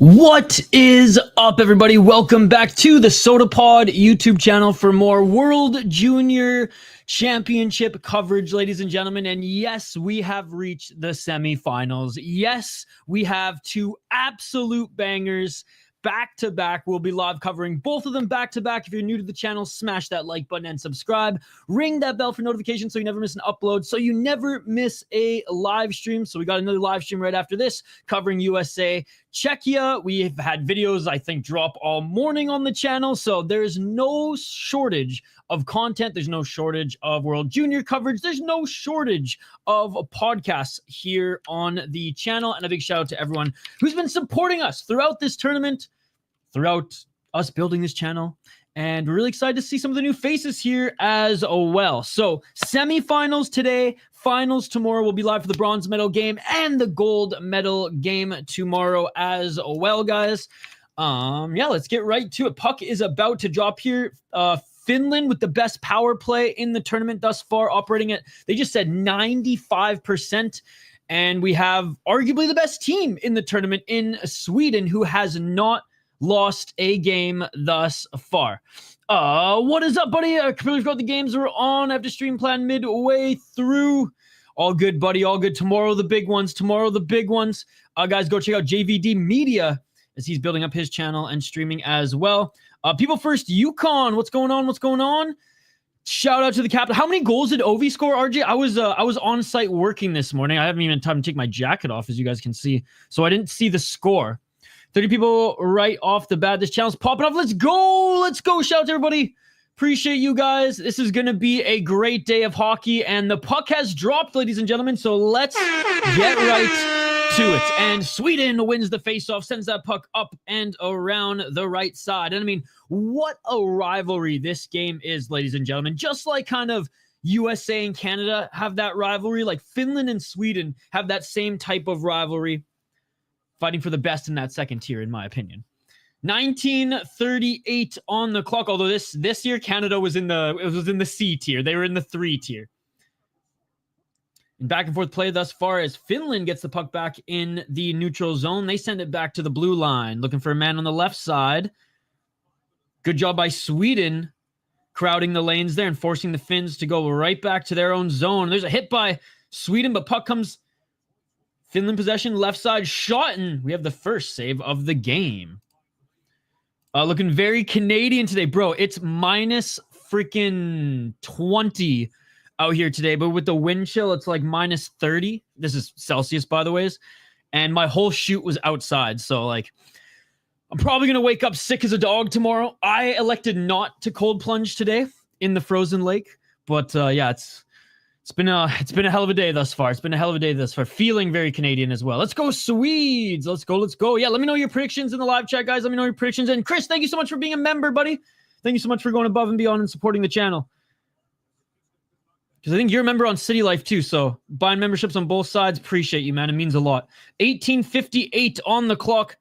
What is up, everybody? Welcome back to the Sota Pod YouTube channel for more World Junior Championship coverage, ladies and gentlemen. And yes, we have reached the semifinals. Yes, we have two absolute bangers back to back. We'll be live covering both of them back to back. If you're new to the channel, smash that like button and subscribe. Ring that bell for notifications so you never miss an upload, so you never miss a live stream. So we got another live stream right after this covering USA Czechia. We've had videos, I think, drop all morning on the channel, so there's no shortage of content. There's no shortage of World Junior coverage. There's no shortage of podcasts here on the channel. And a big shout out to everyone who's been supporting us throughout this tournament, throughout us building this channel. And we're really excited to see some of the new faces here as well. So semifinals today, finals tomorrow. We'll be live for the bronze medal game and the gold medal game tomorrow as well, guys. Yeah, let's get right to it. Puck is about to drop here. Finland with the best power play in the tournament thus far, operating at, they just said 95%. And we have arguably the best team in the tournament in Sweden, who has not lost a game thus far. What is up, buddy? I completely forgot the games were on. I have to stream plan midway through. All good, buddy. All good. Tomorrow, the big ones. Tomorrow, the big ones. Guys, go check out JVD Media as he's building up his channel and streaming as well. People first, Yukon. What's going on? What's going on? Shout out to the captain. How many goals did Ovi score, RJ? I was on site working this morning. I haven't even had time to take my jacket off, as you guys can see. So I didn't see the score. 30 people right off the bat. This channel's popping off. Let's go. Let's go. Shout out to everybody. Appreciate you guys. This is going to be a great day of hockey. And the puck has dropped, ladies and gentlemen. So let's get right to it. And Sweden wins the faceoff, sends that puck up and around the right side. And I mean, what a rivalry this game is, ladies and gentlemen. Just like kind of USA and Canada have that rivalry, like Finland and Sweden have that same type of rivalry, fighting for the best in that second tier, in my opinion. 1938 on the clock. Although this year Canada was in the C tier. They were in the 3 tier. And back and forth play thus far as Finland gets the puck back in the neutral zone. They send it back to the blue line, looking for a man on the left side. Good job by Sweden, crowding the lanes there and forcing the Finns to go right back to their own zone. There's a hit by Sweden, but puck comes Finland possession, left side shot, and we have the first save of the game. Looking very Canadian today, bro. It's minus freaking 20 out here today, but with the wind chill, it's like minus 30. This is Celsius, by the way. And my whole shoot was outside, so like, I'm probably gonna wake up sick as a dog tomorrow. I elected not to cold plunge today in the frozen lake, but yeah, it's been a hell of a day thus far. It's been a hell of a day thus far. Feeling very Canadian as well. Let's go, Swedes. Let's go. Let's go. Yeah, let me know your predictions in the live chat, guys. Let me know your predictions. And Chris, thank you so much for being a member, buddy. Thank you so much for going above and beyond and supporting the channel. Because I think you're a member on City Life too. So buying memberships on both sides. Appreciate you, man. It means a lot. 18:58 on the clock.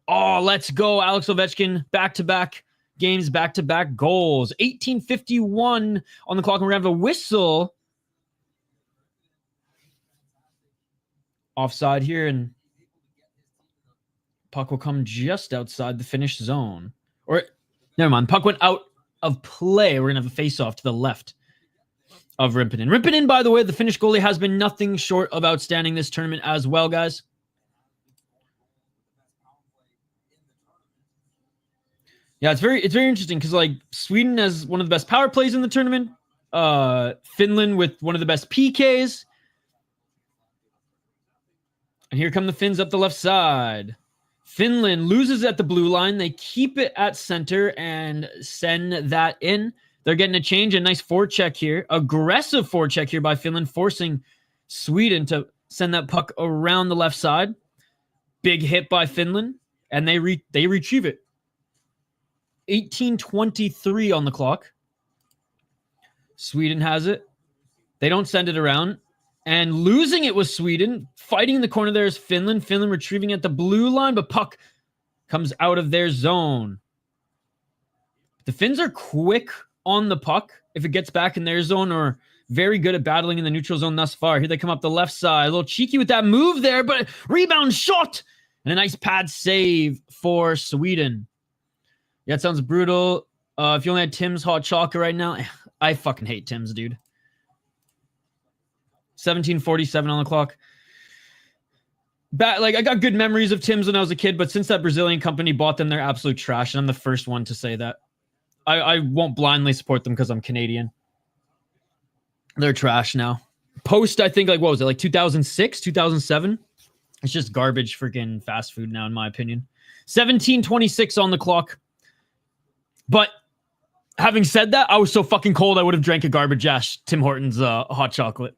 Oh, let's go. Alex Ovechkin, back-to-back games, back-to-back goals. 18:51 on the clock. And we're going to have a whistle. Offside here, and puck will come just outside the Finnish zone. Or, never mind, puck went out of play. We're going to have a face-off to the left of Rimpinen. Rimpinen, by the way, the Finnish goalie, has been nothing short of outstanding this tournament as well, guys. Yeah, it's very interesting because, like, Sweden has one of the best power plays in the tournament. Finland with one of the best PKs. And here come the Finns up the left side. Finland loses at the blue line. They keep it at center and send that in. They're getting a change. A nice forecheck here. Aggressive forecheck here by Finland, forcing Sweden to send that puck around the left side. Big hit by Finland, and they retrieve it. 18:23 on the clock. Sweden has it. They don't send it around. And losing it was Sweden. Fighting in the corner there is Finland. Finland retrieving at the blue line, but puck comes out of their zone. The Finns are quick on the puck if it gets back in their zone, or very good at battling in the neutral zone thus far. Here they come up the left side. A little cheeky with that move there, but rebound shot. And a nice pad save for Sweden. Yeah, it sounds brutal. If you only had Tim's hot chocolate right now, I fucking hate Tim's, dude. 17:47 on the clock. I got good memories of Tim's when I was a kid, but since that Brazilian company bought them, they're absolute trash. And I'm the first one to say that. I won't blindly support them because I'm Canadian. They're trash now. Post, I think, what was it? 2006, 2007? It's just garbage freaking fast food now, in my opinion. 17:26 on the clock. But having said that, I was so fucking cold, I would have drank a garbage ass Tim Hortons hot chocolate.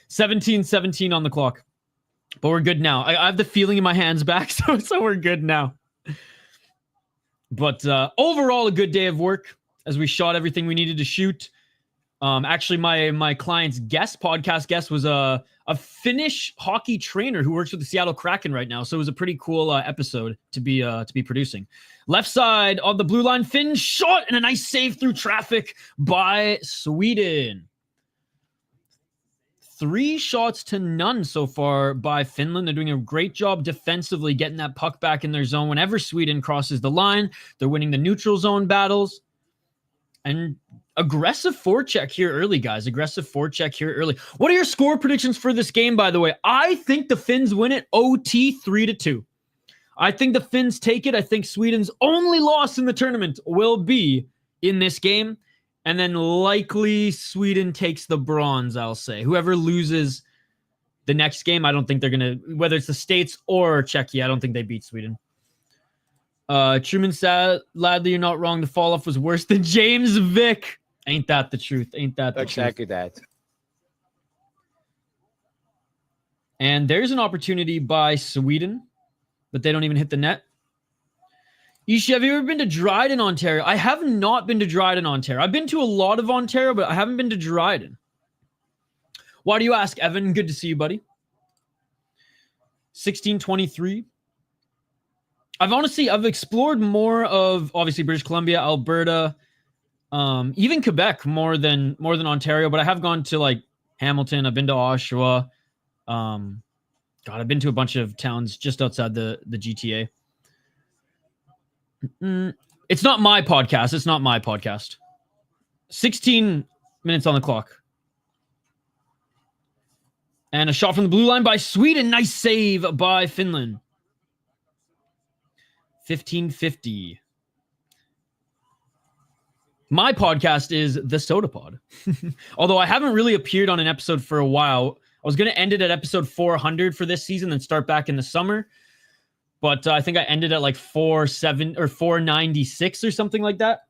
17:17 on the clock. But we're good now. I have the feeling in my hands back, so we're good now. But overall, a good day of work as we shot everything we needed to shoot. Actually, my client's podcast guest was a Finnish hockey trainer who works with the Seattle Kraken right now. So it was a pretty cool episode to be producing. Left side of the blue line, Finn shot and a nice save through traffic by Sweden. 3 shots to none so far by Finland. They're doing a great job defensively getting that puck back in their zone. Whenever Sweden crosses the line, they're winning the neutral zone battles. And aggressive forecheck here early, guys. Aggressive forecheck here early. What are your score predictions for this game, by the way? I think the Finns win it OT 3-2. I think the Finns take it. I think Sweden's only loss in the tournament will be in this game. And then likely Sweden takes the bronze, I'll say. Whoever loses the next game, I don't think they're going to, whether it's the States or Czechia, I don't think they beat Sweden. Truman said, Ladley, you're not wrong. The fall off was worse than James Vick. Ain't that the truth? Ain't that the exactly truth? That. And there's an opportunity by Sweden, but they don't even hit the net. Ishi, have you ever been to Dryden, Ontario? I have not been to Dryden, Ontario. I've been to a lot of Ontario, but I haven't been to Dryden. Why do you ask, Evan? Good to see you, buddy. 16:23. I've explored more of, obviously, British Columbia, Alberta, even Quebec more than Ontario, but I have gone to Hamilton. I've been to Oshawa. I've been to a bunch of towns just outside the GTA. It's not my podcast. It's not my podcast. 16 minutes on the clock. And a shot from the blue line by Sweden. Nice save by Finland. 15:50. My podcast is the Sota Pod. Although I haven't really appeared on an episode for a while. I was going to end it at episode 400 for this season and start back in the summer. But I think I ended at 496 or something like that.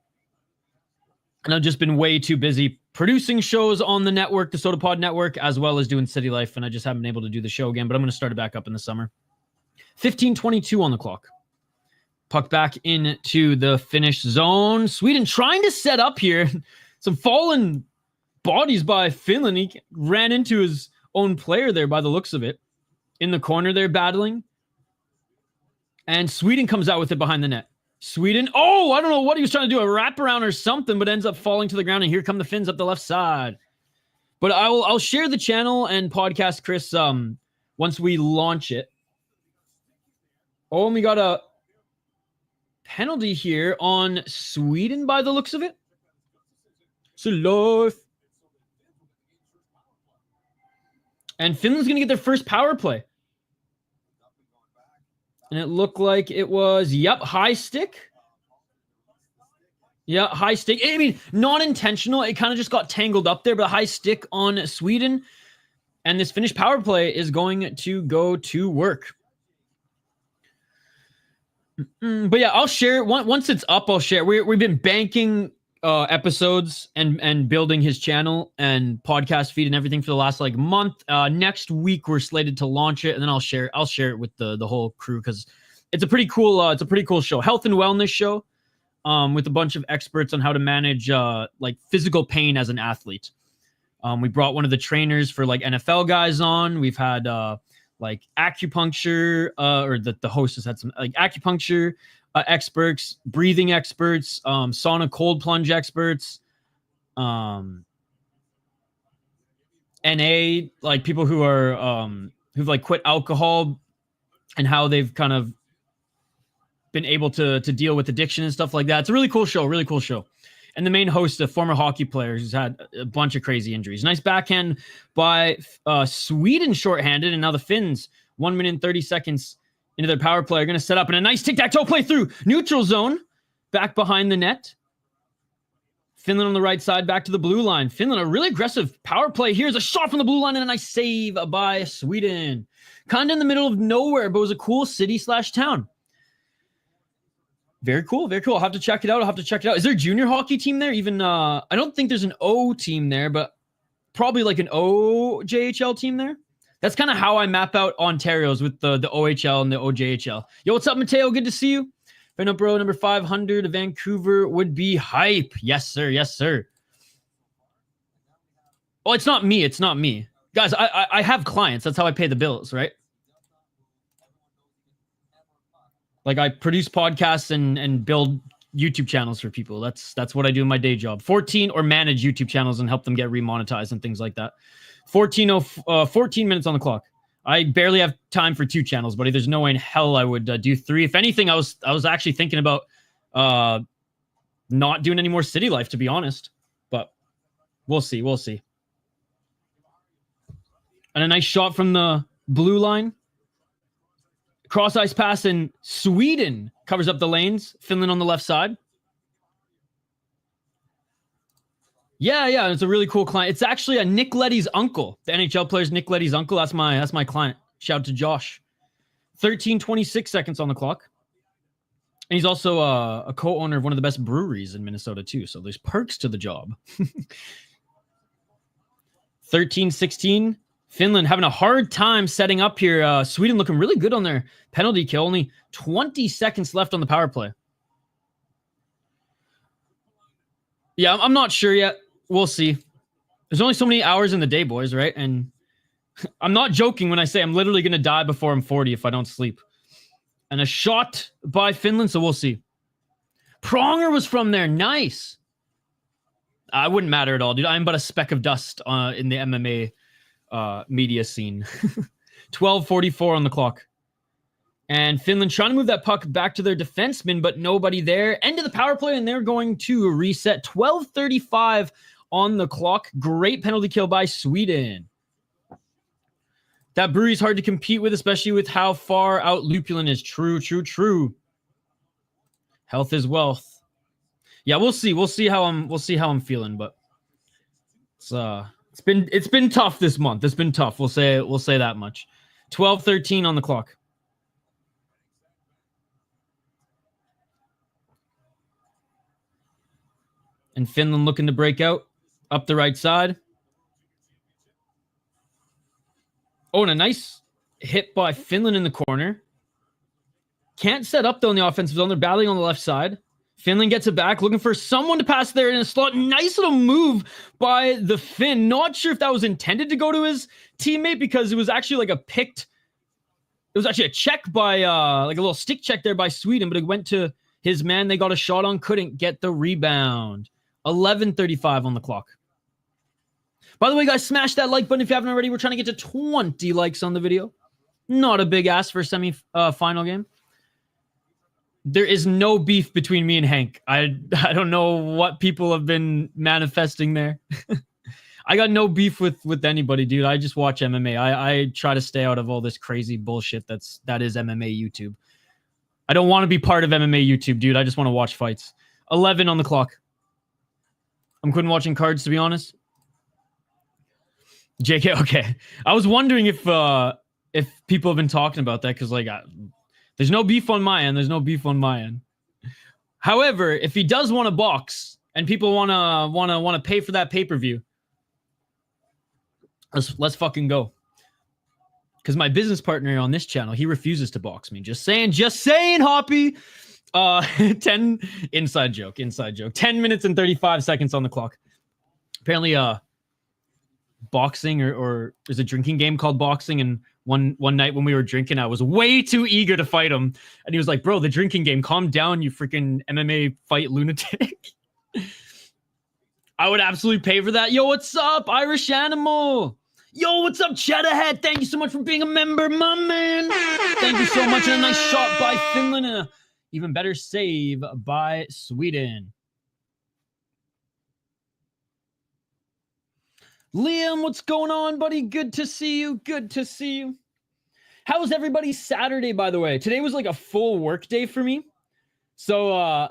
And I've just been way too busy producing shows on the network, the Sota Pod network, as well as doing City Life. And I just haven't been able to do the show again. But I'm going to start it back up in the summer. 15:22 on the clock. Puck back into the Finnish zone. Sweden trying to set up here. Some fallen bodies by Finland. He ran into his own player there by the looks of it. In the corner they're battling. And Sweden comes out with it behind the net. Sweden, I don't know what he was trying to do, a wraparound or something, but ends up falling to the ground. And here come the Finns up the left side. But I'll share the channel and podcast, Chris, once we launch it. Oh, and we got a penalty here on Sweden by the looks of it. So life. And Finland's going to get their first power play. And it looked like it was, high stick. Yeah, high stick. I mean, not intentional. It kind of just got tangled up there, but a high stick on Sweden. And this Finnish power play is going to go to work. But yeah, I'll share it. Once it's up, I'll share. We've been banking episodes and building his channel and podcast feed and everything for the last month. Next week we're slated to launch it, and then I'll share it with the whole crew because it's a pretty cool show, health and wellness show, with a bunch of experts on how to manage physical pain as an athlete. We brought one of the trainers for NFL guys on. We've had acupuncture, or the host has had some acupuncture experts, breathing experts, sauna cold plunge experts, NA, people who are who've quit alcohol and how they've kind of been able to deal with addiction and stuff like that. It's a really cool show, really cool show. And the main host, a former hockey player who's had a bunch of crazy injuries. Nice backhand by Sweden shorthanded, and now the Finns, 1 minute and 30 seconds into their power play, are going to set up, and a nice tic-tac-toe play through neutral zone, back behind the net. Finland on the right side, back to the blue line. Finland, a really aggressive power play. Here's a shot from the blue line and a nice save by Sweden. Kind of in the middle of nowhere, but it was a cool city/town. Very cool, very cool. I'll have to check it out. Is there a junior hockey team there? Even, I don't think there's an O team there, but probably like an OJHL team there. That's kind of how I map out Ontario's with the OHL and the OJHL. Yo, what's up, Mateo? Good to see you. Right up, bro, number 500, Vancouver would be hype. Yes, sir. Yes, sir. Oh, it's not me. It's not me. Guys, I have clients. That's how I pay the bills, right? Like, I produce podcasts and build YouTube channels for people. That's what I do in my day job. 14 or manage YouTube channels and help them get remonetized and things like that. 14 minutes on the clock. I barely have time for 2 channels, buddy. There's no way in hell I would do 3. If anything, I was actually thinking about not doing any more city life, to be honest. But we'll see. We'll see. And a nice shot from the blue line. Cross ice pass, and Sweden covers up the lanes. Finland on the left side. Yeah, it's a really cool client. It's actually a Nick Leddy's uncle. The NHL player's Nick Leddy's uncle. That's my client. Shout out to Josh. 13:26 seconds on the clock. And he's also a co-owner of one of the best breweries in Minnesota too. So there's perks to the job. 13:16. Finland having a hard time setting up here. Sweden looking really good on their penalty kill. Only 20 seconds left on the power play. Yeah, I'm not sure yet. We'll see. There's only so many hours in the day, boys, right? And I'm not joking when I say I'm literally going to die before I'm 40 if I don't sleep. And a shot by Finland, so we'll see. Pronger was from there. Nice. I wouldn't matter at all, dude. I'm but a speck of dust in the MMA media scene. 12:44 on the clock. And Finland trying to move that puck back to their defenseman, but nobody there. End of the power play, and they're going to reset. 12:35 on the clock. Great penalty kill by Sweden. That brewery's hard to compete with, especially with how far out Lupulin is. True. Health is wealth. Yeah, we'll see. We'll see how I'm feeling, but it's been tough this month. It's been tough. We'll say that much. 12:13 on the clock. And Finland looking to break out up the right side. Oh, and a nice hit by Finland in the corner. Can't set up, though, in the offensive zone. They're battling on the left side. Finland gets it back, looking for someone to pass there in a slot. Nice little move by the Finn. Not sure if that was intended to go to his teammate, because it was actually like it was actually a check by, like a little stick check there by Sweden, but it went to his man. They got a shot on, couldn't get the rebound. 11:35 on the clock. By the way, guys, smash that like button if you haven't already. We're trying to get to 20 likes on the video. Not a big ask for a semi-final game. There is no beef between me and Hank. I don't know what people have been manifesting there. I got no beef with anybody, dude. I just watch MMA. I try to stay out of all this crazy bullshit that is MMA YouTube. I don't want to be part of MMA YouTube, dude. I just want to watch fights. 11 on the clock. I'm quitting watching cards, to be honest. JK, okay. I was wondering if people have been talking about that, because like there's no beef on my end. However, if he does want to box and people want to pay for that pay-per-view, let's fucking go. Because my business partner on this channel, he refuses to box me. Just saying, Hoppy. 10 inside joke. 10 minutes and 35 seconds on the clock. Apparently, boxing or there's a drinking game called boxing, and one night when we were drinking, I was way too eager to fight him, and he was like, bro, the drinking game, calm down, you freaking MMA fight lunatic. I would absolutely pay for that. Yo, what's up, Irish Animal? Yo, what's up, Cheddahead? Thank you so much for being a member, my man. Thank you so much. And a nice shot by Finland and a even better save by Sweden. Liam, what's going on, buddy? Good to see you. Good to see you. How was everybody's Saturday, by the way? Today was like a full work day for me. So,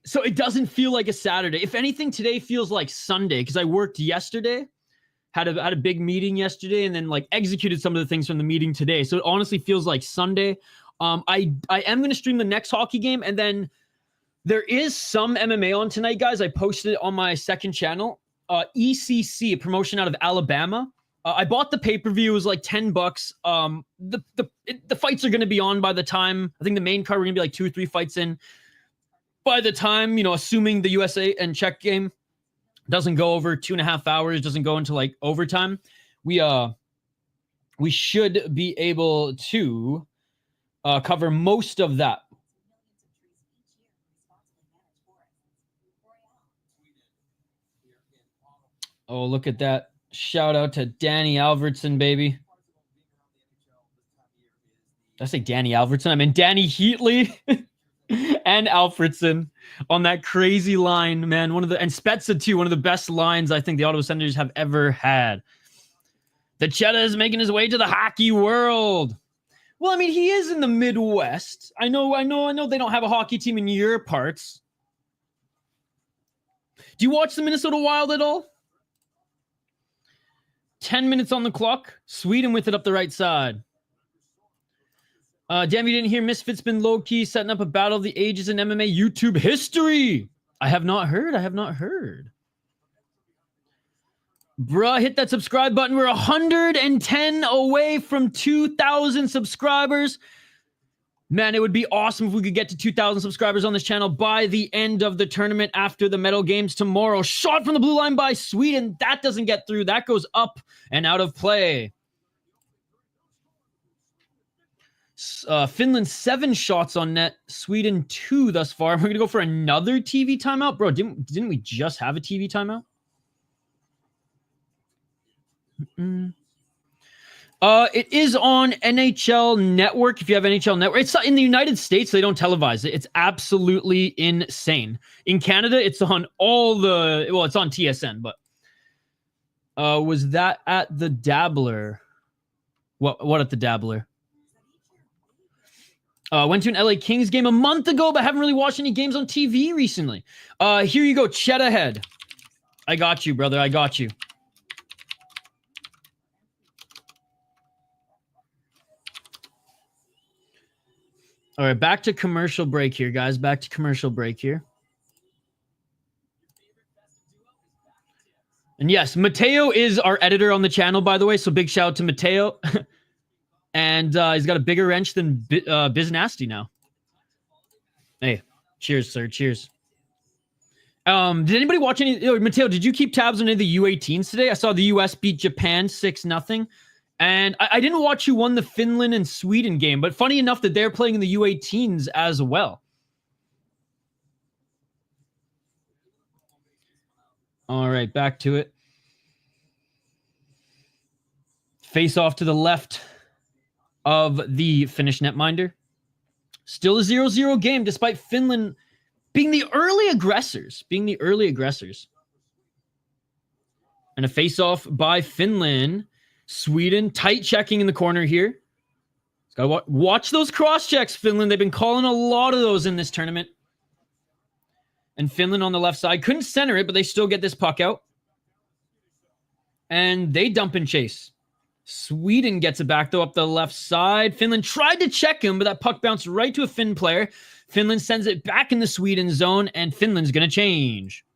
so it doesn't feel like a Saturday. If anything, today feels like Sunday because I worked yesterday, had a big meeting yesterday, and then like executed some of the things from the meeting today. So it honestly feels like Sunday. I am going to stream the next hockey game, and then there is some MMA on tonight, guys. I posted it on my second channel. ECC, a promotion out of Alabama. I bought the pay-per-view. It was like $10. The fights are going to be on by the time, I think the main card, we're going to be like 2 or 3 fights in. By the time, you know, assuming the USA and Czech game doesn't go over 2.5 hours, doesn't go into like overtime, we should be able to cover most of that. Oh, look at that. Shout out to Danny Alvertson, baby. Did I say Danny Alvertson? I mean Danny Heatley and Alfredson on that crazy line, man. And Spezza too, one of the best lines I think the Ottawa Senators have ever had. The Cheddar is making his way to the hockey world. Well, I mean, he is in the Midwest. I know they don't have a hockey team in your parts. Do you watch the Minnesota Wild at all? 10 minutes on the clock. Sweden with it up the right side. Damn, you didn't hear Misfit's been low-key setting up a battle of the ages in MMA YouTube history. I have not heard. Bruh, hit that subscribe button. We're 110 away from 2,000 subscribers. Man, it would be awesome if we could get to 2,000 subscribers on this channel by the end of the tournament after the medal games tomorrow. Shot from the blue line by Sweden. That doesn't get through. That goes up and out of play. Finland 7 shots on net. Sweden 2 thus far. We're going to go for another TV timeout. Bro, didn't we just have a TV timeout? It is on NHL Network. If you have NHL Network, it's in the United States. They don't televise it. It's absolutely insane. In Canada, it's on it's on TSN. But was that at the Dabbler? What at the Dabbler? Went to an LA Kings game a month ago, but haven't really watched any games on TV recently. Here you go, Cheddahead. I got you, brother. I got you. All right, back to commercial break here, guys. Back to commercial break here. And yes, Mateo is our editor on the channel, by the way, so big shout out to Mateo. And he's got a bigger wrench than Biz Nasty now. Hey, cheers, sir. Cheers. Did anybody watch any... Mateo, did you keep tabs on any of the U18s today? I saw the US beat Japan 6-0. And I didn't watch who won the Finland and Sweden game, but funny enough that they're playing in the U18s as well. All right, back to it. Face off to the left of the Finnish netminder. Still a 0-0 game, despite Finland being the early aggressors. And a face-off by Finland. Sweden, tight checking in the corner here. Got to watch those cross-checks, Finland. They've been calling a lot of those in this tournament. And Finland on the left side. Couldn't center it, but they still get this puck out. And they dump and chase. Sweden gets it back, though, up the left side. Finland tried to check him, but that puck bounced right to a Finn player. Finland sends it back in the Sweden zone, and Finland's going to change.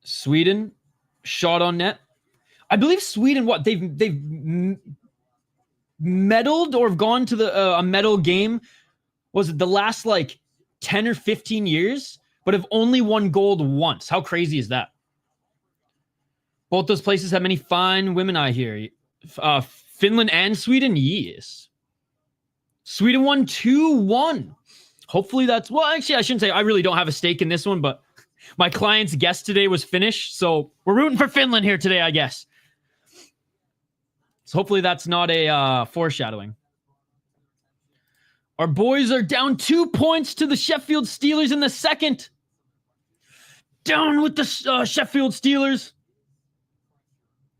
Sweden, shot on net. I believe Sweden, they've medaled or have gone to the a medal game. Was it the last like 10 or 15 years, but have only won gold once? How crazy is that? Both those places have many fine women, I hear. Finland and Sweden, yes. Sweden won 2-1. Hopefully that's... Well, actually, I shouldn't say I really don't have a stake in this one, but My client's guest today was Finnish, so we're rooting for Finland here today, I guess. So hopefully that's not a foreshadowing. Our boys are down 2 points to the Sheffield Steelers in the second. Down with the Sheffield Steelers.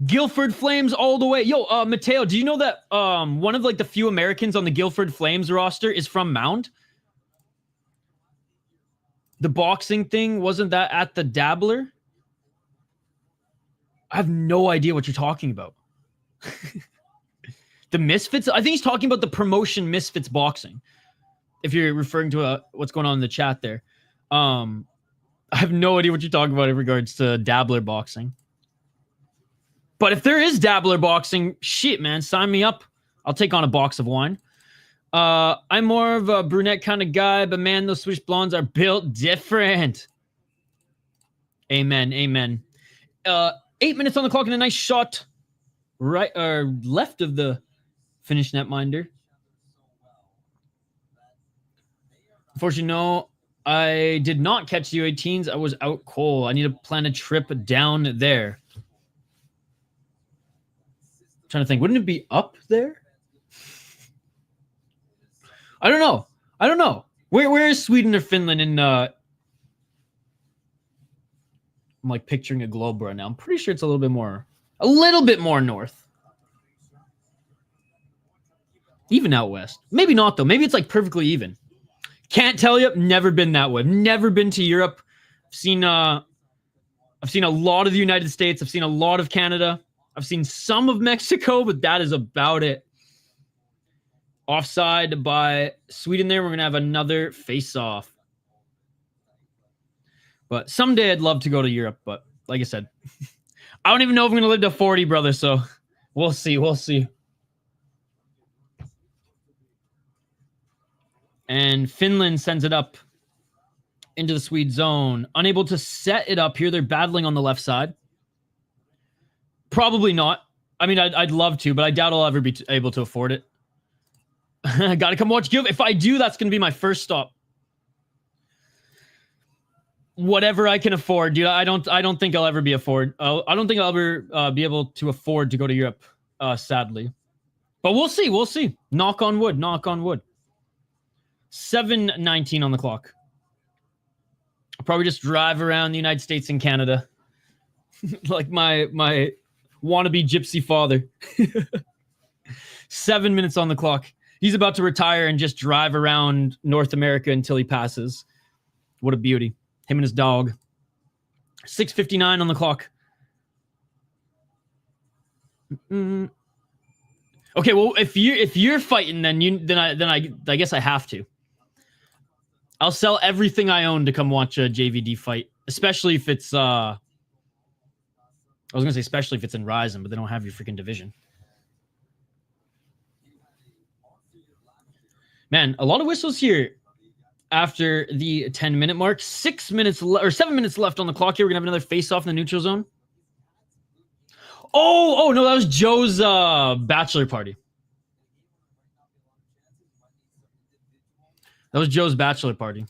Guildford Flames all the way. Yo, Mateo, do you know that one of like the few Americans on the Guildford Flames roster is from Mound? The boxing thing, wasn't that at the Dabbler? I have no idea what you're talking about. The Misfits? I think he's talking about the promotion Misfits Boxing. If you're referring to what's going on in the chat there. I have no idea what you're talking about in regards to Dabbler Boxing. But if there is Dabbler Boxing, shit, man, sign me up. I'll take on a box of wine. I'm more of a brunette kind of guy, but man, those Swedish blondes are built different. Amen, amen. 8 minutes on the clock and a nice shot right or left of the Finnish netminder. Unfortunately, no, I did not catch the U18s. I was out cold. I need to plan a trip down there. I'm trying to think, wouldn't it be up there? I don't know. Where is Sweden or Finland in I'm like picturing a globe right now. I'm pretty sure it's a little bit more north. Even out west. Maybe not though. Maybe it's like perfectly even. Can't tell you. Never been that way. Never been to Europe. I've seen a lot of the United States. I've seen a lot of Canada. I've seen some of Mexico, but that is about it. Offside by Sweden there. We're going to have another face-off. But someday I'd love to go to Europe. But like I said, I don't even know if I'm going to live to 40, brother. So we'll see. We'll see. And Finland sends it up into the Swede zone. Unable to set it up here. They're battling on the left side. Probably not. I mean, I'd love to, but I doubt I'll ever be able to afford it. Gotta come watch Guild. If I do, that's going to be my first stop. Whatever I can afford, dude. I don't think I'll ever be afford. I don't think I'll ever be able to afford to go to Europe, sadly. But we'll see. We'll see. Knock on wood. Knock on wood. 7:19 on the clock. I'll probably just drive around the United States and Canada. Like my wannabe gypsy father. 7 minutes on the clock. He's about to retire and just drive around North America until he passes. What a beauty. Him and his dog. 6:59 on the clock. Okay, well, if you're fighting, then I guess I have to. I'll sell everything I own to come watch a JVD fight, especially if it's I was gonna say especially if it's in Ryzen, but they don't have your freaking division. Man, a lot of whistles here after the 10-minute mark. 7 minutes left on the clock here. We're gonna have another face-off in the neutral zone. Oh no, that was Joe's bachelor party. That was Joe's bachelor party.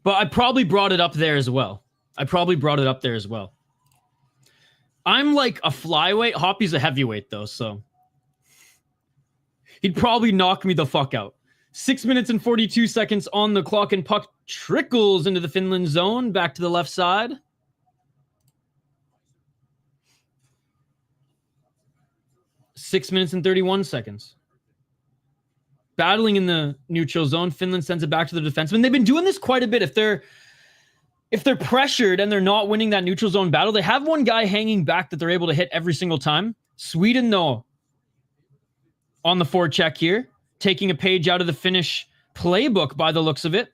But I probably brought it up there as well. I'm like a flyweight. Hoppy's a heavyweight, though, so he'd probably knock me the fuck out. 6 minutes and 42 seconds on the clock, and puck trickles into the Finland zone. Back to the left side. 6 minutes and 31 seconds. Battling in the neutral zone. Finland sends it back to the defenseman. They've been doing this quite a bit. If they're pressured and they're not winning that neutral zone battle, they have one guy hanging back that they're able to hit every single time. Sweden, though, on the forecheck here, taking a page out of the Finnish playbook by the looks of it.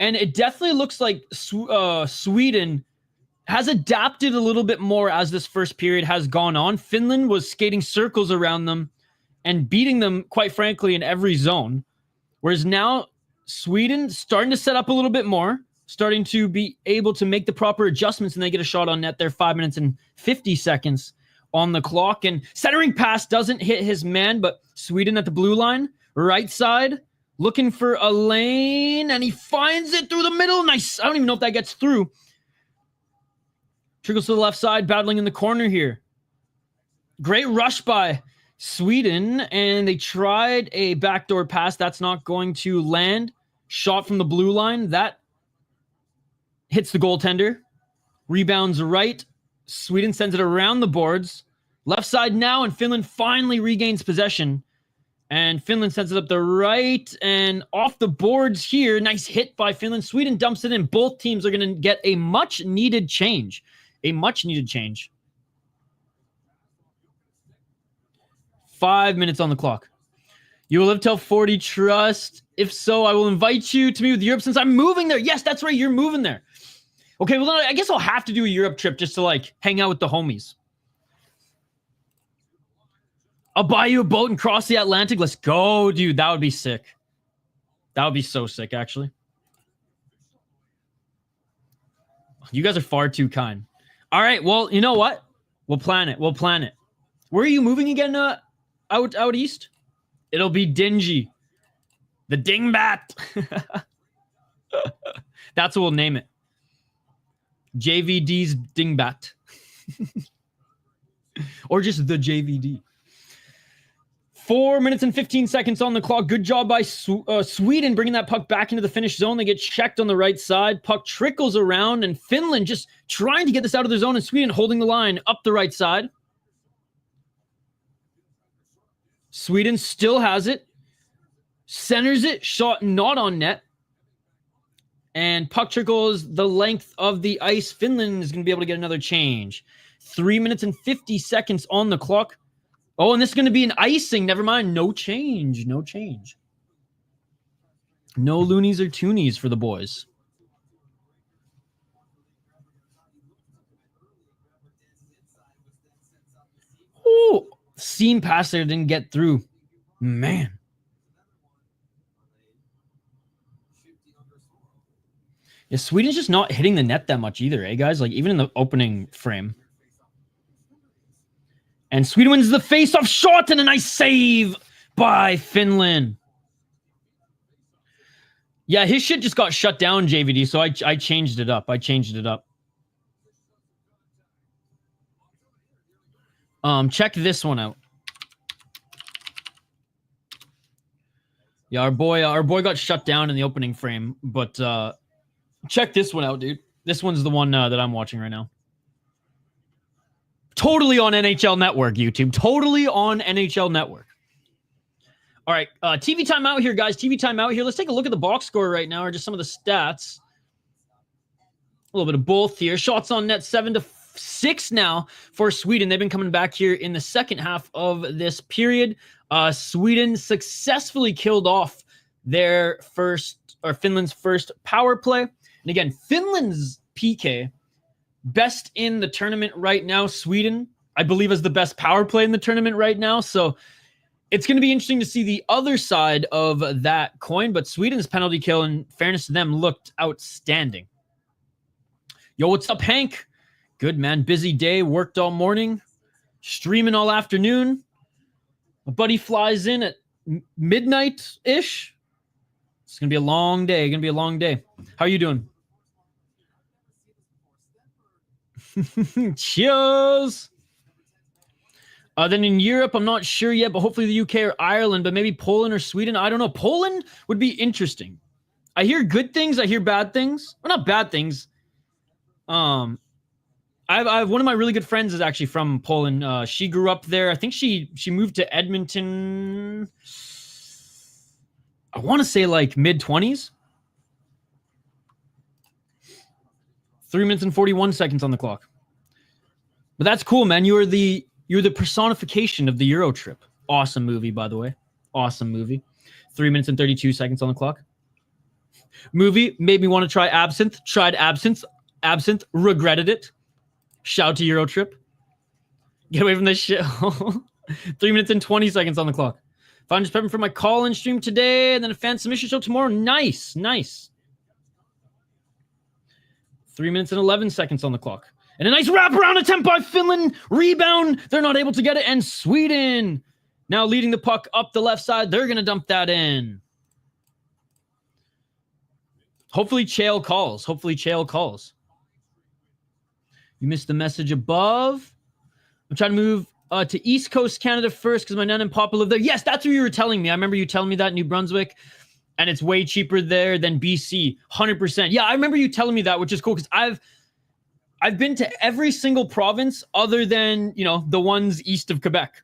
And it definitely looks like Sweden has adapted a little bit more as this first period has gone on. Finland was skating circles around them and beating them, quite frankly, in every zone. Whereas now, Sweden starting to set up a little bit more, starting to be able to make the proper adjustments, and they get a shot on net there. 5 minutes and 50 seconds on the clock. And centering pass doesn't hit his man, but Sweden at the blue line, right side, Looking for a lane, and he finds it through the middle. Nice. I don't even know if that gets through. Trickles to the left side, battling in the corner here. Great rush by Sweden, and they tried a backdoor pass. That's not going to land. Shot from the blue line. That hits the goaltender. Rebounds right. Sweden sends it around the boards. Left side now, and Finland finally regains possession. And Finland sends it up the right and off the boards here. Nice hit by Finland. Sweden dumps it in. Both teams are going to get a much-needed change. A much-needed change. 5 minutes on the clock. You will live till 40, trust. If so, I will invite you to meet with Europe since I'm moving there. Yes, that's right. You're moving there. Okay, well, I guess I'll have to do a Europe trip just to, like, hang out with the homies. I'll buy you a boat and cross the Atlantic. Let's go, dude. That would be sick. That would be so sick, actually. You guys are far too kind. All right, well, you know what? We'll plan it. We'll plan it. Where are you moving again, out east? It'll be Dingy. The Dingbat. That's what we'll name it. JVD's Dingbat. Or just the JVD. 4 minutes and 15 seconds on the clock. Good job by Sweden bringing that puck back into the Finnish zone. They get checked on the right side. Puck trickles around, and Finland just trying to get this out of their zone, and Sweden holding the line up the right side. Sweden still has it. Centers it. Shot not on net. And puck trickles the length of the ice. Finland is going to be able to get another change. 3 minutes and 50 seconds on the clock. Oh, and this is going to be an icing. Never mind. No change. No change. No loonies or toonies for the boys. Oh, seam pass there didn't get through. Man. Yeah, Sweden's just not hitting the net that much either, eh, guys? Like, even in the opening frame. And Sweden wins the face-off shot, and a nice save by Finland. Yeah, his shit just got shut down, JVD, so I changed it up. Check this one out. Yeah, our boy got shut down in the opening frame, but check this one out, dude. This one's the one that I'm watching right now. Totally on NHL Network, YouTube. Totally on NHL Network. All right, TV timeout here, guys. TV timeout here. Let's take a look at the box score right now, or just some of the stats. A little bit of both here. Shots on net, 7-6 now for Sweden. They've been coming back here in the second half of this period. Sweden successfully killed off their Finland's first power play. And again, Finland's PK, best in the tournament right now. Sweden, I believe, is the best power play in the tournament right now. So it's going to be interesting to see the other side of that coin. But Sweden's penalty kill, in fairness to them, looked outstanding. Yo, what's up, Hank? Good, man. Busy day. Worked all morning. Streaming all afternoon. My buddy flies in at midnight-ish. It's going to be a long day. How are you doing? Cheers. Then in Europe, I'm not sure yet, but hopefully the UK or Ireland, but maybe Poland or Sweden. I don't know. Poland would be interesting. I hear good things. I hear bad things. Well, not bad things. I've one of my really good friends is actually from Poland. She grew up there. I think she moved to Edmonton. I want to say like mid-20s. 3 minutes and 41 seconds on the clock. But that's cool, man. You're the personification of the Euro trip. Awesome movie, by the way. Awesome movie. 3 minutes and 32 seconds on the clock. Movie made me want to try absinthe. Tried absinthe. Regretted it. Shout to Euro trip. Get away from this shit. 3 minutes and 20 seconds on the clock. I'm just prepping for my call-in stream today, and then a fan submission show tomorrow. Nice. 3 minutes and 11 seconds on the clock. And a nice wraparound attempt by Finland. Rebound. They're not able to get it. And Sweden now leading the puck up the left side. They're going to dump that in. Hopefully Chael calls. You missed the message above. I'm trying to move to East Coast Canada first because my nan and papa live there. Yes, that's what you were telling me. I remember you telling me that, New Brunswick. And it's way cheaper there than BC. 100%. Yeah, I remember you telling me that, which is cool because I've been to every single province other than, the ones east of Quebec.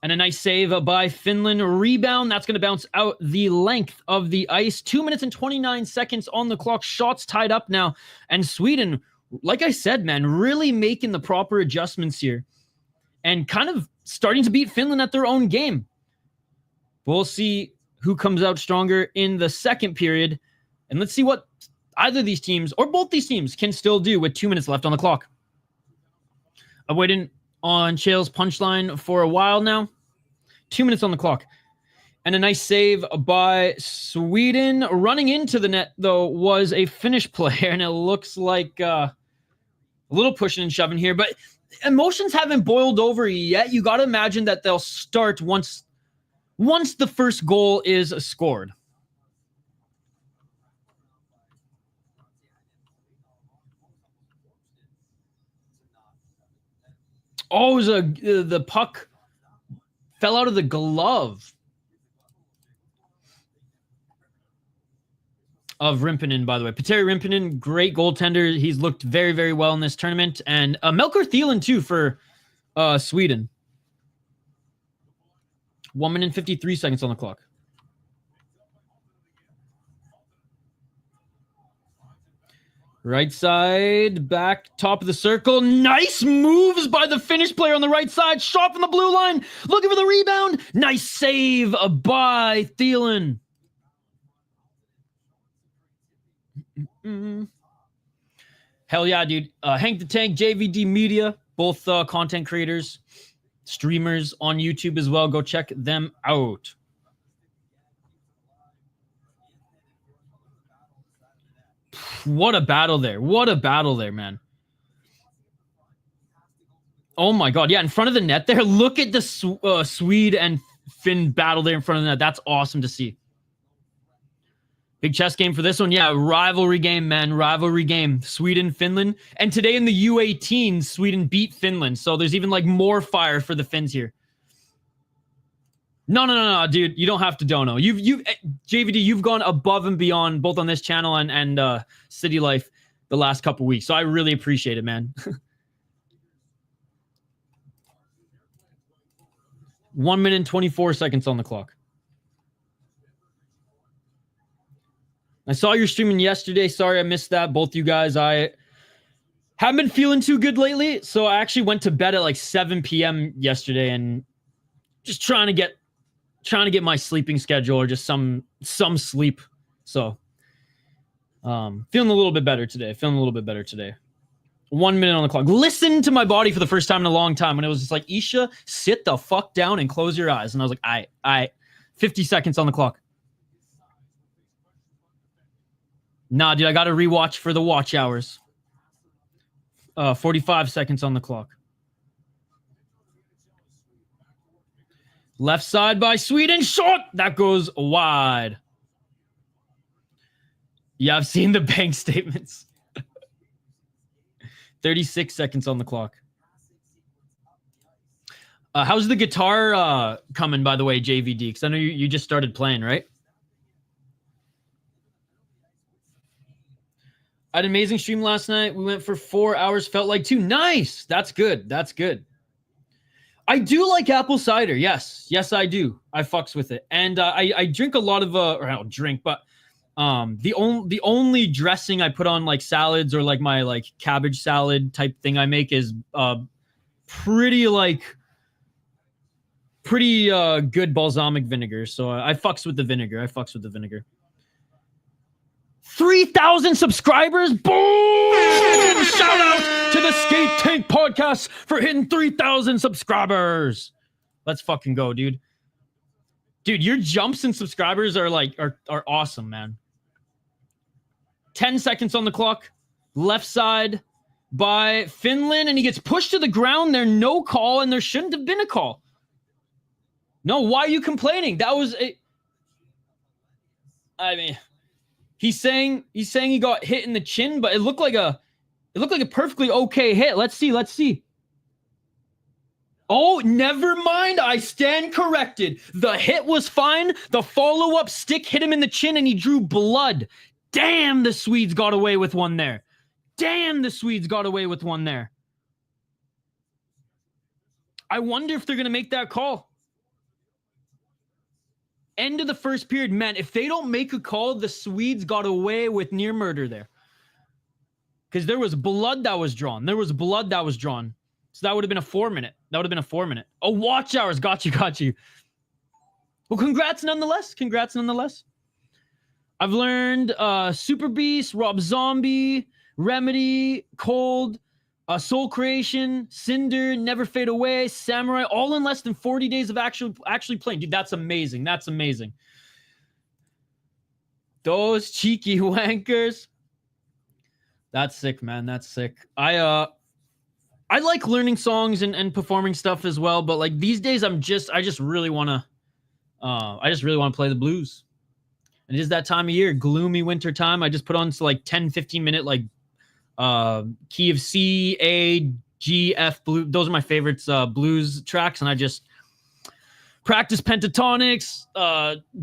And a nice save by Finland. Rebound. That's going to bounce out the length of the ice. 2 minutes and 29 seconds on the clock. Shots tied up now. And Sweden, like I said, man, really making the proper adjustments here. And kind of starting to beat Finland at their own game. We'll see who comes out stronger in the second period. And let's see what either these teams or both these teams can still do with 2 minutes left on the clock. I'm waiting on Chael's punchline for a while now. 2 minutes on the clock. And a nice save by Sweden. Running into the net, though, was a Finnish player. And it looks like a little pushing and shoving here. But emotions haven't boiled over yet. You got to imagine that they'll start once the first goal is scored. Oh, it was the puck fell out of the glove of Rimpinen, by the way. Petteri Rimpinen, great goaltender. He's looked very, very well in this tournament. And Melker Thielen, too, for Sweden. 1 minute and 53 seconds on the clock. Right side, back, top of the circle. Nice moves by the Finnish player on the right side. Shot from the blue line. Looking for the rebound. Nice save by Thielen. Hell yeah, dude. Hank the Tank, JVD Media, both content creators, streamers on YouTube as well. Go check them out. What a battle there. What a battle there, man. Oh my God. Yeah, in front of the net there. Look at the Swede and Finn battle there in front of the net. That's awesome to see. Big chess game for this one. Yeah, rivalry game, man. Rivalry game. Sweden, Finland. And today in the U18, Sweden beat Finland. So there's even like more fire for the Finns here. No, dude. You don't have to dono. JVD, you've gone above and beyond both on this channel and City Life the last couple weeks. So I really appreciate it, man. 1 minute and 24 seconds on the clock. I saw your streaming yesterday. Sorry I missed that. Both you guys. I haven't been feeling too good lately. So I actually went to bed at like 7 p.m. yesterday and just trying to get my sleeping schedule or just some sleep. So feeling a little bit better today. 1 minute on the clock. Listen to my body for the first time in a long time when it was just like, Isha, sit the fuck down and close your eyes. And I was like, all right. 50 seconds on the clock. Nah, dude, I got to rewatch for the watch hours. 45 seconds on the clock. Left side by Sweden. Shot! That goes wide. Yeah, I've seen the bank statements. 36 seconds on the clock. How's the guitar coming, by the way, JVD? Because I know you just started playing, right? I had an amazing stream last night. We went for 4 hours. Felt like 2. Nice! That's good. I do like apple cider. Yes, I do. I fucks with it. And I drink a lot of or I don't drink, but the only dressing I put on like salads or like my like cabbage salad type thing I make is pretty good balsamic vinegar. So I fucks with the vinegar. 3,000 subscribers. Boom! Shout out to the Skate Tank podcast for hitting 3,000 subscribers. Let's fucking go, dude. Dude, your jumps in subscribers are awesome, man. 10 seconds on the clock. Left side by Finland, and he gets pushed to the ground. There's no call, and there shouldn't have been a call. No, why are you complaining? That was a... I mean... He's saying he got hit in the chin, but it looked like a perfectly okay hit. Let's see. Oh, never mind. I stand corrected. The hit was fine. The follow-up stick hit him in the chin and he drew blood. Damn, the Swedes got away with one there. I wonder if they're going to make that call. End of the first period. Man, if they don't make a call, the Swedes got away with near murder there. Because there was blood that was drawn. So that would have been a 4-minute. Oh, watch hours. Got you. Well, congrats nonetheless. I've learned Super Beast, Rob Zombie, Remedy, Cold, Soul Creation, Cinder, Never Fade Away, Samurai, all in less than 40 days of actually playing. Dude, that's amazing. Those cheeky wankers. That's sick, man. I like learning songs and performing stuff as well, but like these days I just really want to play the blues. And it is that time of year, gloomy winter time. I just put on to like 10-15 minute like key of C, A, G, F blues. Those are my favorites blues tracks, and I just practice pentatonics,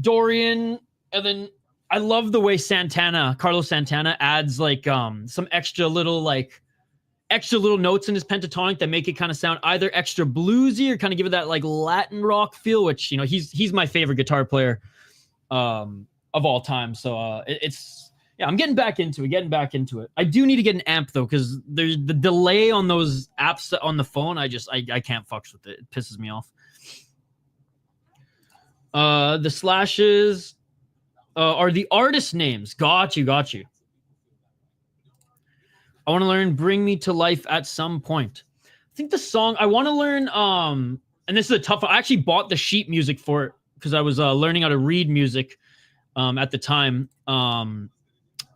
Dorian, and then I love the way Carlos Santana adds like some extra little notes in his pentatonic that make it kind of sound either extra bluesy or kind of give it that like Latin rock feel, which, you know, he's my favorite guitar player of all time. So I'm getting back into it. I do need to get an amp though, because there's the delay on those apps on the phone. I can't fucks with it. It pisses me off. The slashes are the artist names. Got you. I want to learn Bring Me to Life at some point. I think the song I want to learn, and this is a tough one. I actually bought the sheet music for it because I was learning how to read music at the time.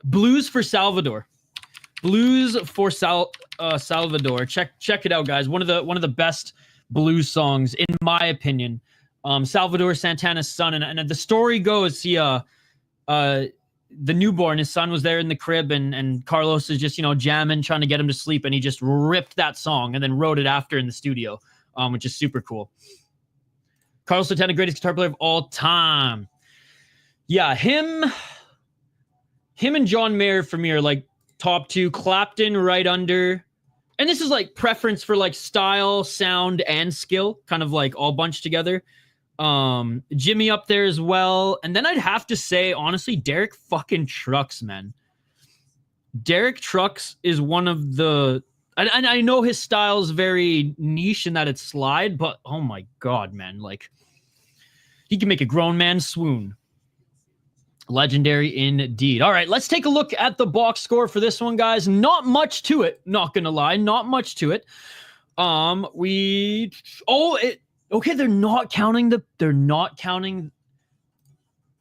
Blues for Salvador. Salvador. Check it out, guys. One of the best blues songs, in my opinion. Salvador Santana's son. And the story goes, the newborn, his son was there in the crib, and Carlos is just, jamming, trying to get him to sleep, and he just ripped that song and then wrote it after in the studio, which is super cool. Carlos Santana, greatest guitar player of all time. Yeah, him and John Mayer for me are like top two. Clapton right under. And this is like preference for like style, sound, and skill, kind of like all bunched together. Jimmy up there as well. And then I'd have to say, honestly, Derek fucking Trucks, man. Derek Trucks is one of the... And I know his style is very niche in that it's slide, but oh my God, man. Like, he can make a grown man swoon. Legendary indeed. All right, let's take a look at the box score for this one, guys. Not much to it, not gonna lie. Not much to it. Okay, they're not counting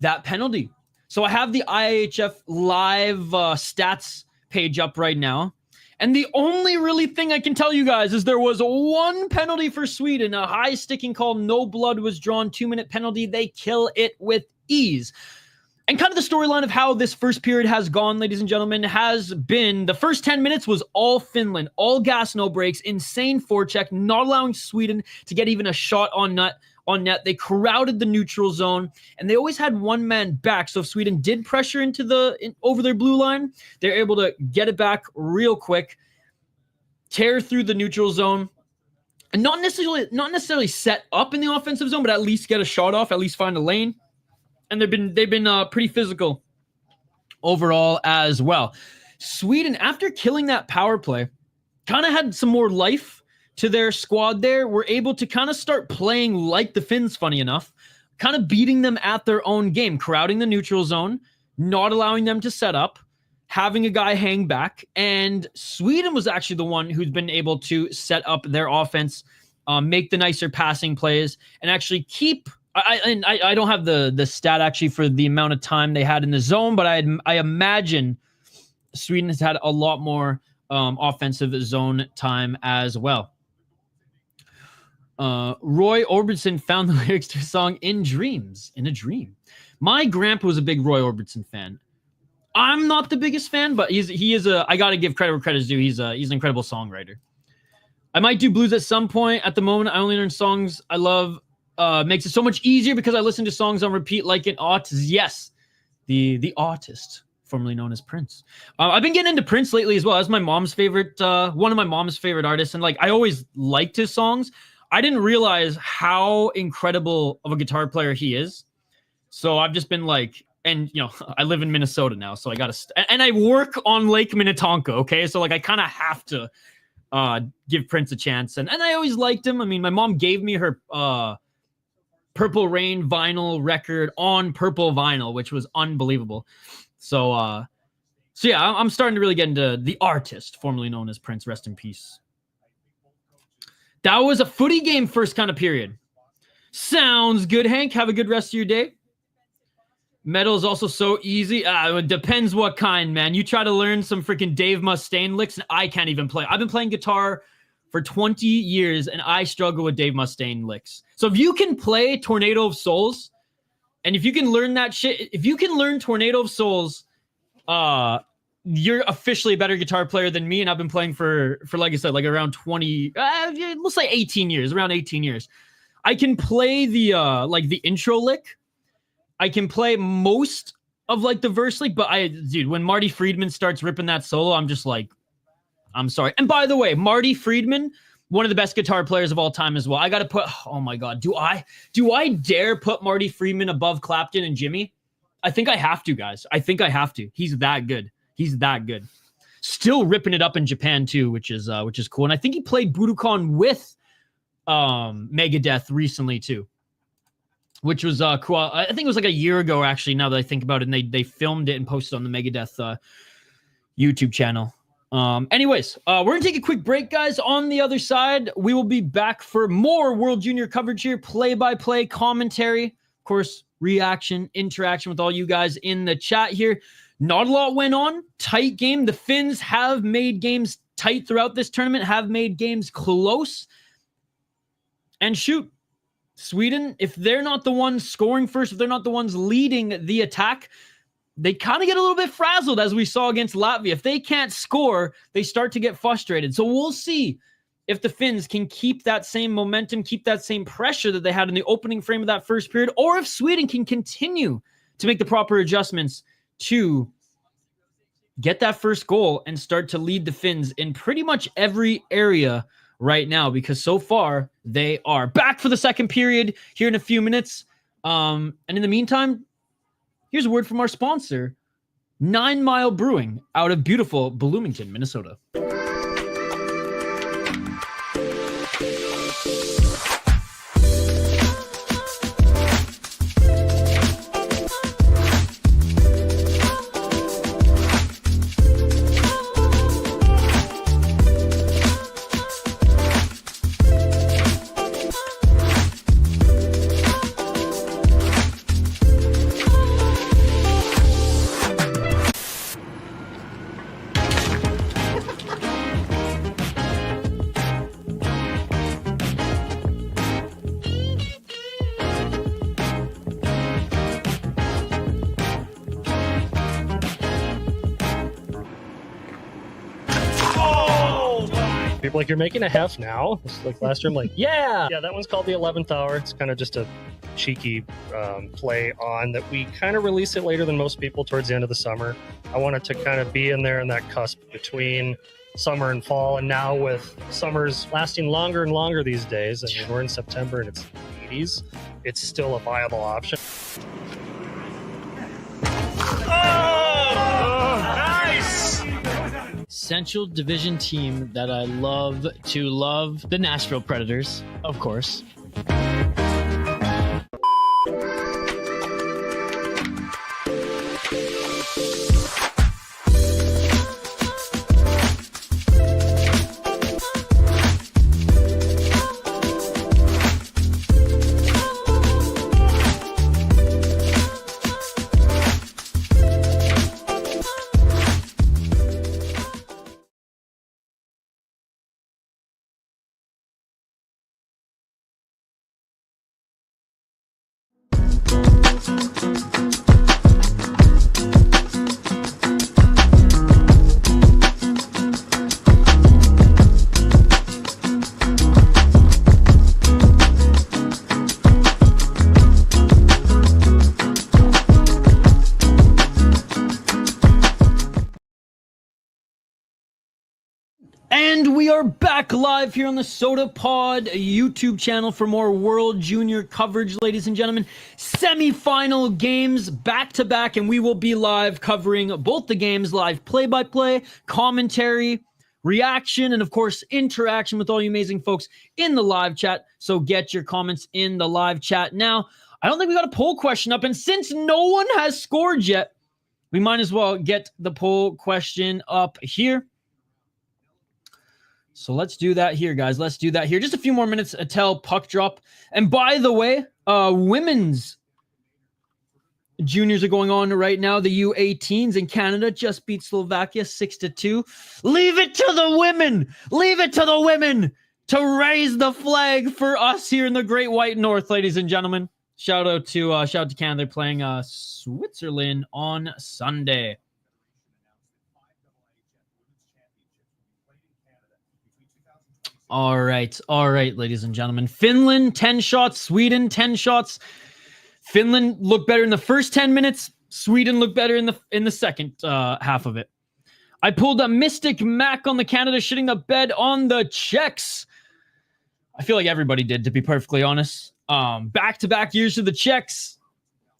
that penalty. So I have the IIHF live stats page up right now. And the only really thing I can tell you guys is there was one penalty for Sweden, a high sticking call, no blood was drawn, 2-minute penalty. They kill it with ease. And kind of the storyline of how this first period has gone, ladies and gentlemen, has been the first 10 minutes was all Finland, all gas, no breaks, insane forecheck, not allowing Sweden to get even a shot on net. They crowded the neutral zone, and they always had one man back. So if Sweden did pressure over their blue line, they're able to get it back real quick, tear through the neutral zone, and not necessarily set up in the offensive zone, but at least get a shot off, at least find a lane. And they've been pretty physical overall as well. Sweden, after killing that power play, kind of had some more life to their squad there. Were able to kind of start playing like the Finns, funny enough, kind of beating them at their own game, crowding the neutral zone, not allowing them to set up, having a guy hang back. And Sweden was actually the one who's been able to set up their offense, make the nicer passing plays, and actually keep... I don't have the stat actually for the amount of time they had in the zone, but I imagine Sweden has had a lot more offensive zone time as well. Roy Orbison found the lyrics to a song In a Dream. My grandpa was a big Roy Orbison fan. I'm not the biggest fan, but I got to give credit where credit's due. He's an incredible songwriter. I might do blues at some point. At the moment, I only learn songs I love. Makes it so much easier because I listen to songs on repeat like an artist. Yes, the artist, formerly known as Prince. I've been getting into Prince lately as well. That's my mom's favorite, one of my mom's favorite artists. And like, I always liked his songs. I didn't realize how incredible of a guitar player he is. So I've just been like, and you know, I live in Minnesota now, so I got to, and I work on Lake Minnetonka. Okay. So like, I kind of have to give Prince a chance. And I always liked him. I mean, my mom gave me her Purple Rain vinyl record on purple vinyl, which was unbelievable. So yeah, I'm starting to really get into the artist, formerly known as Prince. Rest in peace. That was a footy game first kind of period. Sounds good, Hank. Have a good rest of your day. Metal is also so easy. It depends what kind, man. You try to learn some freaking Dave Mustaine licks, and I can't even play. I've been playing guitar for 20 years, and I struggle with Dave Mustaine licks. So if you can play Tornado of Souls, and if you can learn that shit, if you can learn Tornado of Souls, you're officially a better guitar player than me, and I've been playing for like I said, like around 20, let's say 18 years, around 18 years. I can play the like the intro lick. I can play most of like the verse lick, but dude, when Marty Friedman starts ripping that solo, I'm just like, I'm sorry. And by the way, Marty Friedman, one of the best guitar players of all time as well. I got to put, oh my God, do I dare put Marty Friedman above Clapton and Jimmy? I think I have to, guys. I think I have to. He's that good. He's that good. Still ripping it up in Japan too, which is cool. And I think he played Budokan with Megadeth recently too, which was cool. I think it was like a year ago, actually, now that I think about it, and they filmed it and posted on the Megadeth YouTube channel. Anyways, we're going to take a quick break, guys. On the other side, we will be back for more World Junior coverage here, play-by-play commentary, of course, reaction, interaction with all you guys in the chat here. Not a lot went on. Tight game. The Finns have made games tight throughout this tournament, have made games close. And shoot, Sweden, if they're not the ones scoring first, if they're not the ones leading the attack, they kind of get a little bit frazzled, as we saw against Latvia. If they can't score, they start to get frustrated. So we'll see if the Finns can keep that same momentum, keep that same pressure that they had in the opening frame of that first period, or if Sweden can continue to make the proper adjustments to get that first goal and start to lead the Finns in pretty much every area right now, because so far they are back for the second period here in a few minutes. And in the meantime, here's a word from our sponsor, 9 Mile Brewing out of beautiful Bloomington, Minnesota. People like, you're making a hef now? It's like last year, I'm like, yeah, that one's called the 11th Hour. It's kind of just a cheeky play on that. We kind of release it later than most people towards the end of the summer. I wanted to kind of be in there in that cusp between summer and fall, and now with summers lasting longer and longer these days, and we're in September and it's 80s, it's still a viable option. Central Division team that I love to love, the Nashville Predators, of course. And we are back live here on the Sota Pod YouTube channel for more World Junior coverage, ladies and gentlemen. Semi-final games back-to-back, and we will be live covering both the games, live play-by-play, commentary, reaction, and of course, interaction with all you amazing folks in the live chat. So get your comments in the live chat now. I don't think we got a poll question up, and since no one has scored yet, we might as well get the poll question up here. So let's do that here, guys. Let's do that here. Just a few more minutes until puck drop. And by the way, women's juniors are going on right now. The U18s in Canada just beat Slovakia 6-2. Leave it to the women. Leave it to the women to raise the flag for us here in the Great White North, ladies and gentlemen. Shout out to Canada. They're playing Switzerland on Sunday. All right, ladies and gentlemen. Finland, 10 shots. Sweden, 10 shots. Finland looked better in the first 10 minutes. Sweden looked better in the second half of it. I pulled a Mystic Mac on the Canada, shitting the bed on the Czechs. I feel like everybody did, to be perfectly honest. Back-to-back years to the Czechs.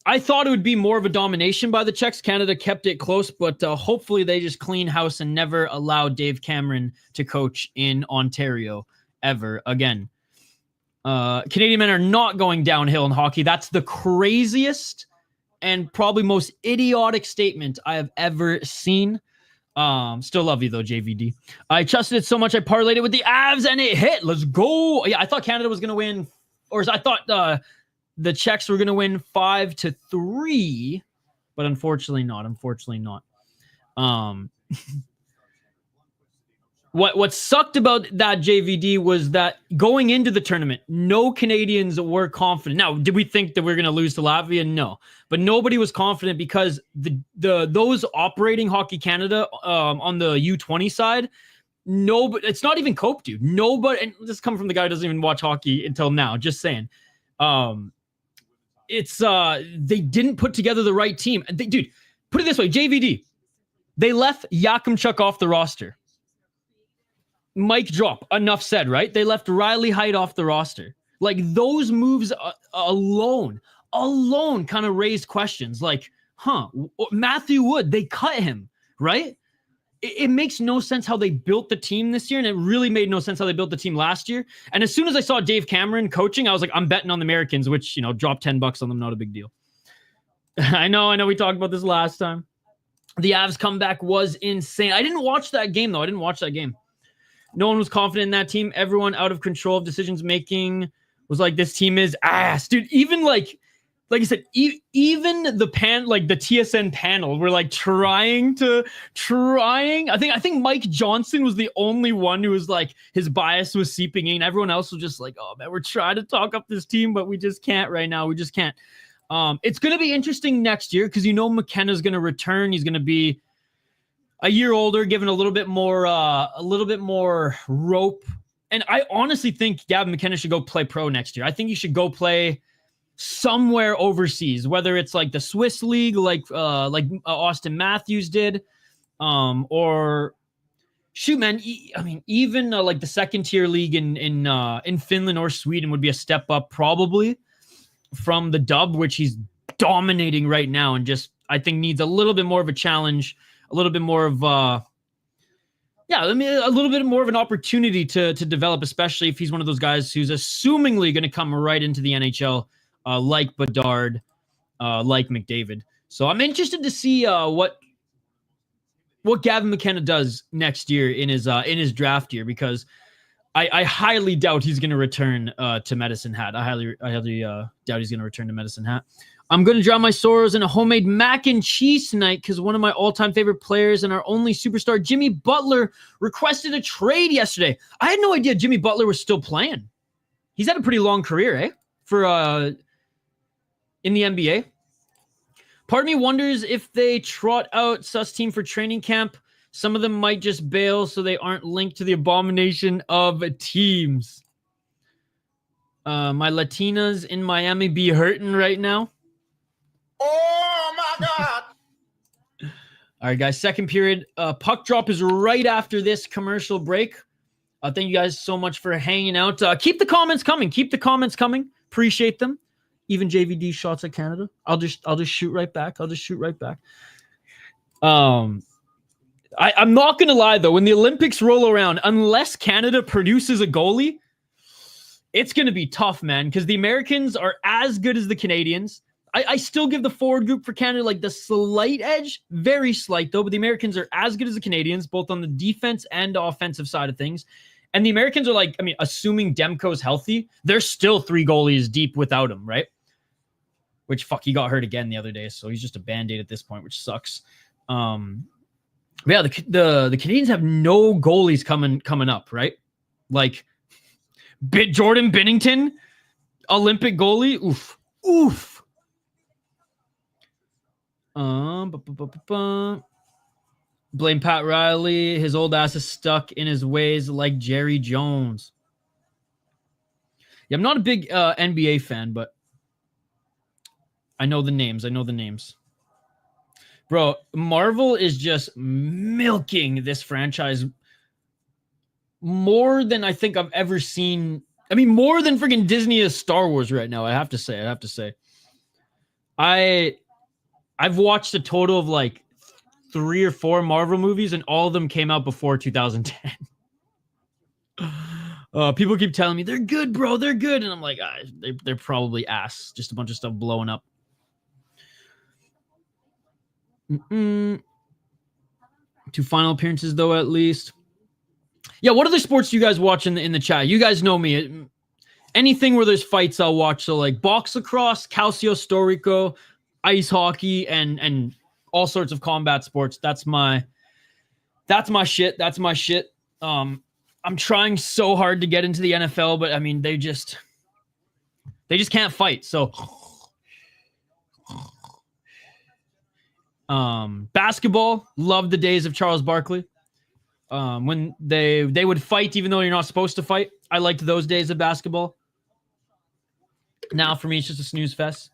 I thought it would be more of a domination by the Czechs. Canada kept it close, but hopefully they just clean house and never allow Dave Cameron to coach in Ontario ever again. Canadian men are not going downhill in hockey. That's the craziest and probably most idiotic statement I have ever seen. Still love you though, JVD. I trusted it so much I parlayed it with the Avs and it hit. Let's go. Yeah, I thought Canada was going to win, or I thought the Czechs were going to win 5-3, but unfortunately not. What sucked about that, JVD, was that going into the tournament, no Canadians were confident. Now, did we think that we were going to lose to Latvia? No, but nobody was confident because those operating Hockey Canada on the U20 side, it's not even Cope, dude. Nobody, and this comes from the guy who doesn't even watch hockey until now. Just saying. They didn't put together the right team. Dude, put it this way, JVD, they left Yakimchuk off the roster. Mic drop, enough said, right? They left Riley Heidt off the roster. Like, those moves alone kind of raised questions. Like, Matthew Wood, they cut him, right? It makes no sense how they built the team this year, and it really made no sense how they built the team last year. And as soon as I saw Dave Cameron coaching, I was like, I'm betting on the Americans, which, drop $10 on them, not a big deal. I know we talked about this last time. The Avs comeback was insane. I didn't watch that game, though. No one was confident in that team. Everyone out of control of decisions making was like, this team is ass. Dude, even like I said, even the TSN panel were like trying. I think Mike Johnson was the only one who was like, his bias was seeping in. Everyone else was just like, oh man, we're trying to talk up this team, but we just can't right now. We just can't. It's going to be interesting next year because McKenna's going to return. He's going to be a year older, given a little bit more rope. And I honestly think Gavin McKenna should go play pro next year. I think he should go play somewhere overseas, whether it's like the Swiss league, like Austin Matthews did, or shoot, man. Even like the second tier league in Finland or Sweden would be a step up probably from the dub, which he's dominating right now, and just I think needs a little bit more of a challenge, a little bit more of a little bit more of an opportunity to develop, especially if he's one of those guys who's assumingly going to come right into the NHL. Like Bedard, like McDavid. So I'm interested to see what Gavin McKenna does next year in his draft year, because I highly doubt he's going to return to Medicine Hat. I highly doubt he's going to return to Medicine Hat. I'm going to drown my sorrows in a homemade mac and cheese tonight because one of my all-time favorite players and our only superstar, Jimmy Butler, requested a trade yesterday. I had no idea Jimmy Butler was still playing. He's had a pretty long career, for in the NBA. Part of me wonders if they trot out sus team for training camp, some of them might just bail so they aren't linked to the abomination of teams. My Latinas in Miami be hurting right now. Oh my God. All right, guys, second period. Puck drop is right after this commercial break. Thank you guys so much for hanging out. Keep the comments coming. Appreciate them. Even JVD shots at Canada. I'll just shoot right back. I'm not gonna lie though. When the Olympics roll around, unless Canada produces a goalie, it's gonna be tough, man. Because the Americans are as good as the Canadians. I still give the forward group for Canada like the slight edge, very slight though. But the Americans are as good as the Canadians, both on the defense and offensive side of things. And the Americans are like, I mean, assuming Demko's healthy, they're still 3 goalies deep without him, right? Which, fuck, he got hurt again the other day, so he's just a Band-Aid at this point, which sucks. But yeah, the Canadians have no goalies coming up, right? Like, Jordan Binnington, Olympic goalie, oof. Blame Pat Riley. His old ass is stuck in his ways like Jerry Jones. Yeah, I'm not a big NBA fan, but I know the names. Bro, Marvel is just milking this franchise more than I think I've ever seen. I mean, more than freaking Disney is Star Wars right now, I have to say. I've watched a total of like 3 or 4 Marvel movies, and all of them came out before 2010. People keep telling me, they're good, bro, they're good. And I'm like, they're probably ass. Just a bunch of stuff blowing up. 2 final appearances, though, at least. Yeah, what other sports do you guys watch in the chat? You guys know me. Anything where there's fights, I'll watch. So, like, box lacrosse, calcio storico, ice hockey, and all sorts of combat sports. That's my shit. I'm trying so hard to get into the NFL, but I mean, they just can't fight. So basketball, love the days of Charles Barkley. When they would fight even though you're not supposed to fight. I liked those days of basketball. Now for me, it's just a snooze fest.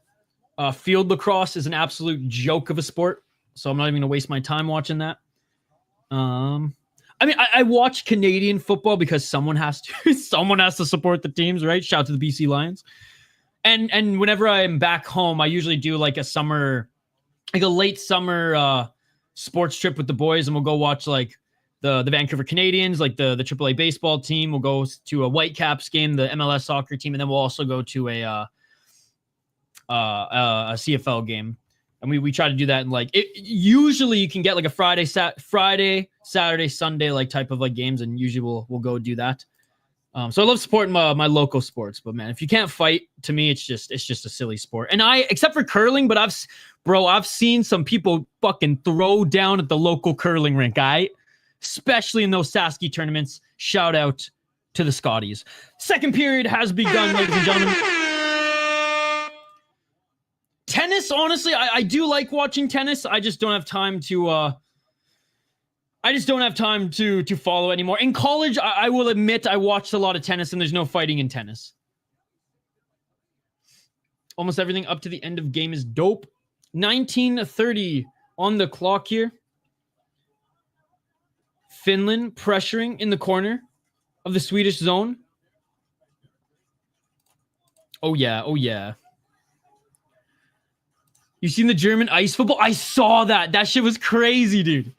Field lacrosse is an absolute joke of a sport, so I'm not even gonna waste my time watching that. I mean, I watch Canadian football because someone has to support the teams, right? Shout out to the BC Lions. And whenever I'm back home, I usually do like a late summer sports trip with the boys, and we'll go watch like the Vancouver Canadians, like the AAA baseball team. We'll go to a Whitecaps game, the MLS soccer team, and then we'll also go to a CFL game. And we try to do that, and like usually you can get like a Friday, Saturday, Sunday like type of like games, and usually we'll go do that. So I love supporting my local sports, but man, if you can't fight, to me it's just a silly sport. And except for curling, but I've seen some people fucking throw down at the local curling rink, especially in those Sasky tournaments. Shout out to the Scotties. Second period has begun, ladies and gentlemen. Tennis, honestly, I do like watching tennis. I just don't have time to follow anymore. In college, I will admit I watched a lot of tennis, and there's no fighting in tennis. Almost everything up to the end of game is dope. 19:30 on the clock here. Finland pressuring in the corner of the Swedish zone. Oh yeah. You seen the German ice football? I saw that. That shit was crazy, dude.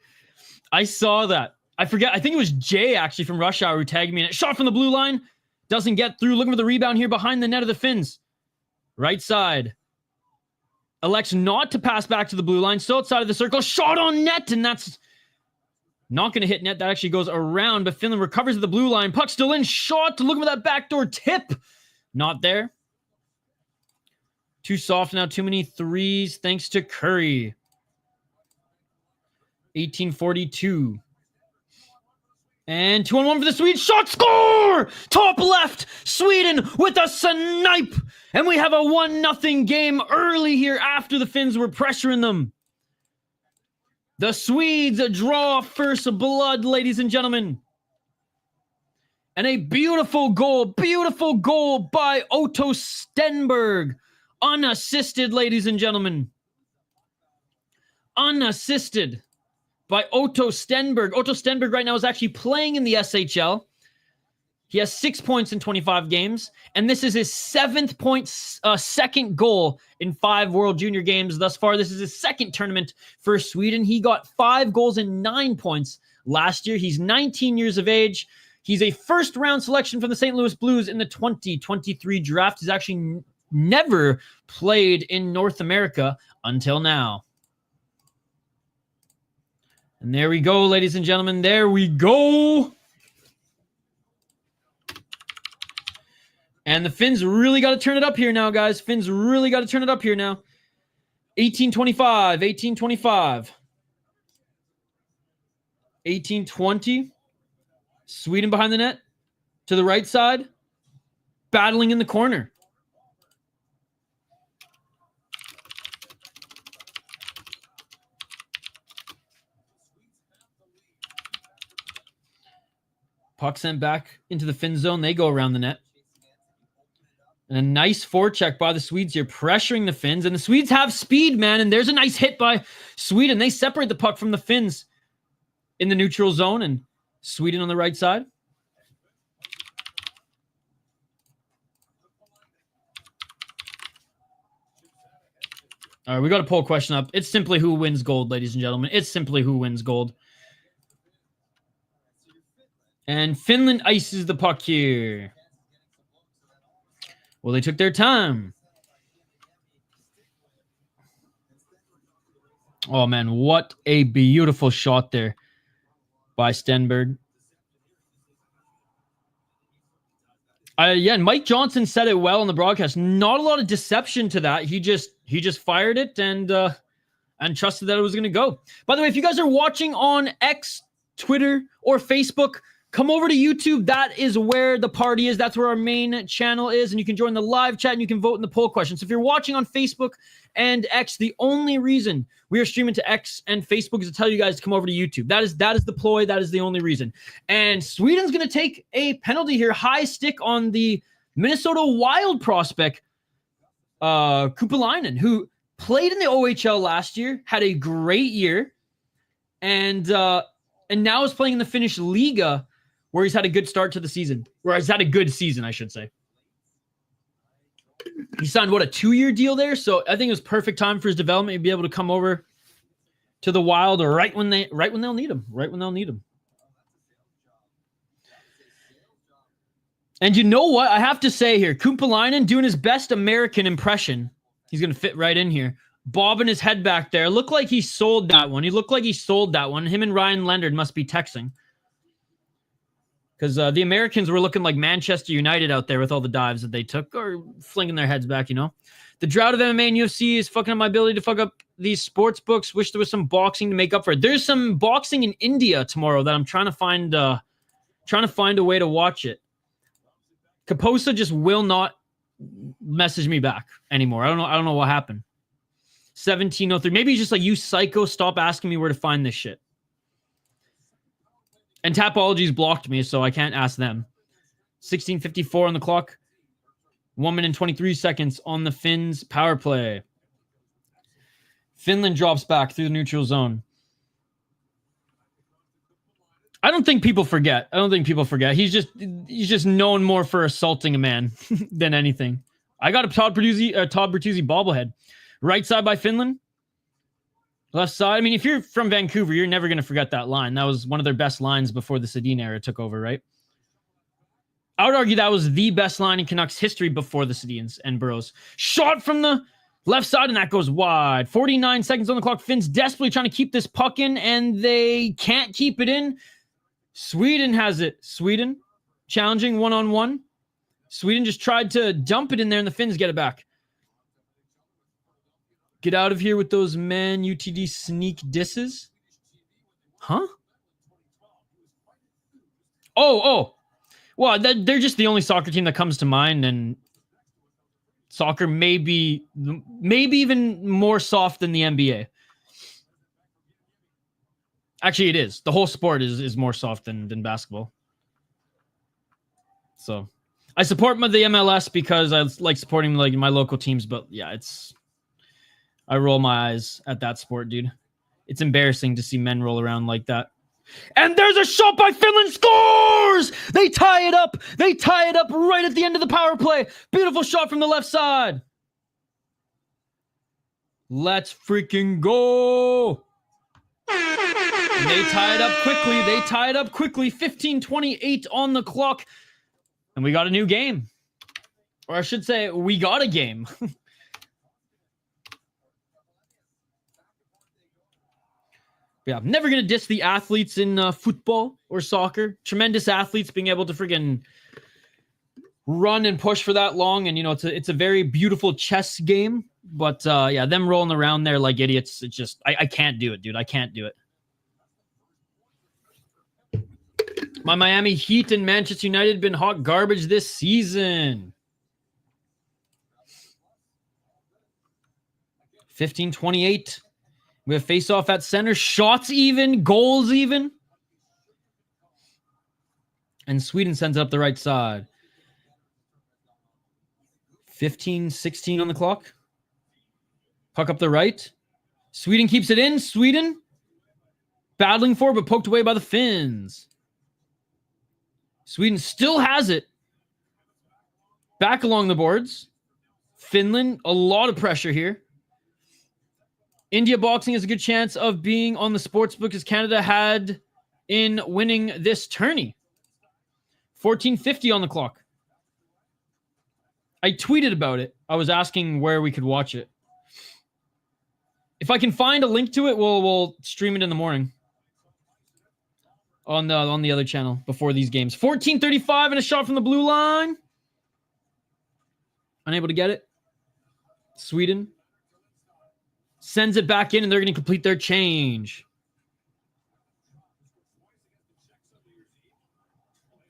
I saw that. I forget. I think it was Jay, actually, from Rush Hour who tagged me in it. Shot from the blue line. Doesn't get through. Looking for the rebound here behind the net of the Finns. Right side. Elects not to pass back to the blue line. Still outside of the circle. Shot on net, and that's not going to hit net. That actually goes around, but Finland recovers at the blue line. Puck still in. Shot. Looking for that backdoor tip. Not there. Too soft now. Too many threes thanks to Curry. 1842. And 2-on-1 for the Swedes. Shot, score! Top left. Sweden with a snipe. And we have a 1-0 game early here after the Finns were pressuring them. The Swedes draw first blood, ladies and gentlemen. And a beautiful goal by Otto Stenberg. Unassisted, ladies and gentlemen. Unassisted by Otto Stenberg. Otto Stenberg right now is actually playing in the SHL. He has 6 points in 25 games, and this is his 7th goal in 5 World Junior games thus far. This is his second tournament for Sweden. He got 5 goals and 9 points last year. He's 19 years of age. He's a first-round selection from the St. Louis Blues in the 2023 draft. He's actually never played in North America until now. And there we go, ladies and gentlemen. There we go. And the Finns really got to turn it up here now, guys. Finns really got to turn it up here now. 1825, 1825. 1820. Sweden behind the net. To the right side. Battling in the corner. Puck sent back into the Finn zone. They go around the net. And a nice forecheck by the Swedes here, pressuring the Finns. And the Swedes have speed, man. And there's a nice hit by Sweden. They separate the puck from the Finns in the neutral zone. And Sweden on the right side. All right, we got a poll question up. It's simply who wins gold, ladies and gentlemen. It's simply who wins gold. And Finland ices the puck here. Well, they took their time. Oh, man, what a beautiful shot there by Stenberg. Yeah, and Mike Johnson said it well on the broadcast. Not a lot of deception to that. He just fired it and trusted that it was going to go. By the way, if you guys are watching on X, Twitter, or Facebook, come over to YouTube. That is where the party is. That's where our main channel is. And you can join the live chat and you can vote in the poll questions. So if you're watching on Facebook and X, the only reason we are streaming to X and Facebook is to tell you guys to come over to YouTube. That is the ploy. That is the only reason. And Sweden's going to take a penalty here. High stick on the Minnesota Wild prospect, Kupalainen, who played in the OHL last year, had a great year, and now is playing in the Finnish liiga, where he's had a good start to the season. Where he's had a good season, I should say. He signed, a 2-year deal there? So I think it was perfect time for his development to be able to come over to the Wild right when they'll need him. Right when they'll need him. And you know what? I have to say here, Kupalainen doing his best American impression. He's going to fit right in here. Bobbing his head back there. Looked like he sold that one. He looked like he sold that one. Him and Ryan Leonard must be texting. Because the Americans were looking like Manchester United out there with all the dives that they took, or flinging their heads back, you know. The drought of MMA and UFC is fucking up my ability to fuck up these sports books. Wish there was some boxing to make up for it. There's some boxing in India tomorrow that I'm trying to find a way to watch it. Kaposa just will not message me back anymore. I don't know what happened. 1703. Maybe he's just like, you psycho, stop asking me where to find this shit. And Tapology's blocked me, so I can't ask them. 16:54 on the clock. 1 minute and 23 seconds on the Finns power play. Finland drops back through the neutral zone. I don't think people forget. He's just known more for assaulting a man than anything. I got a Todd Bertuzzi bobblehead. Right side by Finland. Left side. I mean, if you're from Vancouver, you're never going to forget that line. That was one of their best lines before the Sedin era took over, right? I would argue that was the best line in Canucks history before the Sedins and Burrows. Shot from the left side, and that goes wide. 49 seconds on the clock. Finns desperately trying to keep this puck in, and they can't keep it in. Sweden has it. Sweden challenging one-on-one. Sweden just tried to dump it in there, and the Finns get it back. Get out of here with those man UTD sneak disses. Huh? Oh. Well, they're just the only soccer team that comes to mind, and soccer may be even more soft than the NBA. Actually, it is. The whole sport is more soft than basketball. So, I support the MLS because I like supporting like my local teams, but yeah, I roll my eyes at that sport, dude. It's embarrassing to see men roll around like that. And there's a shot by Finland. Scores! They tie it up. They tie it up right at the end of the power play. Beautiful shot from the left side. Let's freaking go. And they tie it up quickly. They tie it up quickly. 15:28 on the clock. And we got a new game. Or I should say, we got a game. Yeah, I'm never going to diss the athletes in football or soccer. Tremendous athletes being able to friggin' run and push for that long. And, you know, it's a very beautiful chess game. But, yeah, them rolling around there like idiots, it's just, I can't do it, dude. I can't do it. My Miami Heat and Manchester United been hot garbage this season. 15:28. We have face-off at center. Shots even. Goals even. And Sweden sends it up the right side. 15:16 on the clock. Puck up the right. Sweden keeps it in. Sweden battling for it, but poked away by the Finns. Sweden still has it. Back along the boards. Finland, a lot of pressure here. India boxing has a good chance of being on the sportsbook as Canada had in winning this tourney. 14:50 on the clock. I tweeted about it. I was asking where we could watch it. If I can find a link to it, we'll stream it in the morning on the other channel before these games. 14:35 and a shot from the blue line. Unable to get it. Sweden sends it back in, and they're going to complete their change.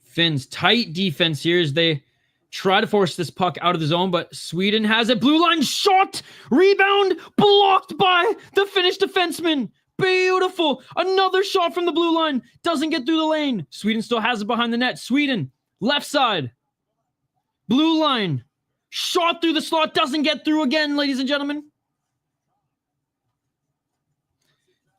Finns, tight defense here as they try to force this puck out of the zone, but Sweden has it. Blue line shot, rebound, blocked by the Finnish defenseman. Beautiful. Another shot from the blue line. Doesn't get through the lane. Sweden still has it behind the net. Sweden, left side. Blue line. Shot through the slot. Doesn't get through again, ladies and gentlemen.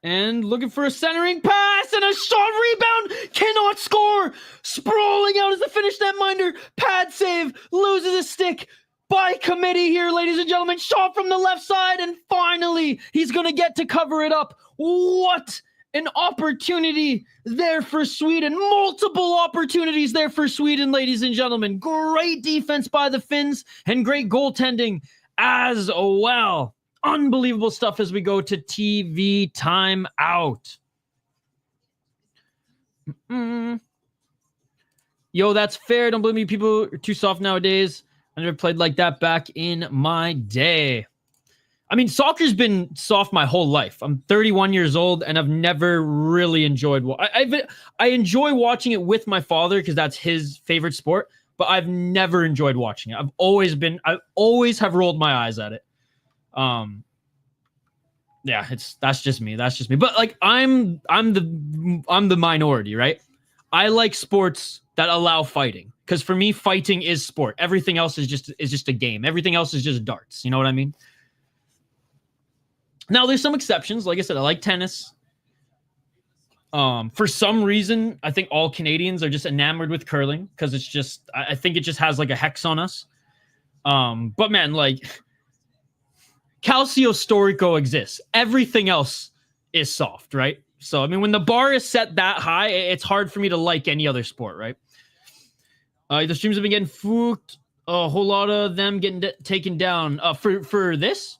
And looking for a centering pass and a shot rebound. Cannot score. Sprawling out as the Finnish netminder. Pad save. Loses a stick by committee here, ladies and gentlemen. Shot from the left side. And finally, he's going to get to cover it up. What an opportunity there for Sweden. Multiple opportunities there for Sweden, ladies and gentlemen. Great defense by the Finns and great goaltending as well. Unbelievable stuff as we go to TV timeout. Yo, that's fair. Don't believe me. People are too soft nowadays. I never played like that back in my day. I mean, soccer's been soft my whole life. I'm 31 years old, and I've never really enjoyed. I enjoy watching it with my father because that's his favorite sport. But I've never enjoyed watching it. I always have rolled my eyes at it. Yeah, that's just me. But like, I'm the minority, right? I like sports that allow fighting because for me, fighting is sport. Everything else is just a game. Everything else is just darts. You know what I mean? Now, there's some exceptions. Like I said, I like tennis. For some reason, I think all Canadians are just enamored with curling because it's just, I think it just has like a hex on us. But man, like, Calcio Storico exists. Everything else is soft, right? So, I mean, when the bar is set that high, it's hard for me to like any other sport, right? The streams have been getting fooked. A whole lot of them getting taken down. For this,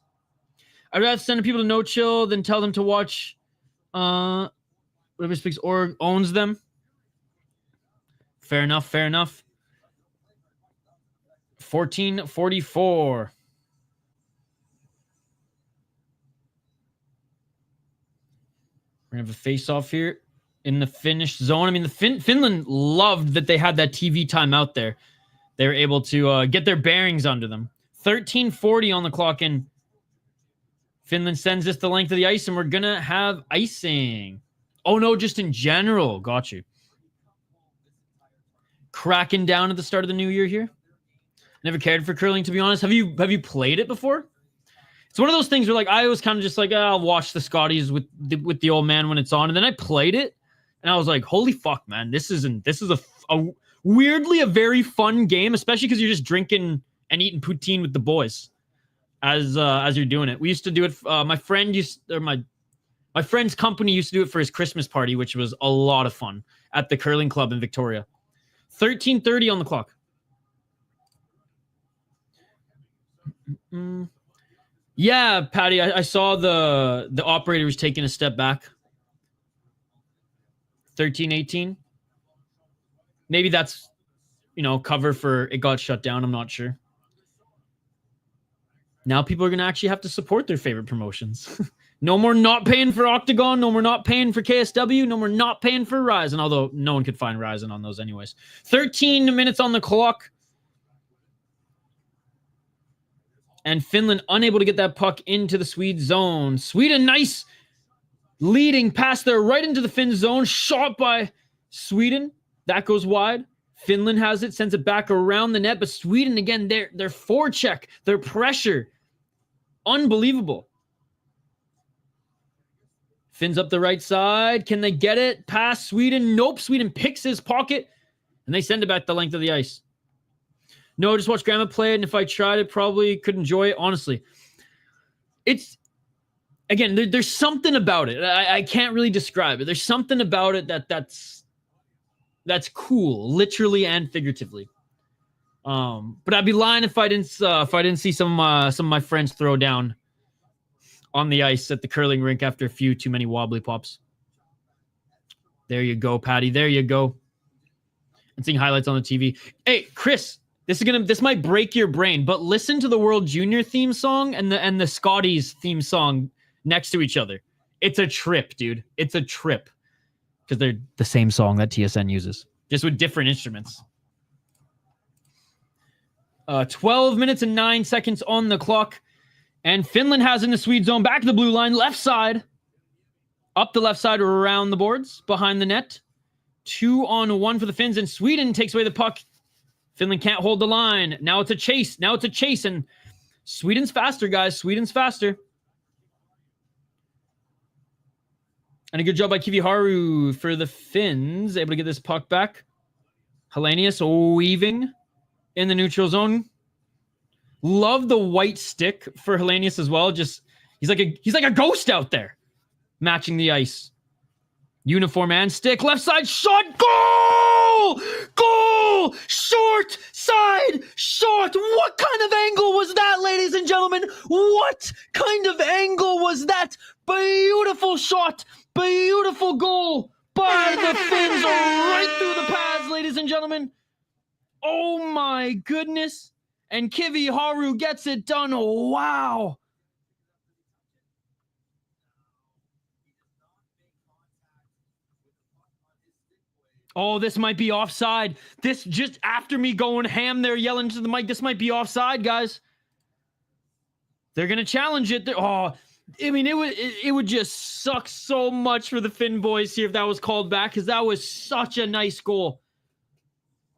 I'd rather send people to No Chill than tell them to watch whatever speaks or owns them. Fair enough. 14:44. We're going to have a face-off here in the Finnish zone. I mean, Finland loved that they had that TV time out there. They were able to get their bearings under them. 13:40 on the clock, and Finland sends this the length of the ice, and we're going to have icing. Oh, no, just in general. Got you. Cracking down at the start of the new year here. Never cared for curling, to be honest. Have you played it before? It's one of those things where, like, I was kind of just like, I'll watch the Scotties with the old man when it's on. And then I played it, And I was like, holy fuck, man. This is a weirdly a very fun game, especially because you're just drinking and eating poutine with the boys as you're doing it. We used to do it. My friend's company used to do it for his Christmas party, which was a lot of fun at the curling club in Victoria. 13:30 on the clock. Yeah, Patty, I saw the operator was taking a step back. 13:18. Maybe that's, cover for it got shut down. I'm not sure. Now people are going to actually have to support their favorite promotions. No more not paying for Octagon. No more not paying for KSW. No more not paying for Ryzen, although no one could find Ryzen on those anyways. 13 minutes on the clock. And Finland unable to get that puck into the Swede zone. Sweden, nice leading pass there right into the Finn zone. Shot by Sweden. That goes wide. Finland has it, sends it back around the net. But Sweden, again, their forecheck, their pressure. Unbelievable. Finn's up the right side. Can they get it past Sweden? Nope. Sweden picks his pocket. And they send it back the length of the ice. No, I just watched Grandma play it, and if I tried it, probably could enjoy it. Honestly, it's, again, there's something about it. I can't really describe it. There's something about it that's cool, literally and figuratively. But I'd be lying if I didn't see some of my friends throw down on the ice at the curling rink after a few too many wobbly pops. There you go, Patty. There you go. And seeing highlights on the TV. Hey, Chris. This might break your brain, but listen to the World Junior theme song and the Scotties theme song next to each other. It's a trip, dude. It's a trip. Because they're the same song that TSN uses, just with different instruments. 12 minutes and 9 seconds on the clock. And Finland has in the Swede zone, back to the blue line, left side. Up the left side, around the boards, behind the net. 2-on-1 for the Finns, and Sweden takes away the puck. Finland can't hold the line. Now it's a chase. And Sweden's faster, guys. Sweden's faster. And a good job by Kiviharu for the Finns. Able to get this puck back. Hellenius weaving in the neutral zone. Love the white stick for Hellenius as well. Just he's like a ghost out there, matching the ice. Uniform and stick. Left side shot. Goal! Goal! Short side shot. What kind of angle was that, ladies and gentlemen? What kind of angle was that? Beautiful shot. Beautiful goal by the Finns right through the pads, ladies and gentlemen. Oh my goodness. And Kiviharu gets it done. Oh, wow. Oh, this might be offside. This just after me going ham there, yelling to the mic, this might be offside, guys. They're going to challenge it. Oh, I mean, it would just suck so much for the Finn boys here if that was called back, because that was such a nice goal.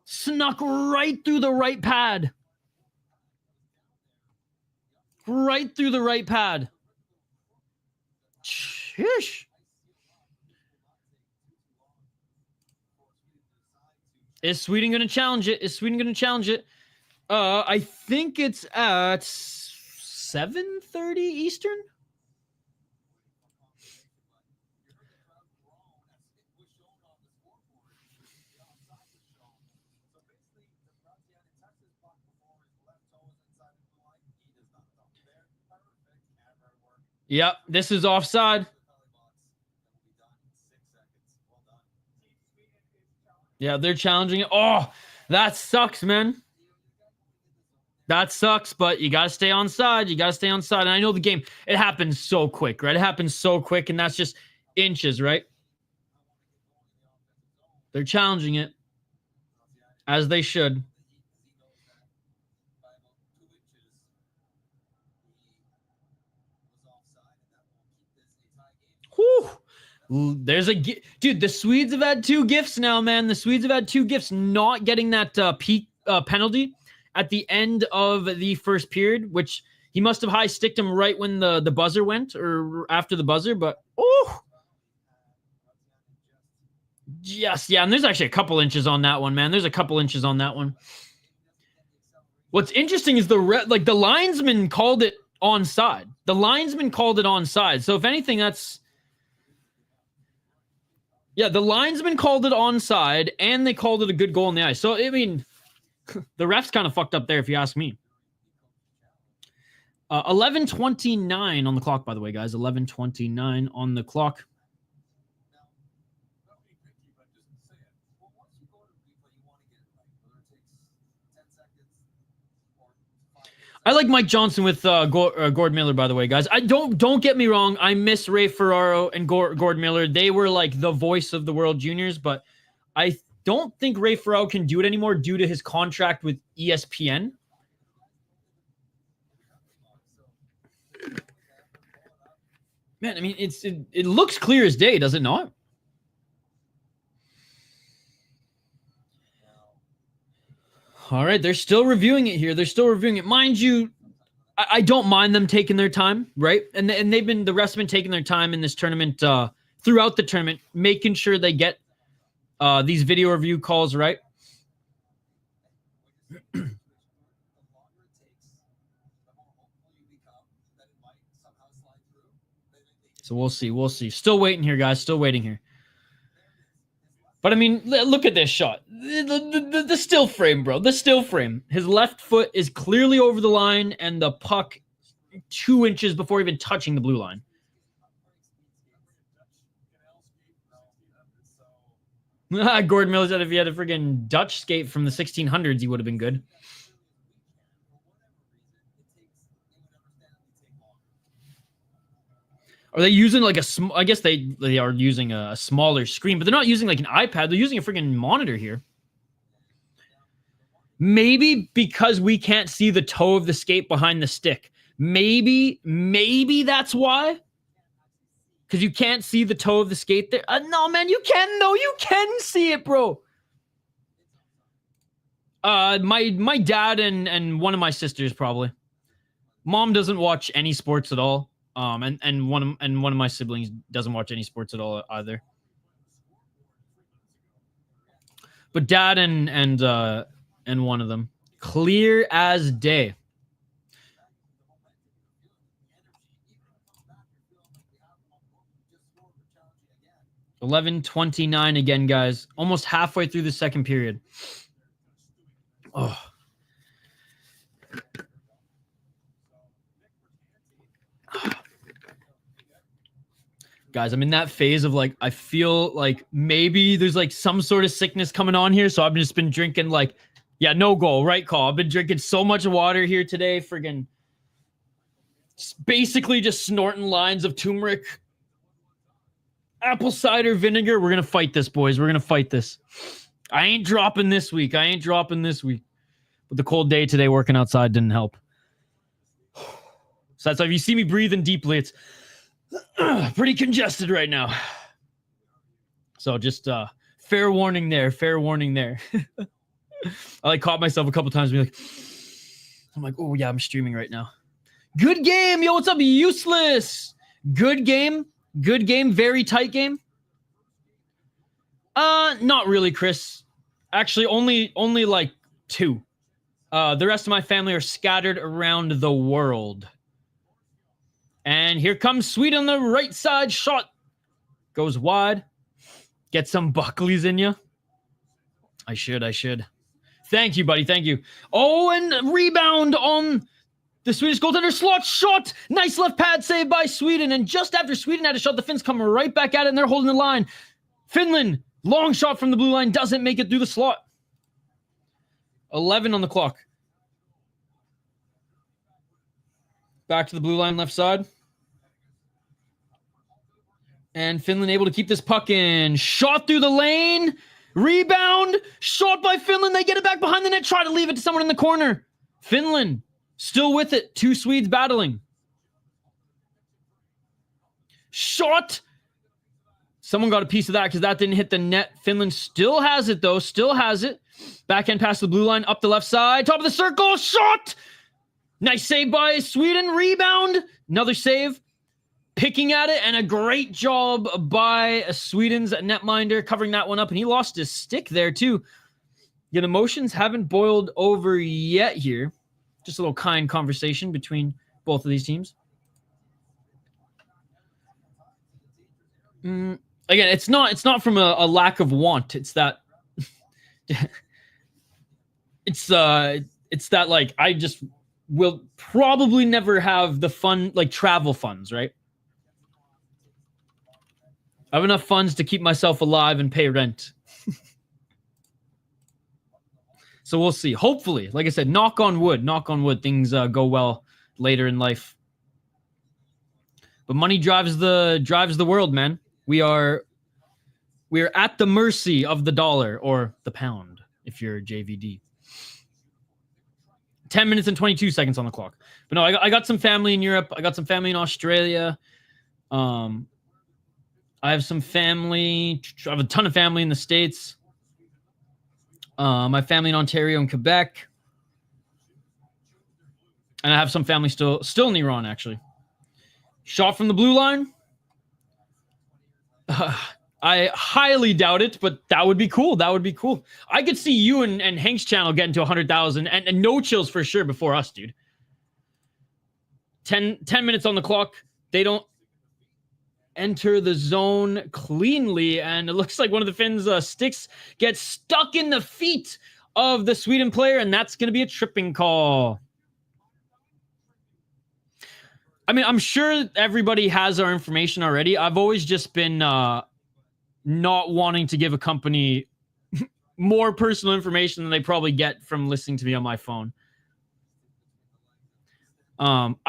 Snuck right through the right pad. Right through the right pad. Sheesh. Is Sweden going to challenge it? I think it's at 7:30 Eastern. Yep, this is offside. Yeah, they're challenging it. Oh, that sucks, man. That sucks, but you got to stay on side. And I know the game, it happens so quick, right? It happens so quick, and that's just inches, right? They're challenging it, as they should. Whew. There's dude, the Swedes have had two gifts now, man. The Swedes have had two gifts not getting that peak penalty at the end of the first period, which he must have high sticked him right when the buzzer went, or after the buzzer, but Yes, yeah, and there's actually a couple inches on that one, man. There's a couple inches on that one. What's interesting is the linesman called it onside. The linesman called it onside. So if anything, that's... Yeah, the linesman called it onside, and they called it a good goal in the ice. So, I mean, the refs kind of fucked up there, if you ask me. 11:29 on the clock, by the way, guys. 11:29 on the clock. I like Mike Johnson with Gord Miller, by the way, guys. I don't get me wrong. I miss Ray Ferraro and Gord Miller. They were like the voice of the World Juniors, but I don't think Ray Ferraro can do it anymore due to his contract with ESPN. Man, I mean, it looks clear as day, does it not? All right, they're still reviewing it here. They're still reviewing it. Mind you, I don't mind them taking their time, right? And the refs have been taking their time in this tournament, throughout the tournament, making sure they get these video review calls right. So we'll see. We'll see. Still waiting here, guys. Still waiting here. But, I mean, look at this shot. The still frame, bro. The still frame. His left foot is clearly over the line, and the puck 2 inches before even touching the blue line. Gordon Miller said if he had a friggin' Dutch skate from the 1600s, he would have been good. Are they using like I guess they are using a smaller screen, but they're not using like an iPad. They're using a freaking monitor here. Maybe because we can't see the toe of the skate behind the stick. Maybe that's why. Because you can't see the toe of the skate there. No, man, you can though. You can see it, bro. My dad and one of my sisters probably. Mom doesn't watch any sports at all. And one of my siblings doesn't watch any sports at all either. But dad and one of them, clear as day. $11:29 again, guys. Almost halfway through the second period. Oh. Guys, I'm in that phase of like, I feel like maybe there's like some sort of sickness coming on here. So I've just been drinking like, yeah, no goal, right call. I've been drinking so much water here today. Friggin' basically just snorting lines of turmeric, apple cider vinegar. We're going to fight this, boys. We're going to fight this. I ain't dropping this week. But the cold day today working outside didn't help. So that's why if you see me breathing deeply, it's pretty congested right now. So just fair warning there. I like caught myself a couple times being like, I'm like, oh yeah, I'm streaming right now. Good game. Yo, what's up? Useless. Good game. Very tight game. Not really, Chris. Actually, only like 2. The rest of my family are scattered around the world. And here comes Sweden on the right side. Shot goes wide. Get some Buckleys in you. I should. Thank you, buddy. Thank you. Oh, and rebound on the Swedish goaltender. Slot shot. Nice left pad save by Sweden. And just after Sweden had a shot, the Finns come right back at it, and they're holding the line. Finland, long shot from the blue line, doesn't make it through the slot. 11 on the clock. Back to the blue line, left side. And Finland able to keep this puck in. Shot through the lane. Rebound. Shot by Finland. They get it back behind the net. Try to leave it to someone in the corner. Finland still with it. 2 Swedes battling. Shot. Someone got a piece of that because that didn't hit the net. Finland still has it, though. Still has it. Backhand past the blue line. Up the left side. Top of the circle. Shot. Nice save by Sweden. Rebound. Another save. picking at it, and a great job by Sweden's netminder covering that one up, and he lost his stick there too. Yet emotions haven't boiled over yet here. Just a little kind conversation between both of these teams. Again, it's not from a lack of want. It's that it's that like I just will probably never have the fun, like travel funds, right? I have enough funds to keep myself alive and pay rent. So we'll see. Hopefully, like I said, knock on wood, things go well later in life. But money drives the world, man. We are at the mercy of the dollar or the pound if you're JVD. 10 minutes and 22 seconds on the clock. But no, I got some family in Europe. I got some family in Australia. I have some family. I have a ton of family in the States. My family in Ontario and Quebec. And I have some family still in Iran, actually. Shot from the blue line. I highly doubt it, but that would be cool. I could see you and Hank's channel getting to 100,000 and no chills for sure before us, dude. 10 minutes on the clock. They don't enter the zone cleanly, and it looks like one of the Finns' sticks gets stuck in the feet of the Sweden player, and that's going to be a tripping call. I mean, I'm sure everybody has our information already. I've always just been not wanting to give a company more personal information than they probably get from listening to me on my phone. Honestly,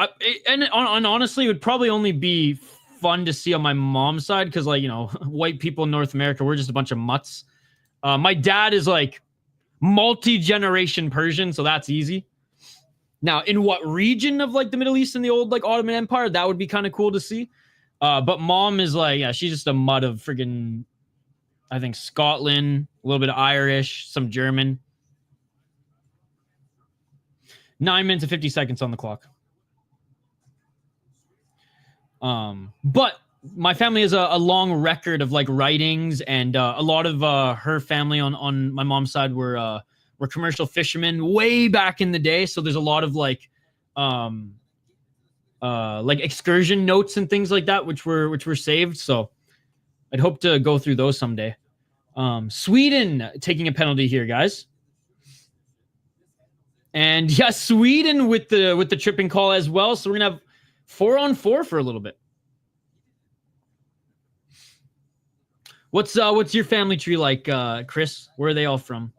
it would probably only be fun to see on my mom's side because, like, you know, white people in North America, we're just a bunch of mutts. My dad is like multi-generation Persian, so that's easy. Now, in what region of like the Middle East and the old like Ottoman Empire, that would be kind of cool to see. But mom is like, yeah, she's just a mutt of friggin', I think, Scotland, a little bit of Irish, some German. 9 minutes and 50 seconds on the clock. But my family has a long record of like writings, and a lot of her family on my mom's side were commercial fishermen way back in the day. So there's a lot of like excursion notes and things like that, which were saved. So I'd hope to go through those someday. Sweden taking a penalty here, guys. And yes, Sweden with the tripping call as well. So we're gonna have 4-on-4 for a little bit. What's your family tree like, Chris? Where are they all from?